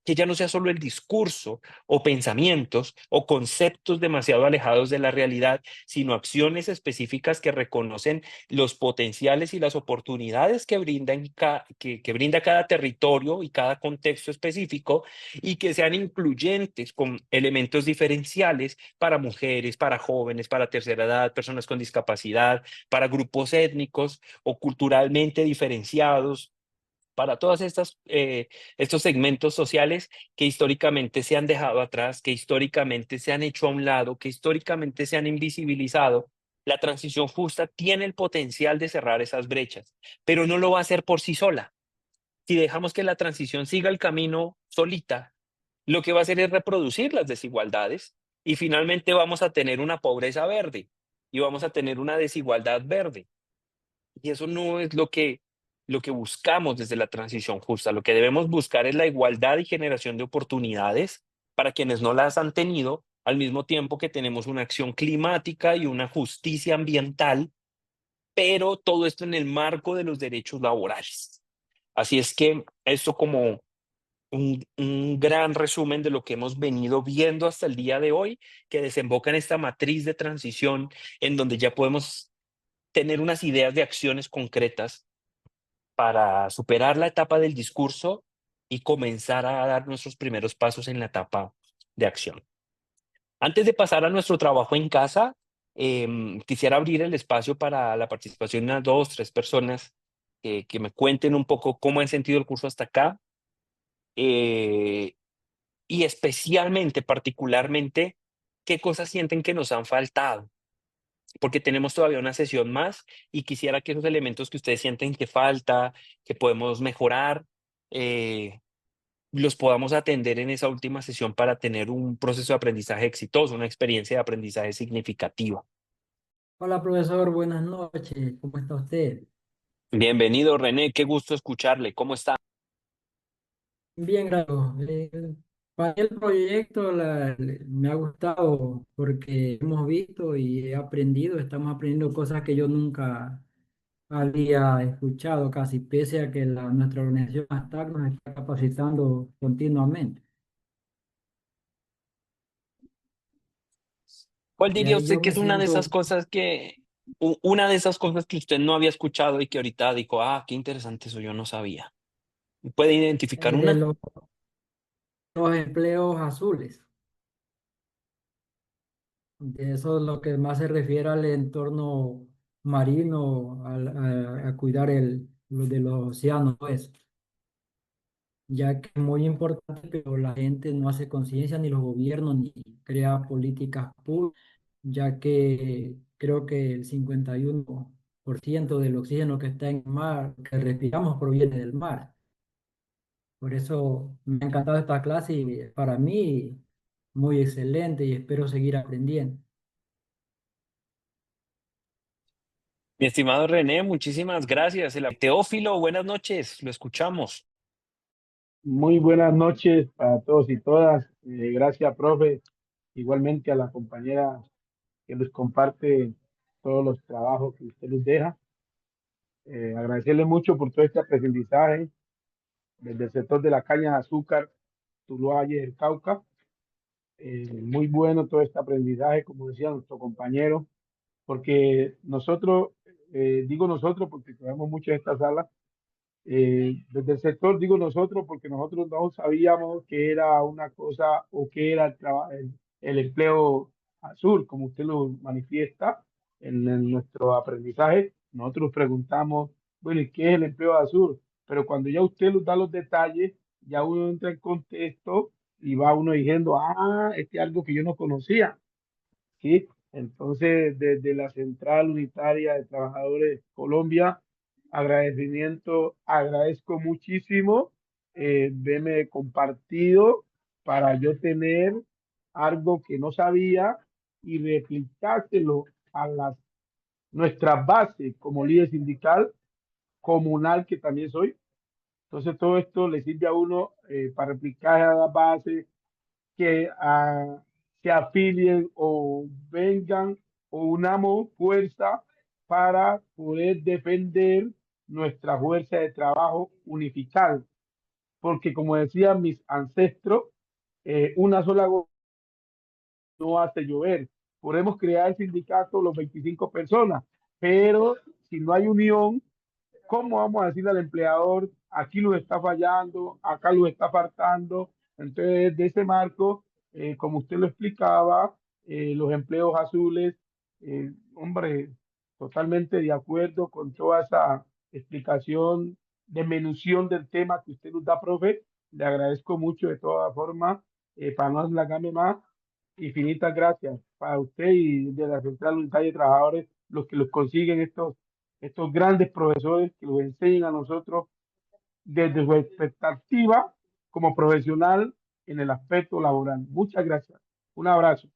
que ya no sea solo el discurso o pensamientos o conceptos demasiado alejados de la realidad, sino acciones específicas que reconocen los potenciales y las oportunidades que que brinda cada territorio y cada contexto específico y que sean incluyentes con elementos diferenciales para mujeres, para jóvenes, para tercera edad, personas con discapacidad, para grupos étnicos o culturalmente diferenciados, para todas estos segmentos sociales que históricamente se han dejado atrás, que históricamente se han hecho a un lado, que históricamente se han invisibilizado. La transición justa tiene el potencial de cerrar esas brechas, pero no lo va a hacer por sí sola. Si dejamos que la transición siga el camino solita, lo que va a hacer es reproducir las desigualdades y finalmente vamos a tener una pobreza verde y vamos a tener una desigualdad verde. Y eso no es lo que buscamos desde la transición justa. Lo que debemos buscar es la igualdad y generación de oportunidades para quienes no las han tenido, al mismo tiempo que tenemos una acción climática y una justicia ambiental, pero todo esto en el marco de los derechos laborales. Así es que esto como un gran resumen de lo que hemos venido viendo hasta el día de hoy, que desemboca en esta matriz de transición en donde ya podemos tener unas ideas de acciones concretas para superar la etapa del discurso y comenzar a dar nuestros primeros pasos en la etapa de acción. Antes de pasar a nuestro trabajo en casa, quisiera abrir el espacio para la participación de unas dos, tres personas que me cuenten un poco cómo han sentido el curso hasta acá eh, y especialmente, particularmente, qué cosas sienten que nos han faltado, porque tenemos todavía una sesión más y quisiera que esos elementos que ustedes sienten que falta, que podemos mejorar, eh, los podamos atender en esa última sesión para tener un proceso de aprendizaje exitoso, una experiencia de aprendizaje significativa. Hola profesor, buenas noches. ¿Cómo está usted? Bienvenido, René, qué gusto escucharle. ¿Cómo está? Bien, gracias. Para el proyecto me ha gustado porque hemos visto y he aprendido, estamos aprendiendo cosas que yo nunca había escuchado casi, pese a que nuestra organización ASTAC nos está capacitando continuamente. ¿Cuál Y diría ahí usted yo que me es una de siento esas cosas una de esas cosas que usted no había escuchado y que ahorita dijo, ah, qué interesante eso, yo no sabía? ¿Puede identificar de una? los empleos azules. De eso es lo que más se refiere al entorno marino, a cuidar lo de los océanos, pues, ya que es muy importante, pero la gente no hace conciencia, ni los gobiernos, ni crea políticas públicas ya que creo que el 51% del oxígeno que está en el mar, que respiramos, proviene del mar. Por eso me ha encantado esta clase y para mí muy excelente y espero seguir aprendiendo. Mi estimado René, muchísimas gracias. Teófilo, buenas noches, lo escuchamos. Muy buenas noches para todos y todas. Gracias, profe. Igualmente a la compañera que nos comparte todos los trabajos que usted nos deja. Agradecerle mucho por todo este aprendizaje desde el sector de la caña de azúcar, Tuluá y el Cauca. Muy bueno todo este aprendizaje, como decía nuestro compañero, porque nosotros, digo nosotros porque tenemos mucho en esta sala, desde el sector digo nosotros porque nosotros no sabíamos qué era una cosa o qué era el empleo azul, como usted lo manifiesta en nuestro aprendizaje. Nosotros preguntamos, bueno, ¿y qué es el empleo azul? Pero cuando ya usted nos da los detalles, ya uno entra en contexto y va uno diciendo, este es algo que yo no conocía. ¿Sí? Entonces, desde la Central Unitaria de Trabajadores Colombia, agradezco muchísimo verme compartido para yo tener algo que no sabía y replicárselo a nuestras bases como líder sindical, comunal que también soy. Entonces, todo esto le sirve a uno para replicar a las bases que se afilien o vengan o unamos fuerza para poder defender nuestra fuerza de trabajo unificada. Porque como decían mis ancestros, una sola gota no hace llover. Podemos crear el sindicato los 25 personas, pero si no hay unión, ¿cómo vamos a decirle al empleador, aquí lo está fallando, acá lo está faltando? Entonces, de ese marco, como usted lo explicaba, los empleos azules, hombre, totalmente de acuerdo con toda esa explicación, desmenución del tema que usted nos da, profe. Le agradezco mucho de todas formas, para no alargarme más. Infinitas gracias para usted y de la Central Unitaria de Trabajadores, los que los consiguen estos grandes profesores que nos enseñan a nosotros desde su expectativa como profesional en el aspecto laboral. Muchas gracias. Un abrazo.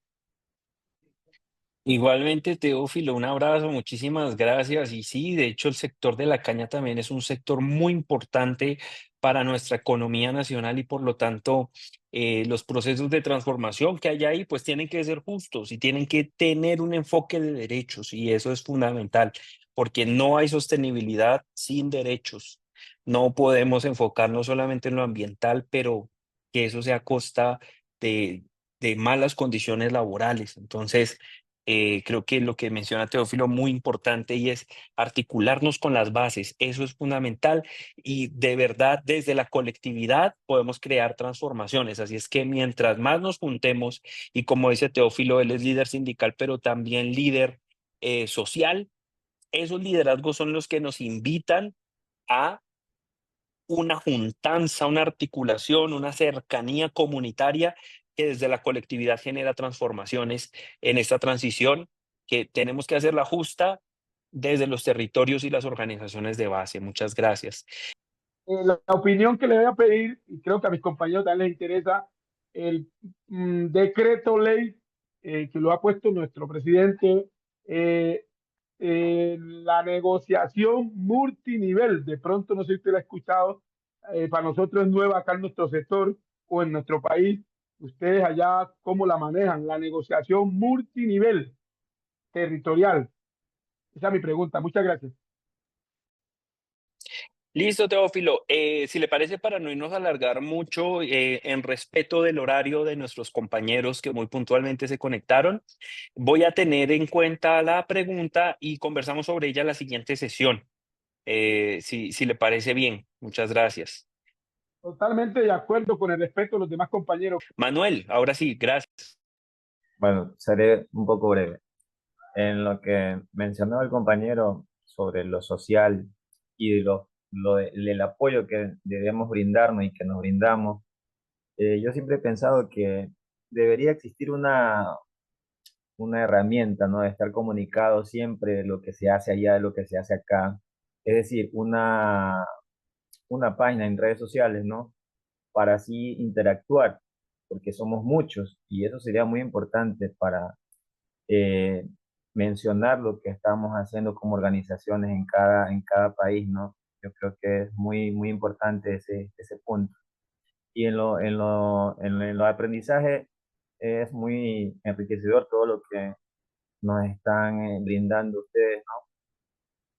Igualmente, Teófilo, un abrazo, muchísimas gracias. Y sí, de hecho, el sector de la caña también es un sector muy importante para nuestra economía nacional y por lo tanto, los procesos de transformación que hay ahí, pues tienen que ser justos y tienen que tener un enfoque de derechos y eso es fundamental, porque no hay sostenibilidad sin derechos. No podemos enfocarnos solamente en lo ambiental, pero que eso sea a costa de malas condiciones laborales. Entonces, creo que lo que menciona Teófilo muy importante y es articularnos con las bases. Eso es fundamental y de verdad desde la colectividad podemos crear transformaciones. Así es que mientras más nos juntemos y como dice Teófilo, él es líder sindical, pero también líder social, esos liderazgos son los que nos invitan a una juntanza, una articulación, una cercanía comunitaria que desde la colectividad genera transformaciones en esta transición que tenemos que hacerla justa desde los territorios y las organizaciones de base. Muchas gracias. La opinión que le voy a pedir, y creo que a mis compañeros también les interesa, el decreto ley que lo ha puesto nuestro presidente, eh, la negociación multinivel. De pronto, no sé si usted lo ha escuchado, para nosotros es nueva acá en nuestro sector o en nuestro país. Ustedes allá, ¿cómo la manejan? La negociación multinivel territorial. Esa es mi pregunta. Muchas gracias. Listo, Teófilo. Si le parece, para no irnos a alargar mucho, en respeto del horario de nuestros compañeros que muy puntualmente se conectaron, voy a tener en cuenta la pregunta y conversamos sobre ella en la siguiente sesión. Si le parece bien. Muchas gracias. Totalmente de acuerdo con el respeto de los demás compañeros. Manuel, ahora sí, gracias. Bueno, seré un poco breve. En lo que mencionaba el compañero sobre lo social y el apoyo que debemos brindarnos y que nos brindamos, yo siempre he pensado que debería existir una herramienta, ¿no? De estar comunicado siempre de lo que se hace allá, de lo que se hace acá. Es decir, una página en redes sociales, ¿no? Para así interactuar, porque somos muchos y eso sería muy importante para eh, mencionar lo que estamos haciendo como organizaciones en cada país, ¿no? Yo creo que es muy importante ese punto. Y en lo aprendizaje es muy enriquecedor todo lo que nos están brindando ustedes, ¿no?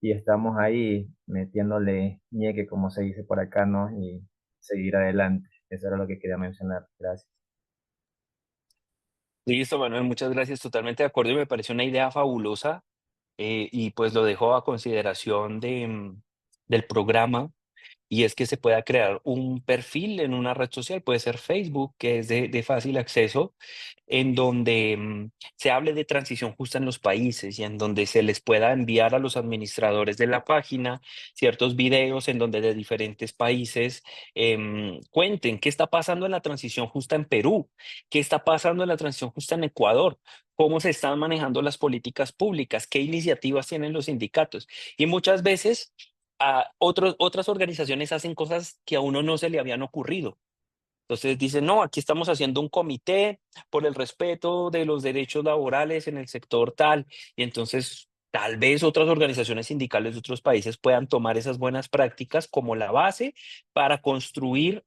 Y estamos ahí metiéndole ñeque, como se dice por acá, ¿no? Y seguir adelante. Eso era lo que quería mencionar. Gracias. Listo, Manuel, muchas gracias. Totalmente de acuerdo y me pareció una idea fabulosa, y pues lo dejo a consideración del programa. Y es que se pueda crear un perfil en una red social, puede ser Facebook, que es de fácil acceso, en donde se hable de transición justa en los países y en donde se les pueda enviar a los administradores de la página ciertos videos en donde de diferentes países cuenten qué está pasando en la transición justa en Perú, qué está pasando en la transición justa en Ecuador, cómo se están manejando las políticas públicas, qué iniciativas tienen los sindicatos. Y muchas veces otras organizaciones hacen cosas que a uno no se le habían ocurrido. Entonces dicen, no, aquí estamos haciendo un comité por el respeto de los derechos laborales en el sector tal. Y entonces tal vez otras organizaciones sindicales de otros países puedan tomar esas buenas prácticas como la base para construir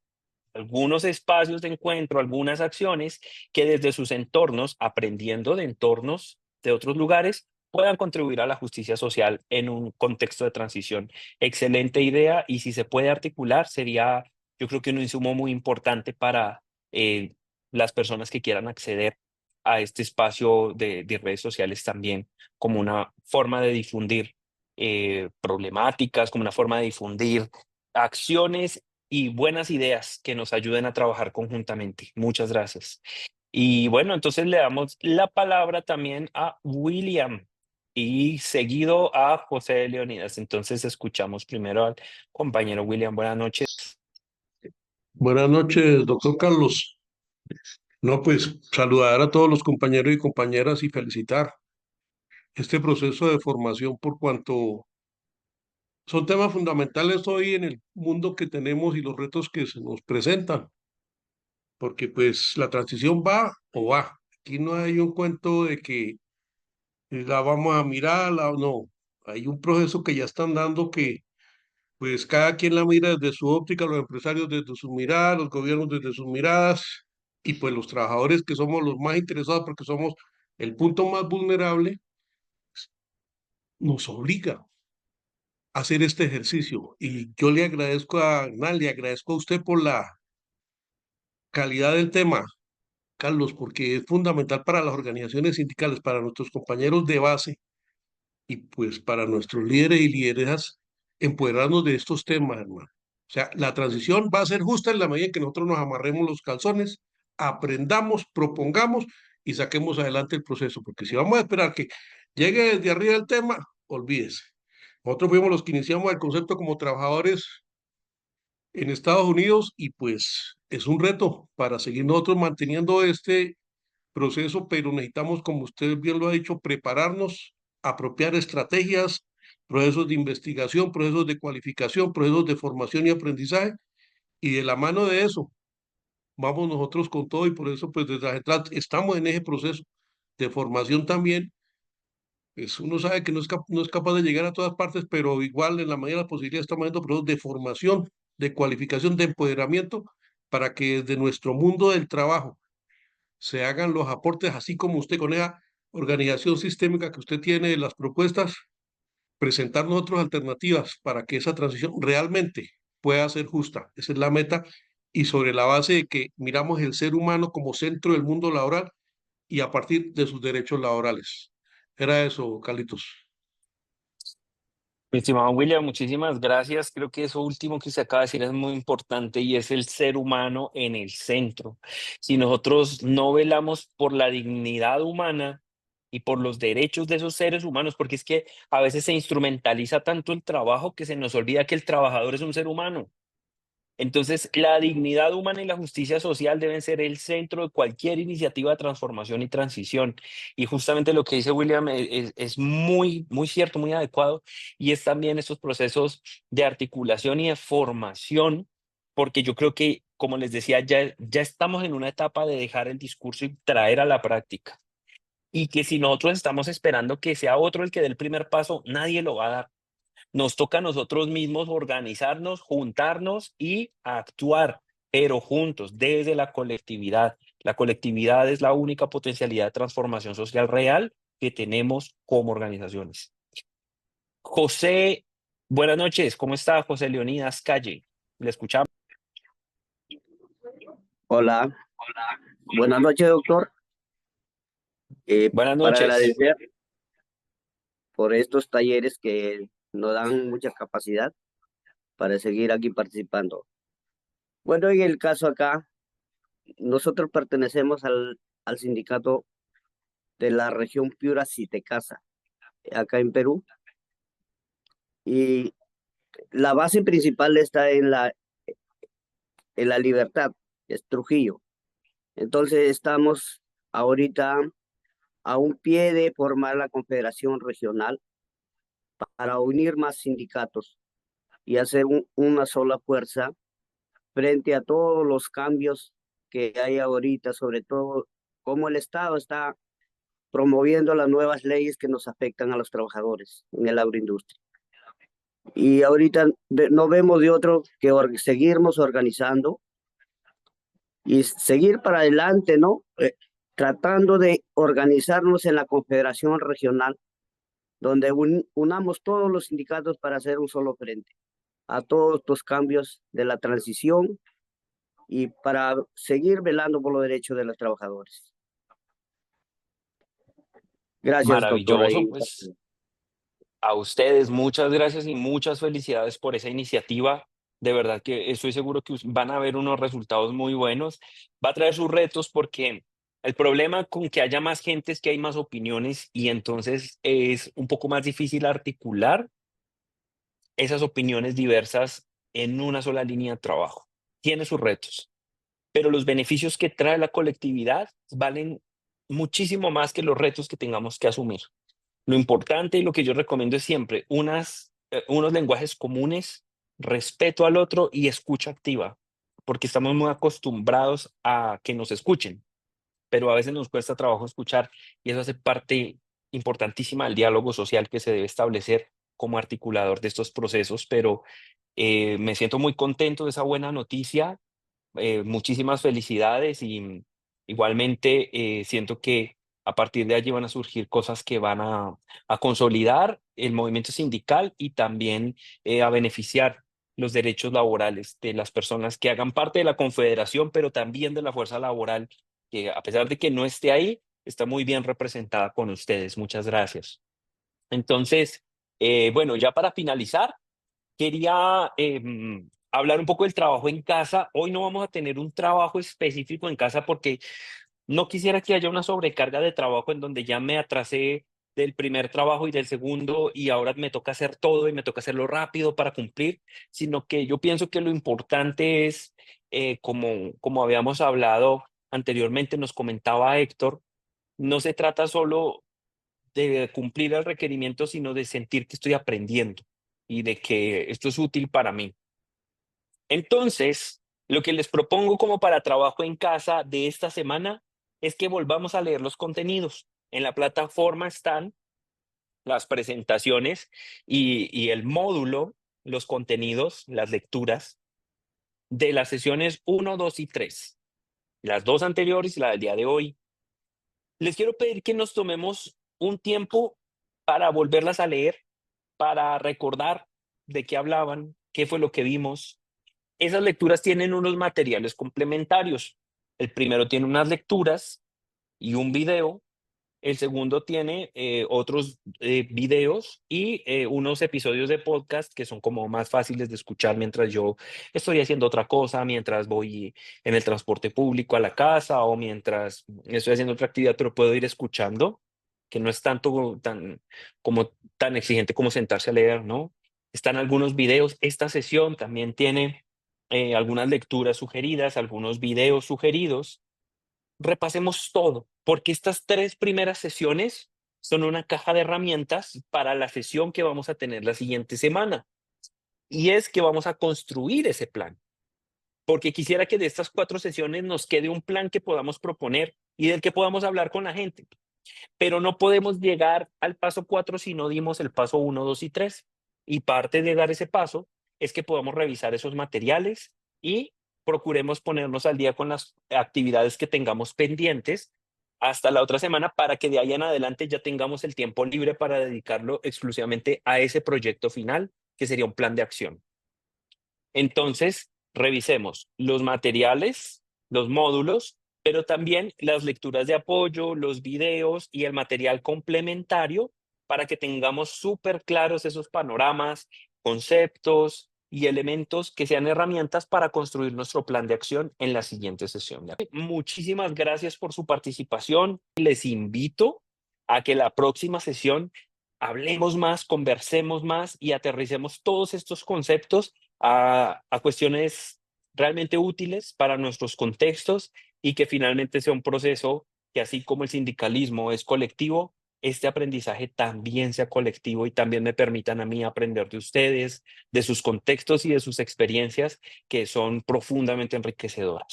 algunos espacios de encuentro, algunas acciones que desde sus entornos, aprendiendo de entornos de otros lugares, puedan contribuir a la justicia social en un contexto de transición. Excelente idea y si se puede articular sería, yo creo que un insumo muy importante para las personas que quieran acceder a este espacio de redes sociales también como una forma de difundir problemáticas, como una forma de difundir acciones y buenas ideas que nos ayuden a trabajar conjuntamente. Muchas gracias. Y bueno, entonces le damos la palabra también a William y seguido a José Leonidas. Entonces escuchamos primero al compañero William. Buenas noches. Buenas noches, doctor Carlos. No, pues saludar a todos los compañeros y compañeras y felicitar este proceso de formación por cuanto son temas fundamentales hoy en el mundo que tenemos y los retos que se nos presentan, porque pues la transición va o va. Aquí no hay un cuento de que la vamos a mirar, no. Hay un proceso que ya están dando que pues cada quien la mira desde su óptica, los empresarios desde su mirada, los gobiernos desde sus miradas, y pues los trabajadores que somos los más interesados porque somos el punto más vulnerable, nos obliga a hacer este ejercicio. Y yo le agradezco a Hernán, le agradezco a usted por la calidad del tema, Carlos, porque es fundamental para las organizaciones sindicales, para nuestros compañeros de base y pues para nuestros líderes y lideresas empoderarnos de estos temas, hermano. O sea, la transición va a ser justa en la medida en que nosotros nos amarremos los calzones, aprendamos, propongamos y saquemos adelante el proceso, porque si vamos a esperar que llegue desde arriba el tema, olvídese. Nosotros fuimos los que iniciamos el concepto como trabajadores en Estados Unidos y pues es un reto para seguir nosotros manteniendo este proceso, pero necesitamos, como usted bien lo ha dicho, prepararnos, apropiar estrategias, procesos de investigación, procesos de cualificación, procesos de formación y aprendizaje, y de la mano de eso vamos nosotros con todo y por eso pues desde atrás estamos en ese proceso de formación también. Pues uno sabe que no es capaz de llegar a todas partes, pero igual en la medida de las posibilidades estamos haciendo procesos de formación, de cualificación, de empoderamiento, para que desde nuestro mundo del trabajo se hagan los aportes, así como usted con esa organización sistémica que usted tiene de las propuestas, presentar nosotros alternativas para que esa transición realmente pueda ser justa. Esa es la meta y sobre la base de que miramos el ser humano como centro del mundo laboral y a partir de sus derechos laborales. Era eso, Carlitos. Mi estimado William, muchísimas gracias. Creo que eso último que se acaba de decir es muy importante y es el ser humano en el centro. Si nosotros no velamos por la dignidad humana y por los derechos de esos seres humanos, porque es que a veces se instrumentaliza tanto el trabajo que se nos olvida que el trabajador es un ser humano. Entonces, la dignidad humana y la justicia social deben ser el centro de cualquier iniciativa de transformación y transición. Y justamente lo que dice William es muy, muy cierto, muy adecuado, y es también estos procesos de articulación y de formación, porque yo creo que, como les decía, ya estamos en una etapa de dejar el discurso y traer a la práctica. Y que si nosotros estamos esperando que sea otro el que dé el primer paso, nadie lo va a dar. Nos toca a nosotros mismos organizarnos, juntarnos y actuar, pero juntos, desde la colectividad. La colectividad es la única potencialidad de transformación social real que tenemos como organizaciones. José, buenas noches. ¿Cómo está José Leonidas Calle? Le escuchamos. Hola, buenas noches, doctor. Buenas Para noches. agradecer por estos talleres que nos dan mucha capacidad para seguir aquí participando. Bueno, en el caso acá, nosotros pertenecemos al sindicato de la región Piura Sitecasa, acá en Perú, y la base principal está en la Libertad, es Trujillo. Entonces estamos ahorita a un pie de formar la confederación regional para unir más sindicatos y hacer una sola fuerza frente a todos los cambios que hay ahorita, sobre todo cómo el Estado está promoviendo las nuevas leyes que nos afectan a los trabajadores en el agroindustria. Y ahorita no vemos de otro que seguirnos organizando y seguir para adelante, ¿no? Tratando de organizarnos en la confederación regional, donde unamos todos los sindicatos para hacer un solo frente a todos estos cambios de la transición y para seguir velando por los derechos de los trabajadores. Gracias, doctor. Maravilloso, pues a ustedes muchas gracias y muchas felicidades por esa iniciativa. De verdad que estoy seguro que van a ver unos resultados muy buenos. Va a traer sus retos porque el problema con que haya más gente es que hay más opiniones y entonces es un poco más difícil articular esas opiniones diversas en una sola línea de trabajo. Tiene sus retos, pero los beneficios que trae la colectividad valen muchísimo más que los retos que tengamos que asumir. Lo importante y lo que yo recomiendo es siempre unos lenguajes comunes, respeto al otro y escucha activa, porque estamos muy acostumbrados a que nos escuchen, pero a veces nos cuesta trabajo escuchar y eso hace parte importantísima del diálogo social que se debe establecer como articulador de estos procesos, pero me siento muy contento de esa buena noticia. Muchísimas felicidades y igualmente siento que a partir de allí van a surgir cosas que van a consolidar el movimiento sindical y también a beneficiar los derechos laborales de las personas que hagan parte de la confederación, pero también de la fuerza laboral, que a pesar de que no esté ahí, está muy bien representada con ustedes. Muchas gracias. Entonces, bueno, ya para finalizar, quería hablar un poco del trabajo en casa. Hoy no vamos a tener un trabajo específico en casa porque no quisiera que haya una sobrecarga de trabajo en donde ya me atrasé del primer trabajo y del segundo y ahora me toca hacer todo y me toca hacerlo rápido para cumplir, sino que yo pienso que lo importante es, como habíamos hablado anteriormente, nos comentaba Héctor, no se trata solo de cumplir el requerimiento, sino de sentir que estoy aprendiendo y de que esto es útil para mí. Entonces, lo que les propongo como para trabajo en casa de esta semana es que volvamos a leer los contenidos. En la plataforma están las presentaciones y el módulo, los contenidos, las lecturas de las sesiones 1, 2 y 3. Las dos anteriores y la del día de hoy. Les quiero pedir que nos tomemos un tiempo para volverlas a leer, para recordar de qué hablaban, qué fue lo que vimos. Esas lecturas tienen unos materiales complementarios. El primero tiene unas lecturas y un video. El segundo tiene otros videos y unos episodios de podcast que son como más fáciles de escuchar mientras yo estoy haciendo otra cosa, mientras voy en el transporte público a la casa o mientras estoy haciendo otra actividad, pero puedo ir escuchando, que no es tanto tan exigente como sentarse a leer, ¿no? Están algunos videos. Esta sesión también tiene algunas lecturas sugeridas, algunos videos sugeridos. Repasemos todo, porque estas 3 primeras sesiones son una caja de herramientas para la sesión que vamos a tener la siguiente semana. Y es que vamos a construir ese plan. Porque quisiera que de estas 4 sesiones nos quede un plan que podamos proponer y del que podamos hablar con la gente. Pero no podemos llegar al paso 4 si no dimos el paso 1, 2 y 3. Y parte de dar ese paso es que podamos revisar esos materiales y procuremos ponernos al día con las actividades que tengamos pendientes hasta la otra semana para que de ahí en adelante ya tengamos el tiempo libre para dedicarlo exclusivamente a ese proyecto final, que sería un plan de acción. Entonces, revisemos los materiales, los módulos, pero también las lecturas de apoyo, los videos y el material complementario para que tengamos súper claros esos panoramas, conceptos y elementos que sean herramientas para construir nuestro plan de acción en la siguiente sesión. Muchísimas gracias por su participación. Les invito a que la próxima sesión hablemos más, conversemos más y aterricemos todos estos conceptos a cuestiones realmente útiles para nuestros contextos y que finalmente sea un proceso que, así como el sindicalismo es colectivo, este aprendizaje también sea colectivo y también me permitan a mí aprender de ustedes, de sus contextos y de sus experiencias que son profundamente enriquecedoras.